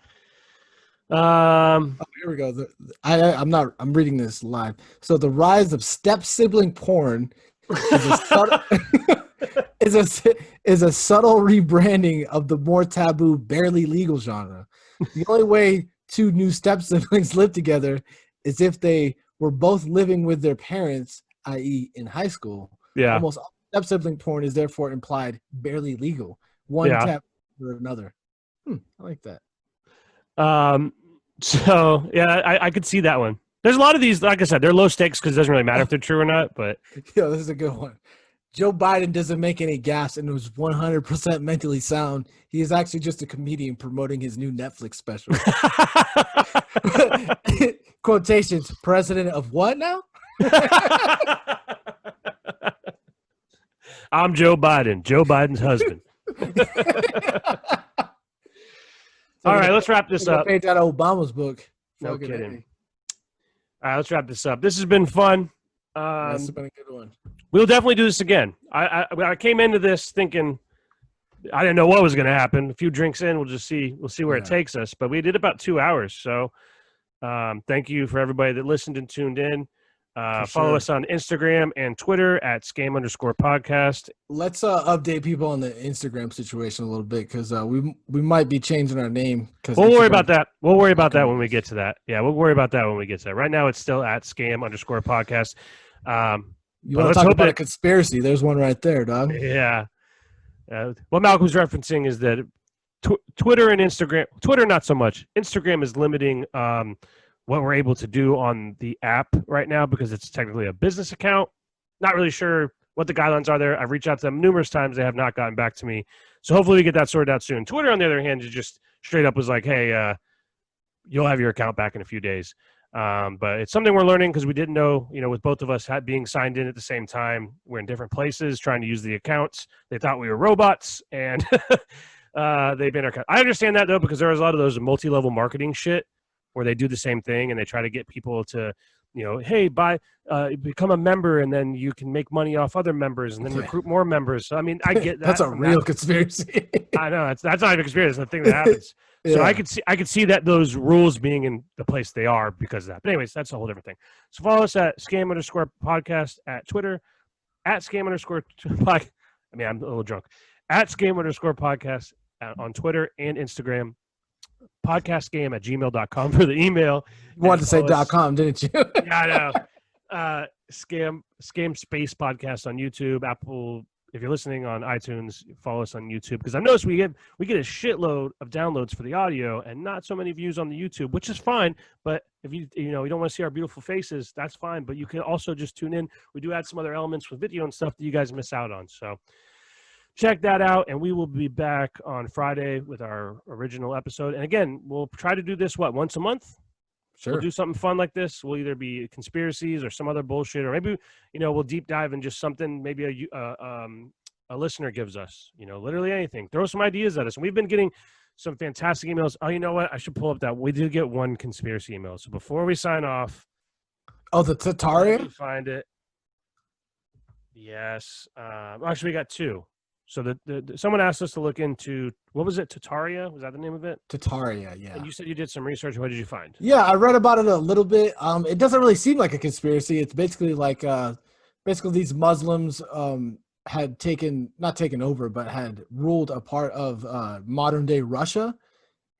Here we go. I'm reading this live. So the rise of step sibling porn is is a subtle rebranding of the more taboo, barely legal genre. The only way two new step siblings live together is if they were both living with their parents, i.e., in high school. Yeah. Almost all step sibling porn is therefore implied barely legal. One Yeah. tap for another. I like that. So yeah, I could see that one. There's a lot of these, like I said, they're low stakes because it doesn't really matter if they're true or not. But Yo, this is a good one. Joe Biden doesn't make any gaffes and was 100% mentally sound. He is actually just a comedian promoting his new Netflix special. Quotations, president of what now? I'm Joe Biden, Joe Biden's husband. All right, let's wrap this up. Paid out of Obama's book. No kidding. All right, let's wrap this up. This has been fun. This has been a good one. We'll definitely do this again. I came into this thinking I didn't know what was going to happen. A few drinks in, we'll see where it takes us. But we did about 2 hours. So thank you for everybody that listened and tuned in. Follow us on Instagram and Twitter at @scam_podcast. Let's update people on the Instagram situation a little bit because we might be changing our name. We'll worry about that. We'll worry about that when we get to that. Yeah, we'll worry about that when we get to that. Right now, it's still at @scam_podcast. You want to talk about a conspiracy? There's one right there, dog. Yeah. What Malcolm's referencing is that Twitter and Instagram, Twitter not so much. Instagram is limiting what we're able to do on the app right now because it's technically a business account. Not really sure what the guidelines are there. I've reached out to them numerous times. They have not gotten back to me. So hopefully we get that sorted out soon. Twitter, on the other hand, is just straight up was like, hey, you'll have your account back in a few days. But it's something we're learning because we didn't know, with both of us being signed in at the same time, we're in different places trying to use the accounts. They thought we were robots and they've been our account. I understand that though, because there was a lot of those multi-level marketing shit where they do the same thing and they try to get people to, hey, become a member and then you can make money off other members and then recruit more members. So, I mean, I get that. That's a real conspiracy. I know. That's not even a conspiracy. It's the thing that happens. So I could see that those rules being in the place they are because of that. But anyways, that's a whole different thing. So follow us at @scam_podcast at Twitter, @scam_podcast. I mean, I'm a little drunk. @scam_podcast on Twitter and Instagram. Podcastgame@gmail.com for the email. You wanted to say .com, didn't you? Yeah, I know. Scam Space Podcast on YouTube, Apple. If you're listening on iTunes, follow us on YouTube because I've noticed we get a shitload of downloads for the audio and not so many views on the YouTube, which is fine. But if you don't want to see our beautiful faces, that's fine. But you can also just tune in. We do add some other elements with video and stuff that you guys miss out on. So check that out, and we will be back on Friday with our original episode. And again, we'll try to do this once a month. Sure. We'll do something fun like this. We'll either be conspiracies or some other bullshit, or maybe we'll deep dive in just something maybe a listener gives us. Literally anything. Throw some ideas at us. And we've been getting some fantastic emails. Oh, you know what? I should pull up that. We did get one conspiracy email. So before we sign off, the Tataria. Find it. Yes. Actually, we got two. So someone asked us to look into, what was it? Tataria? Was that the name of it? Tataria, yeah. And you said you did some research. What did you find? Yeah, I read about it a little bit. It doesn't really seem like a conspiracy. It's basically like these Muslims had not taken over, but had ruled a part of modern day Russia,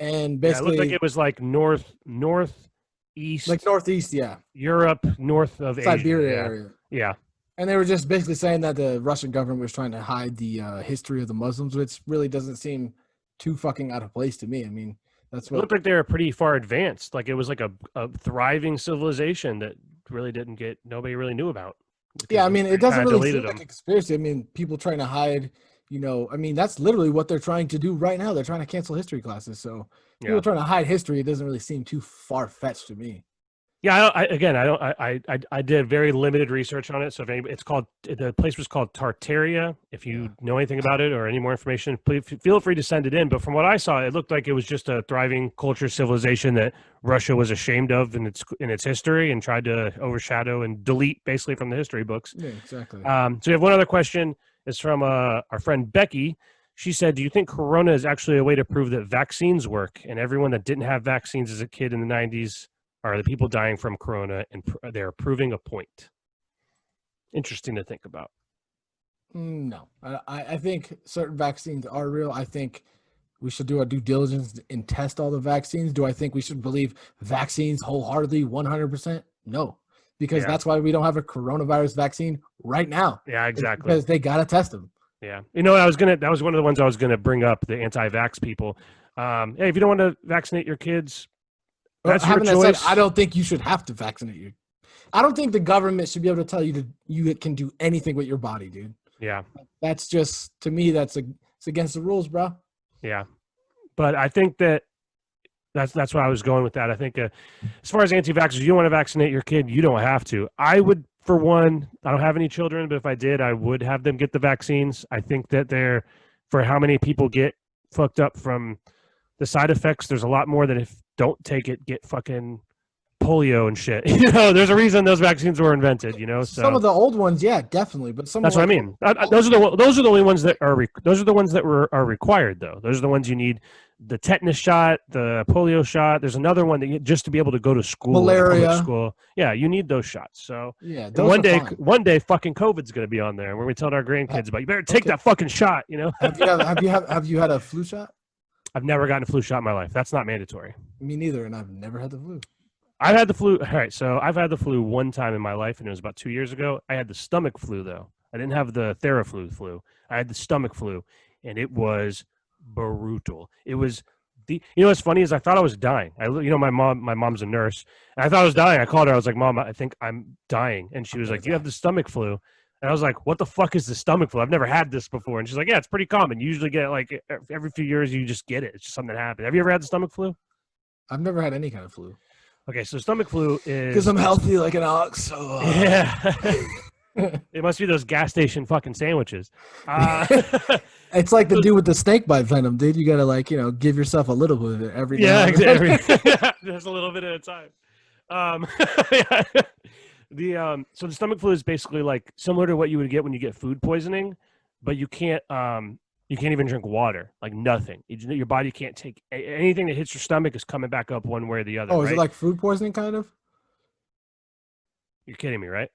and basically it looked like it was like northeast, like northeast, yeah, Europe, north of Siberia Asia. area, yeah. And they were just basically saying that the Russian government was trying to hide the history of the Muslims, which really doesn't seem too fucking out of place to me. I mean, that's what it looked like. They were pretty far advanced. Like it was like a thriving civilization that nobody really knew about. Yeah, I mean, it doesn't really seem like a conspiracy. I mean, people trying to hide, I mean, that's literally what they're trying to do right now. They're trying to cancel history classes. So people trying to hide history, it doesn't really seem too far-fetched to me. Yeah, I did very limited research on it. So the place was called Tartaria. If you know anything about it or any more information, please feel free to send it in. But from what I saw, it looked like it was just a thriving culture civilization that Russia was ashamed of in its history and tried to overshadow and delete basically from the history books. Yeah, exactly. So we have one other question. It's from our friend Becky. She said, do you think Corona is actually a way to prove that vaccines work and everyone that didn't have vaccines as a kid in the 90s are the people dying from Corona and they're proving a point? Interesting to think about. No, I think certain vaccines are real. I think we should do our due diligence and test all the vaccines. Do I think we should believe vaccines wholeheartedly 100%? No, because Yeah. that's why we don't have a coronavirus vaccine right now. Yeah, It's exactly. because they got to test them. Yeah. That was one of the ones I was going to bring up, the anti-vax people. Hey, if you don't want to vaccinate your kids, that's your Having that choice. said, I don't think you should have to vaccinate you. I don't think the government should be able to tell you you can do anything with your body, dude. Yeah. That's just, to me, it's against the rules, bro. Yeah. But I think that's why I was going with that. I think as far as anti-vaxxers, you don't want to vaccinate your kid, you don't have to. I would, for one, I don't have any children, but if I did, I would have them get the vaccines. I think that for how many people get fucked up from the side effects, there's a lot more that if don't take it, get fucking polio and shit. There's a reason those vaccines were invented. So Some of the old ones, yeah, definitely, but some. That's what I mean. Those are the only ones that are. Those are the ones that are required, though. Those are the ones you need: the tetanus shot, the polio shot. There's another one that just to be able to go to school, malaria public school. Yeah, you need those shots. So yeah, one day, fucking COVID's gonna be on there, and we're gonna tell our grandkids about you better take that fucking shot. Have you had a flu shot? I've never gotten a flu shot in my life. That's not mandatory. Me neither, and I've never had the flu. I've had the flu. All right, so I've had the flu one time in my life, and it was about 2 years ago. I had the stomach flu, though. I didn't have the Theraflu flu. I had the stomach flu, and it was brutal. It was what's funny is I thought I was dying. My mom's a nurse, and I thought I was dying. I called her. I was like, "Mom, I think I'm dying," and she was like, "You have the stomach flu." And I was like, "What the fuck is the stomach flu? I've never had this before." And she's like, "Yeah, it's pretty common. You usually get it like every few years. You just get it. It's just something that happened." Have you ever had the stomach flu? I've never had any kind of flu. Okay, so stomach flu is because I'm healthy like an ox. So yeah, it must be those gas station fucking sandwiches. It's like the dude with the snake bite venom, dude. You gotta give yourself a little bit of it every day. Yeah, exactly. Just a little bit at a time. So the stomach flu is basically like similar to what you would get when you get food poisoning, but you can't even drink water, like nothing. Your body can't take anything that hits your stomach is coming back up one way or the other. Oh, is it like food poisoning kind of? You're kidding me, right?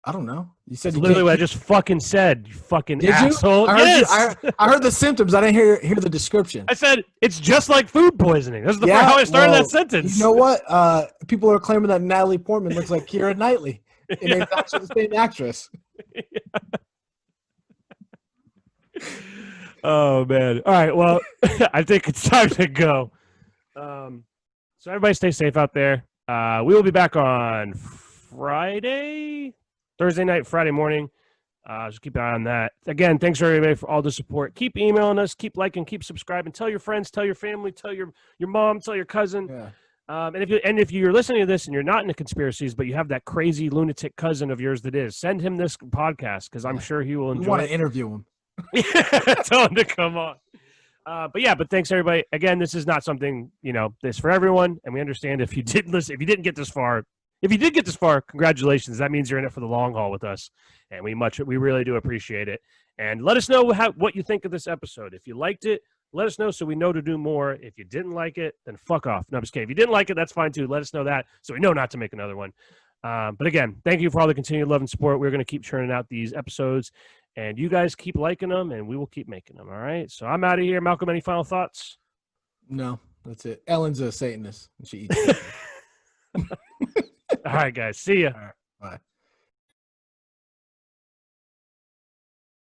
I don't know. You said literally what I just fucking said. You fucking Did asshole. You? I heard the symptoms. I didn't hear the description. I said it's just like food poisoning. That's how I started that sentence. You know what? People are claiming that Natalie Portman looks like Keira Knightley, and it's actually the same actress. Oh man! All right. Well, I think it's time to go. So everybody, stay safe out there. We will be back on Thursday night, Friday morning. Just keep an eye on that. Again, thanks everybody for all the support. Keep emailing us, keep liking, keep subscribing. Tell your friends, tell your family, tell your mom, tell your cousin. Yeah. And if you're listening to this and you're not into conspiracies, but you have that crazy lunatic cousin of yours that is, send him this podcast because I'm sure he will enjoy. We want to interview him. Tell him to come on. But thanks everybody. Again, this is not something this for everyone, and we understand if you didn't listen, if you didn't get this far. If you did get this far, congratulations. That means you're in it for the long haul with us, and we really do appreciate it. And let us know what you think of this episode. If you liked it, let us know so we know to do more. If you didn't like it, then fuck off. No, I'm just kidding. If you didn't like it, that's fine too. Let us know that so we know not to make another one. But again, thank you for all the continued love and support. We're going to keep churning out these episodes, and you guys keep liking them, and we will keep making them. All right. So I'm out of here. Malcolm, any final thoughts? No, that's it. Ellen's a Satanist. She eats. All right, guys. See ya. All right, bye.